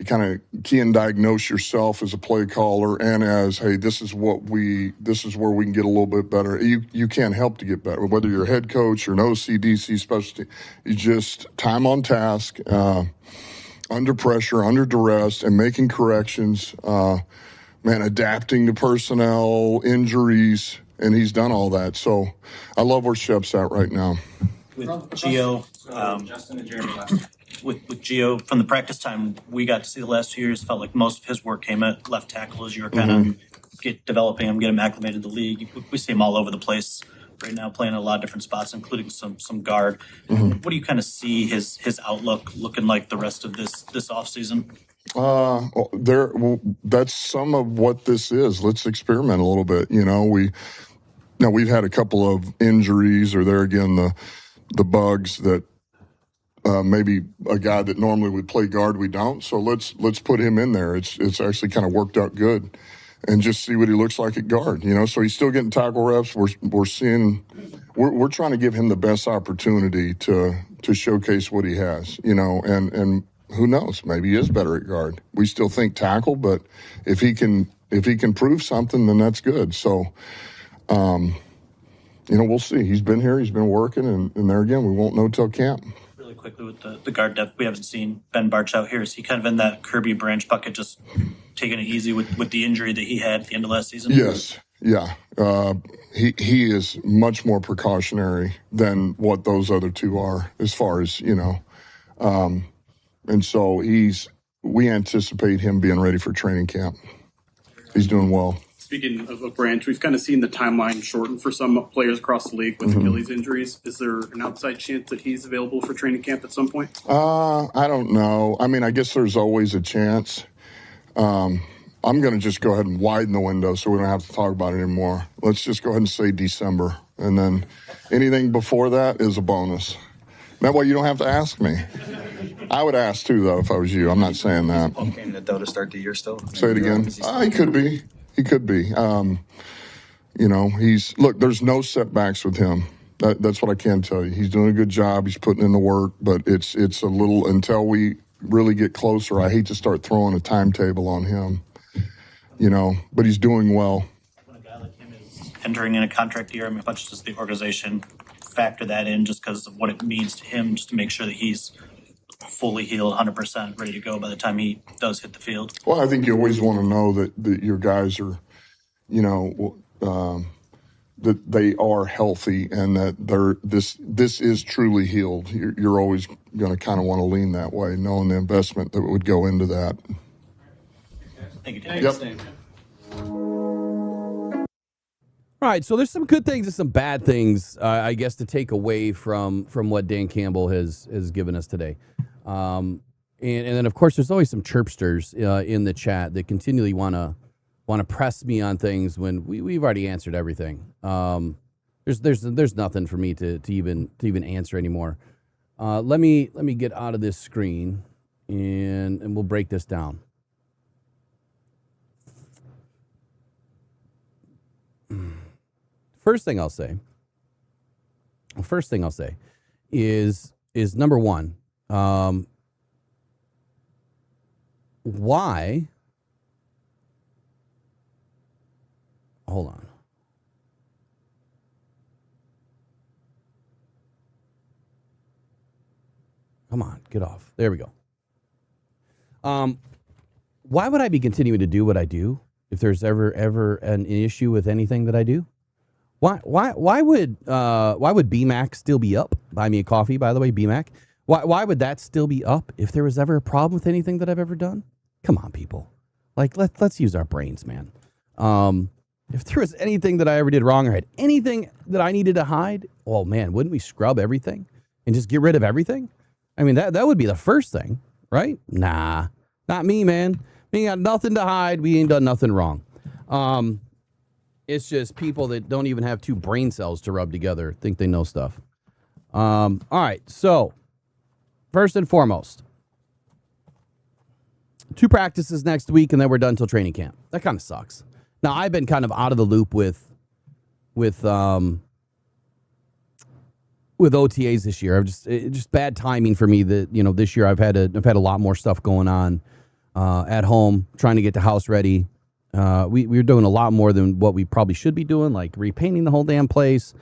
kind of key and diagnose yourself as a play caller and as, hey, this is where we can get a little bit better. You can't help to get better, whether you're a head coach or an OC, DC specialty. You just time on task, under pressure, under duress, and making corrections, adapting to personnel, injuries, and he's done all that. So I love where Shep's at right now. With Gio, with Gio, from the practice time we got to see the last 2 years, felt like most of his work came at left tackle as you were kind of developing him, get him acclimated to the league. We see him all over the place right now, playing in a lot of different spots, including some guard. What do you kind of see his outlook looking like the rest of this offseason? That's some of what this is. Let's experiment a little bit. We've had a couple of injuries, or there again the bugs that maybe a guy that normally would play guard, we don't. So let's put him in there. It's actually kind of worked out good, and just see what he looks like at guard. So he's still getting tackle reps. We're trying to give him the best opportunity to showcase what he has. And who knows? Maybe he is better at guard. We still think tackle, but if he can prove something, then that's good. So. We'll see. He's been here. He's been working, and there again, we won't know till camp. Really quickly with the guard depth, we haven't seen Ben Barch out here. Is he kind of in that Kirby Branch bucket, just taking it easy with the injury that he had at the end of last season? Yes. Yeah. He is much more precautionary than what those other two are, as far as, and so we anticipate him being ready for training camp. He's doing well. Speaking of a Branch, we've kind of seen the timeline shorten for some players across the league with Achilles injuries. Is there an outside chance that he's available for training camp at some point? I don't know. I mean, I guess there's always a chance. I'm going to just go ahead and widen the window so we don't have to talk about it anymore. Let's just go ahead and say December. And then anything before that is a bonus. That way you don't have to ask me. I would ask too, though, if I was you. I'm not saying that. Candidate, though, to start the year still? Say it again. He could be. He could be. There's no setbacks with him. That's what I can tell you. He's doing a good job. He's putting in the work, but it's a little, until we really get closer, I hate to start throwing a timetable on him, but he's doing well. When a guy like him is entering in a contract year, how much does the organization factor that in just because of what it means to him, just to make sure that he's fully healed, 100%, ready to go by the time he does hit the field? Well, I think you always want to know that your guys are, that they are healthy and that this is truly healed. You're always going to kind of want to lean that way, knowing the investment that would go into that. Thank you, Dan. Yep. All right, so there's some good things and some bad things, I guess, to take away from what Dan Campbell has given us today. And then, of course, there's always some chirpsters in the chat that continually want to press me on things when we've already answered everything. There's nothing for me to even answer anymore. Let me get out of this screen and we'll break this down. First thing I'll say is number one, why? Hold on. Come on, get off. There we go. Why would I be continuing to do what I do if there's ever an issue with anything that I do? Why would BMAC still be up? Buy me a coffee, by the way, BMAC. Why would that still be up if there was ever a problem with anything that I've ever done? Come on, people. Like let's use our brains, man. If there was anything that I ever did wrong or had anything that I needed to hide, oh man, wouldn't we scrub everything and just get rid of everything? I mean, that would be the first thing, right? Nah, not me, man. We ain't got nothing to hide. We ain't done nothing wrong. It's just people that don't even have two brain cells to rub together think they know stuff. All right, so first and foremost, 2 practices next week, and then we're done until training camp. That kind of sucks. Now, I've been kind of out of the loop with OTAs this year. Just bad timing for me that, this year I've had a lot more stuff going on at home, trying to get the house ready. We're doing a lot more than what we probably should be doing, like repainting the whole damn place.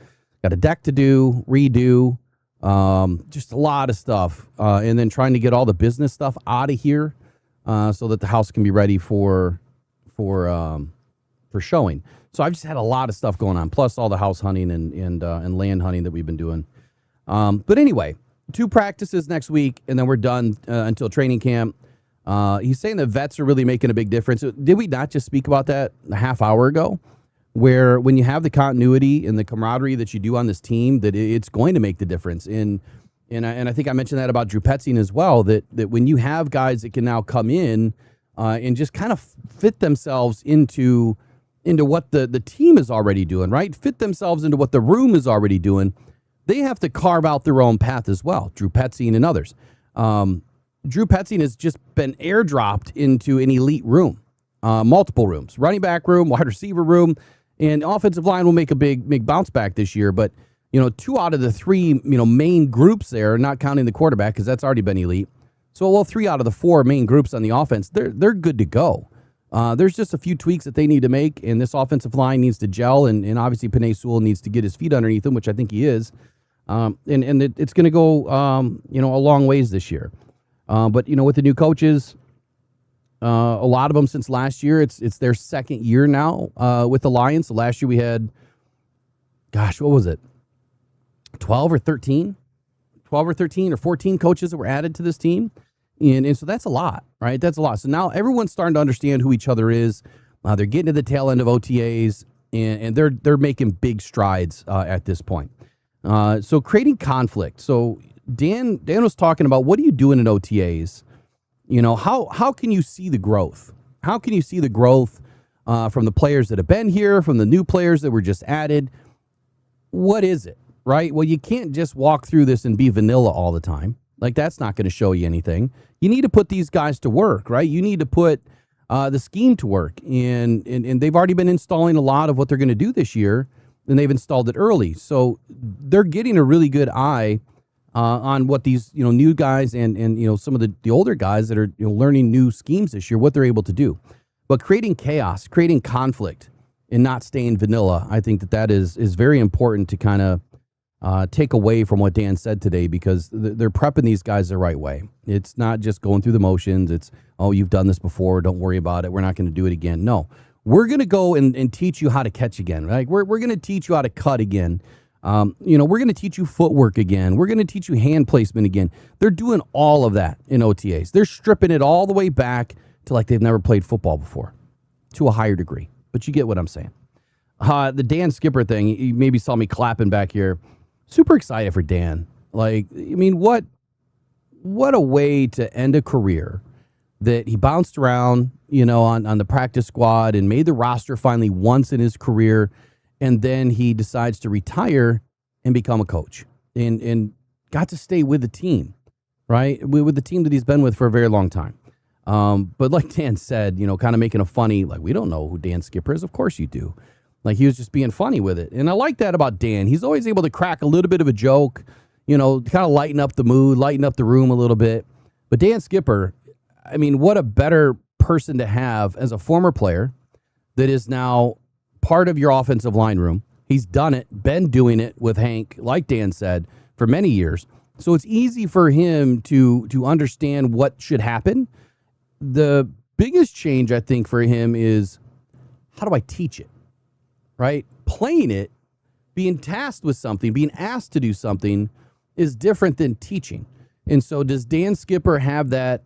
Got a deck to do, redo, just a lot of stuff. And then trying to get all the business stuff out of here so that the house can be ready for showing. So I've just had a lot of stuff going on, plus all the house hunting and land hunting that we've been doing. But anyway, 2 practices next week, and then we're done until training camp. He's saying the vets are really making a big difference. Did we not just speak about that a half hour ago? Where when you have the continuity and the camaraderie that you do on this team, that it's going to make the difference. And I think I mentioned that about Drew Petzing as well, that when you have guys that can now come in and just kind of fit themselves into what the team is already doing, right? Fit themselves into what the room is already doing. They have to carve out their own path as well, Drew Petzing and others. Drew Petzing has just been airdropped into an elite room, multiple rooms, running back room, wide receiver room, and offensive line will make a big bounce back this year. But, 2 out of the 3, main groups there, not counting the quarterback because that's already been elite. So, 3 out of the 4 main groups on the offense, they're good to go. There's just a few tweaks that they need to make, and this offensive line needs to gel, and obviously Penei Sewell needs to get his feet underneath him, which I think he is. And it's going to go, a long ways this year. But, with the new coaches, a lot of them since last year, it's their second year now with the Lions. So last year we had, what was it? 12 or 13 or 14 coaches that were added to this team. And so that's a lot, right? That's a lot. So now everyone's starting to understand who each other is. They're getting to the tail end of OTAs, and they're making big strides at this point. So creating conflict. So Dan was talking about, what are you doing in OTAs? How can you see the growth? How can you see the growth from the players that have been here, from the new players that were just added? What is it, right? Well, you can't just walk through this and be vanilla all the time. Like, that's not going to show you anything. You need to put these guys to work, right? You need to put the scheme to work. And they've already been installing a lot of what they're going to do this year, and they've installed it early. So they're getting a really good eye on what these, new guys and some of the older guys that are learning new schemes this year, what they're able to do. But creating chaos, creating conflict, and not staying vanilla, I think that is very important to kind of take away from what Dan said today, because they're prepping these guys the right way. It's not just going through the motions. It's, oh, you've done this before, don't worry about it, we're not going to do it again. No, we're going to go and teach you how to catch again. Right? We're going to teach you how to cut again. We're going to teach you footwork again. We're going to teach you hand placement again. They're doing all of that in OTAs. They're stripping it all the way back to like they've never played football before, to a higher degree. But you get what I'm saying. The Dan Skipper thing, you maybe saw me clapping back here. Super excited for Dan. Like, I mean, what a way to end a career, that he bounced around, on the practice squad and made the roster finally once in his career. and then he decides to retire and become a coach, and got to stay with the team, right? With the team that he's been with for a very long time. But like Dan said, kind of making a funny, like, we don't know who Dan Skipper is. Of course you do. Like, he was just being funny with it. And I like that about Dan. He's always able to crack a little bit of a joke, kind of lighten up the mood, lighten up the room a little bit. But Dan Skipper, I mean, what a better person to have as a former player that is now part of your offensive line room. He's done it, been doing it with Hank, like Dan said, for many years. So it's easy for him to understand what should happen. The biggest change, I think, for him is, how do I teach it, right? Playing it, being tasked with something, being asked to do something is different than teaching. And so does Dan Skipper have that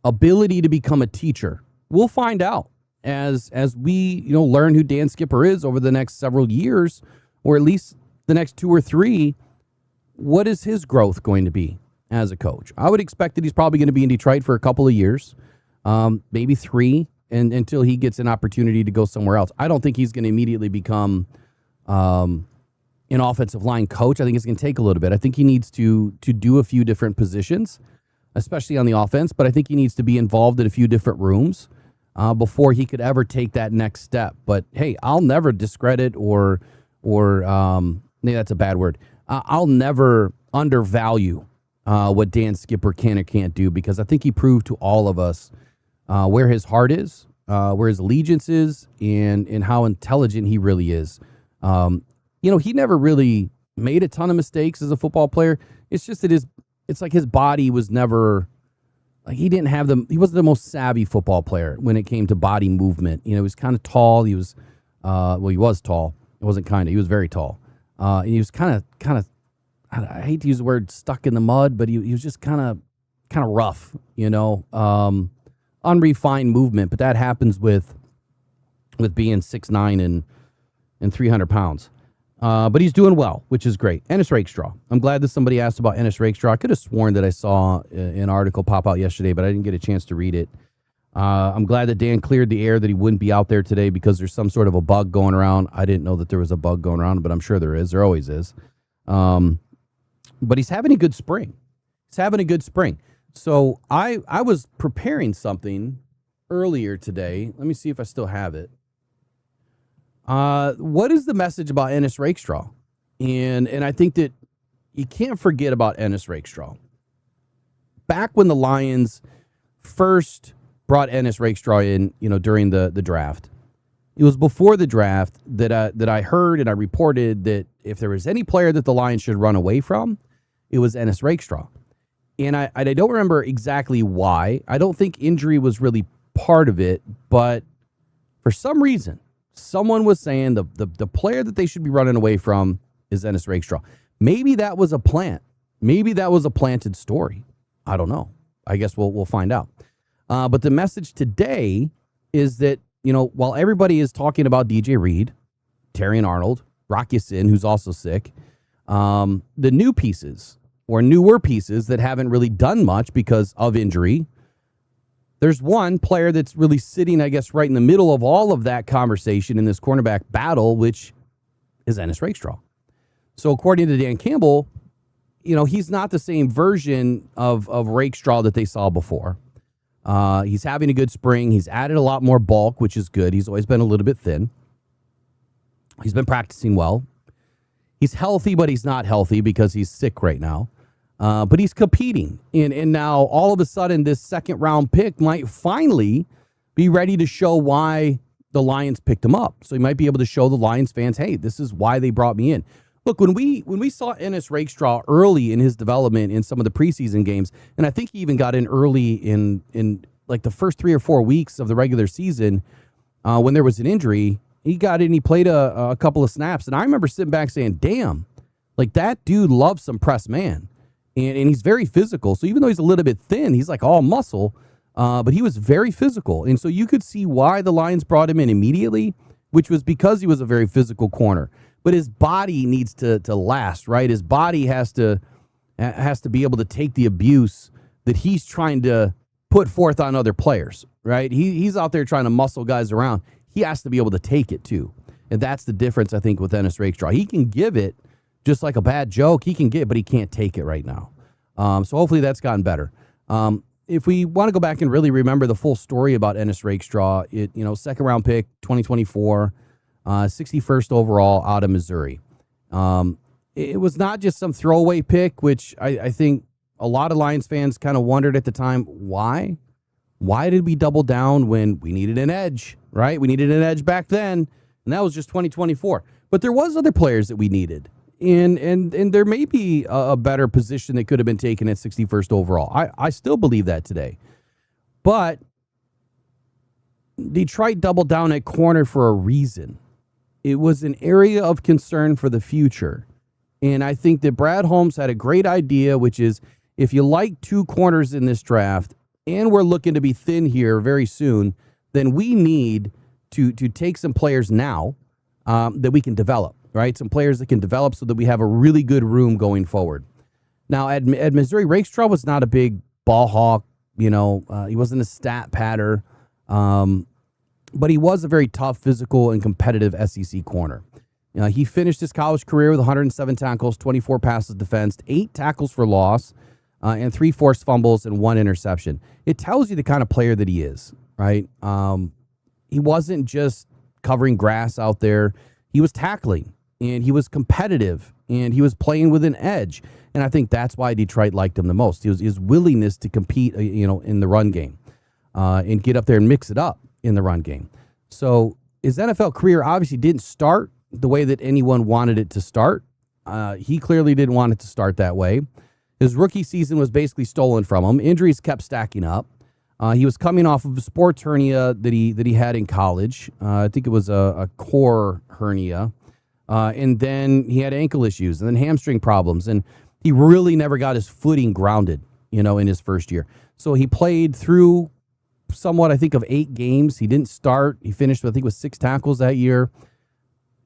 ability to become a teacher? We'll find out as we learn who Dan Skipper is over the next several years, or at least the next 2 or 3. What is his growth going to be as a coach? I would expect that he's probably going to be in Detroit for a couple of years, maybe 3, and until he gets an opportunity to go somewhere else. I don't think he's going to immediately become an offensive line coach. I think it's going to take a little bit. I think he needs to do a few different positions, especially on the offense, but I think he needs to be involved in a few different rooms before he could ever take that next step. But hey, I'll never discredit or maybe that's a bad word. I'll never undervalue what Dan Skipper can or can't do, because I think he proved to all of us where his heart is, where his allegiance is, and how intelligent he really is. He never really made a ton of mistakes as a football player. It's just that it's like his body was never, like, he wasn't the most savvy football player when it came to body movement. He was kind of tall. He was tall. It wasn't kind of, he was very tall. And he was kind of, I hate to use the word stuck in the mud, but he was just kind of rough, unrefined movement. But that happens with being 6'9" and 300 pounds. But he's doing well, which is great. Ennis Rakestraw. I'm glad that somebody asked about Ennis Rakestraw. I could have sworn that I saw an article pop out yesterday, but I didn't get a chance to read it. I'm glad that Dan cleared the air that he wouldn't be out there today because there's some sort of a bug going around. I didn't know that there was a bug going around, but I'm sure there is. There always is. But he's having a good spring. So I was preparing something earlier today. Let me see if I still have it. What is the message about Ennis Rakestraw? And I think that you can't forget about Ennis Rakestraw. Back when the Lions first brought Ennis Rakestraw in, during the draft, it was before the draft that I heard and I reported that if there was any player that the Lions should run away from, it was Ennis Rakestraw. And I don't remember exactly why. I don't think injury was really part of it, but for some reason, someone was saying the player that they should be running away from is Ennis Rakestraw. Maybe that was a plant. Maybe that was a planted story. I don't know. I guess we'll find out. But the message today is that, while everybody is talking about DJ Reed, Terrion Arnold, Rock Ya-Sin, who's also sick, the new pieces or newer pieces that haven't really done much because of injury, there's one player that's really sitting, I guess, right in the middle of all of that conversation in this cornerback battle, which is Ennis Rakestraw. So according to Dan Campbell, he's not the same version of Rakestraw that they saw before. He's having a good spring. He's added a lot more bulk, which is good. He's always been a little bit thin. He's been practicing well. He's healthy, but he's not healthy because he's sick right now. But he's competing. And now all of a sudden this second round pick might finally be ready to show why the Lions picked him up. So he might be able to show the Lions fans, hey, this is why they brought me in. Look, when we saw Ennis Rakestraw early in his development in some of the preseason games, and I think he even got in early in like the first 3 or 4 weeks of the regular season when there was an injury, he got in, he played a couple of snaps. And I remember sitting back saying, damn, like that dude loves some press man. And he's very physical. So even though he's a little bit thin, he's like all muscle, but he was very physical. And so you could see why the Lions brought him in immediately, which was because he was a very physical corner. But his body needs to last, right? His body has to be able to take the abuse that he's trying to put forth on other players, right? He's out there trying to muscle guys around. He has to be able to take it too. And that's the difference, I think, with Ennis Rakestraw. He can give it just like a bad joke. He can get it, but he can't take it right now. So hopefully that's gotten better. If we want to go back and really remember the full story about Ennis Rakestraw, second round pick, 2024, 61st overall out of Missouri. It was not just some throwaway pick, which I think a lot of Lions fans kind of wondered at the time, why? Why did we double down when we needed an edge, right? We needed an edge back then, and that was just 2024. But there was other players that we needed, and there may be a better position that could have been taken at 61st overall. I still believe that today. But Detroit doubled down at corner for a reason. It was an area of concern for the future. And I think that Brad Holmes had a great idea, which is if you like two corners in this draft, and we're looking to be thin here very soon, then we need to take some players now that we can develop, right? Some players that can develop so that we have a really good room going forward. Now, at Missouri, Rakestraw was not a big ball hawk. He wasn't a stat patter, but he was a very tough, physical, and competitive SEC corner. He finished his college career with 107 tackles, 24 passes defensed, 8 tackles for loss, and 3 forced fumbles and 1 interception. It tells you the kind of player that he is, right? He wasn't just covering grass out there. He was tackling, and he was competitive, and he was playing with an edge. And I think that's why Detroit liked him the most. His willingness to compete, in the run game, and get up there and mix it up in the run game. So his NFL career obviously didn't start the way that anyone wanted it to start. He clearly didn't want it to start that way. His rookie season was basically stolen from him. Injuries kept stacking up. He was coming off of a sports hernia that he had in college. I think it was a core hernia. And then he had ankle issues and then hamstring problems. And he really never got his footing grounded, in his first year. So he played through somewhat, I think, of 8 games. He didn't start. He finished, I think, with 6 tackles that year.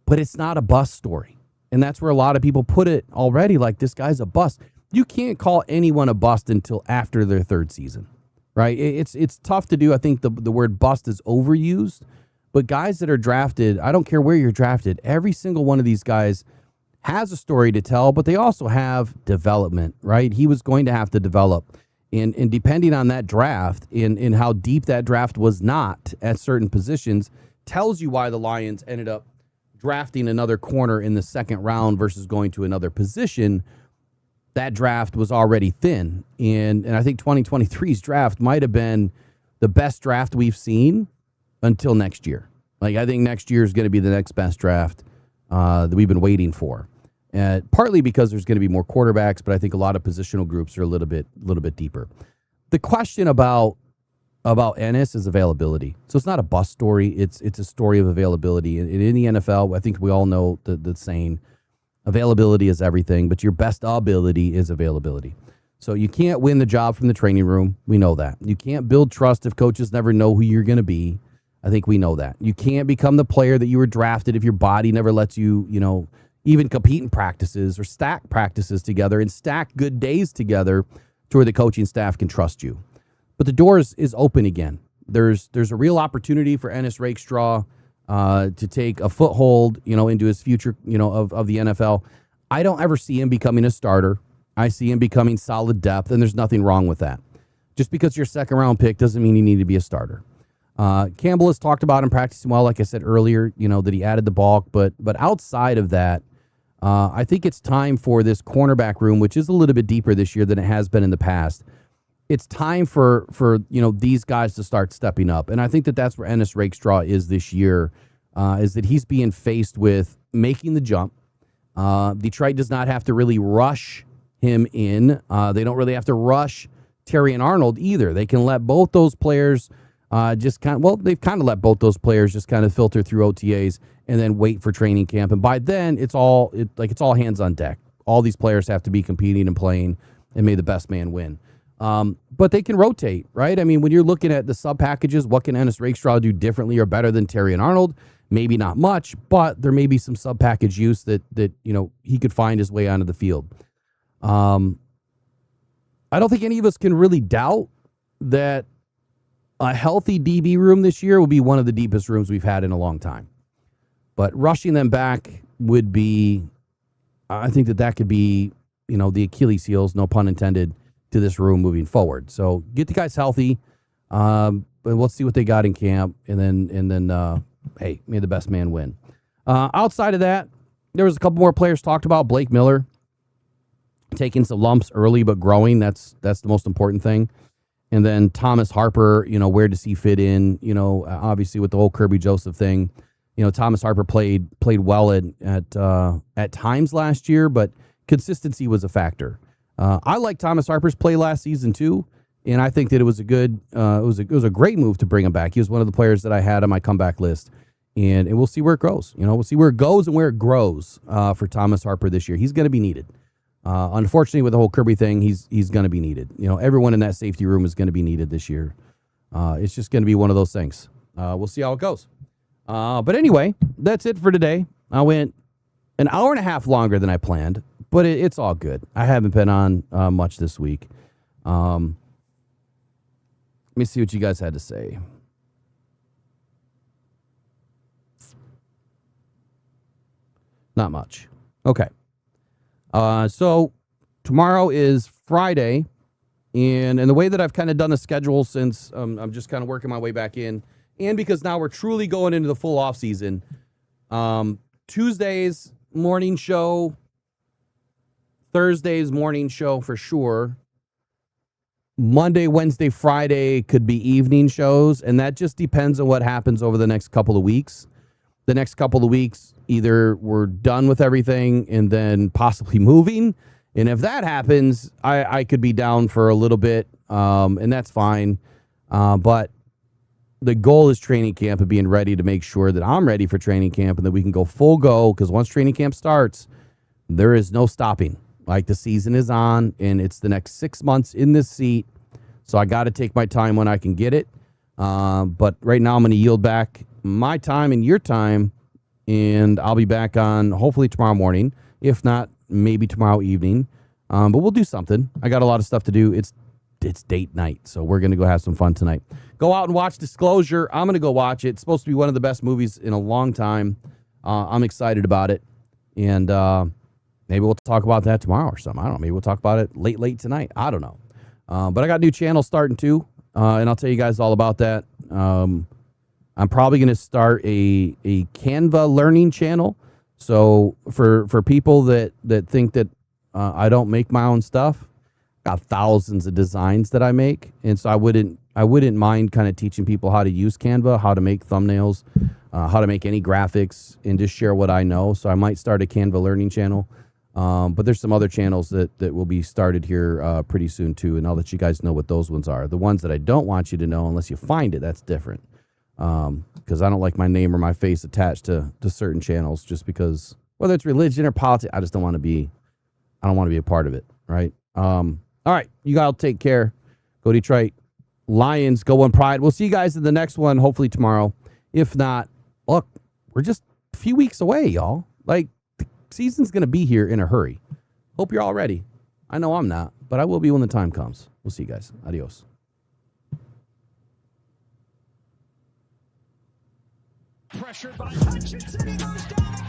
But it's not a bust story. And that's where a lot of people put it already, like this guy's a bust. You can't call anyone a bust until after their 3rd season, right? It's tough to do. I think the word bust is overused. But guys that are drafted, I don't care where you're drafted, every single one of these guys has a story to tell, but they also have development, right? He was going to have to develop. And depending on that draft and how deep that draft was not at certain positions tells you why the Lions ended up drafting another corner in the 2nd round versus going to another position. That draft was already thin. And I think 2023's draft might have been the best draft we've seen until next year. I think next year is going to be the next best draft that we've been waiting for. Partly because there's going to be more quarterbacks, but I think a lot of positional groups are a little bit deeper. The question about Ennis is availability. So it's not a bust story. It's a story of availability. In the NFL, I think we all know the saying, availability is everything, but your best ability is availability. So you can't win the job from the training room. We know that. You can't build trust if coaches never know who you're going to be. I think we know that. You can't become the player that you were drafted if your body never lets you, even compete in practices or stack practices together and stack good days together to where the coaching staff can trust you. But the door is open again. There's a real opportunity for Ennis Rakestraw to take a foothold, into his future, of the NFL. I don't ever see him becoming a starter. I see him becoming solid depth, and there's nothing wrong with that. Just because you're a 2nd round pick doesn't mean you need to be a starter. Campbell has talked about him practicing well, like I said earlier, that he added the bulk, but outside of that, I think it's time for this cornerback room, which is a little bit deeper this year than it has been in the past. It's time for these guys to start stepping up. And I think that's where Ennis Rakestraw is this year, is that he's being faced with making the jump. Detroit does not have to really rush him in. They don't really have to rush Terry and Arnold either. They can let both those players they've kind of let both those players just kind of filter through OTAs and then wait for training camp. And by then, it's all hands on deck. All these players have to be competing and playing, and may the best man win. But they can rotate, right? I mean, when you're looking at the sub packages, what can Ennis Rakestraw do differently or better than Terry and Arnold? Maybe not much, but there may be some sub package use that he could find his way onto the field. I don't think any of us can really doubt that a healthy DB room this year will be one of the deepest rooms we've had in a long time. But rushing them back would be, I think that could be, the Achilles heels, no pun intended, to this room moving forward. So get the guys healthy. But let's see what they got in camp. And then hey, may the best man win. Outside of that, there was a couple more players talked about. Blake Miller taking some lumps early, but growing. That's the most important thing. And then Thomas Harper, where does he fit in? Obviously with the whole Kirby Joseph thing, Thomas Harper played well at times last year, but consistency was a factor. I like Thomas Harper's play last season too, and I think that it was a good, it was a great move to bring him back. He was one of the players that I had on my comeback list, and we'll see where it goes. We'll see where it goes and where it grows for Thomas Harper this year. He's going to be needed. Unfortunately, with the whole Kirby thing, he's going to be needed. Everyone in that safety room is going to be needed this year. It's just going to be one of those things. We'll see how it goes. But anyway, that's it for today. I went an hour and a half longer than I planned, but it's all good. I haven't been on much this week. Let me see what you guys had to say. Not much. Okay. So tomorrow is Friday, and the way that I've kind of done the schedule since I'm just kind of working my way back in, and because now we're truly going into the full off season, Tuesdays morning show, Thursdays morning show for sure. Monday, Wednesday, Friday could be evening shows, and that just depends on what happens over the next couple of weeks. The next couple of weeks, either we're done with everything and then possibly moving. And if that happens, I could be down for a little bit, and that's fine. But the goal is training camp and being ready to make sure that I'm ready for training camp and that we can go full go, because once training camp starts, there is no stopping. Like, the season is on, and it's the next 6 months in this seat. So I got to take my time when I can get it. But right now I'm going to yield back my time and your time, and I'll be back on hopefully tomorrow morning. If not, maybe tomorrow evening. But we'll do something. I got a lot of stuff to do. It's date night, so we're going to go have some fun tonight. Go out and watch Disclosure. I'm going to go watch it. It's supposed to be one of the best movies in a long time. I'm excited about it. And maybe we'll talk about that tomorrow or something. I don't know. Maybe we'll talk about it late tonight. I don't know. But I got a new channel starting too, and I'll tell you guys all about that. I'm probably going to start a Canva learning channel. So for people that think that I don't make my own stuff, got thousands of designs that I make, and so I wouldn't mind kind of teaching people how to use Canva, how to make thumbnails, how to make any graphics, and just share what I know. So I might start a Canva learning channel. But there's some other channels that will be started here pretty soon too, and I'll let you guys know what those ones are. The ones that I don't want you to know unless you find it, that's different. Because I don't like my name or my face attached to certain channels, just because whether it's religion or politics, I don't want to be a part of it, right? All right, you guys take care. Go Detroit Lions, go on Pride. We'll see you guys in the next one, hopefully tomorrow. If not, look, we're just a few weeks away, y'all. Like, season's going to be here in a hurry. Hope you're all ready. I know I'm not, but I will be when the time comes. We'll see you guys. Adios. Pressured by Hutchinson, he goes down.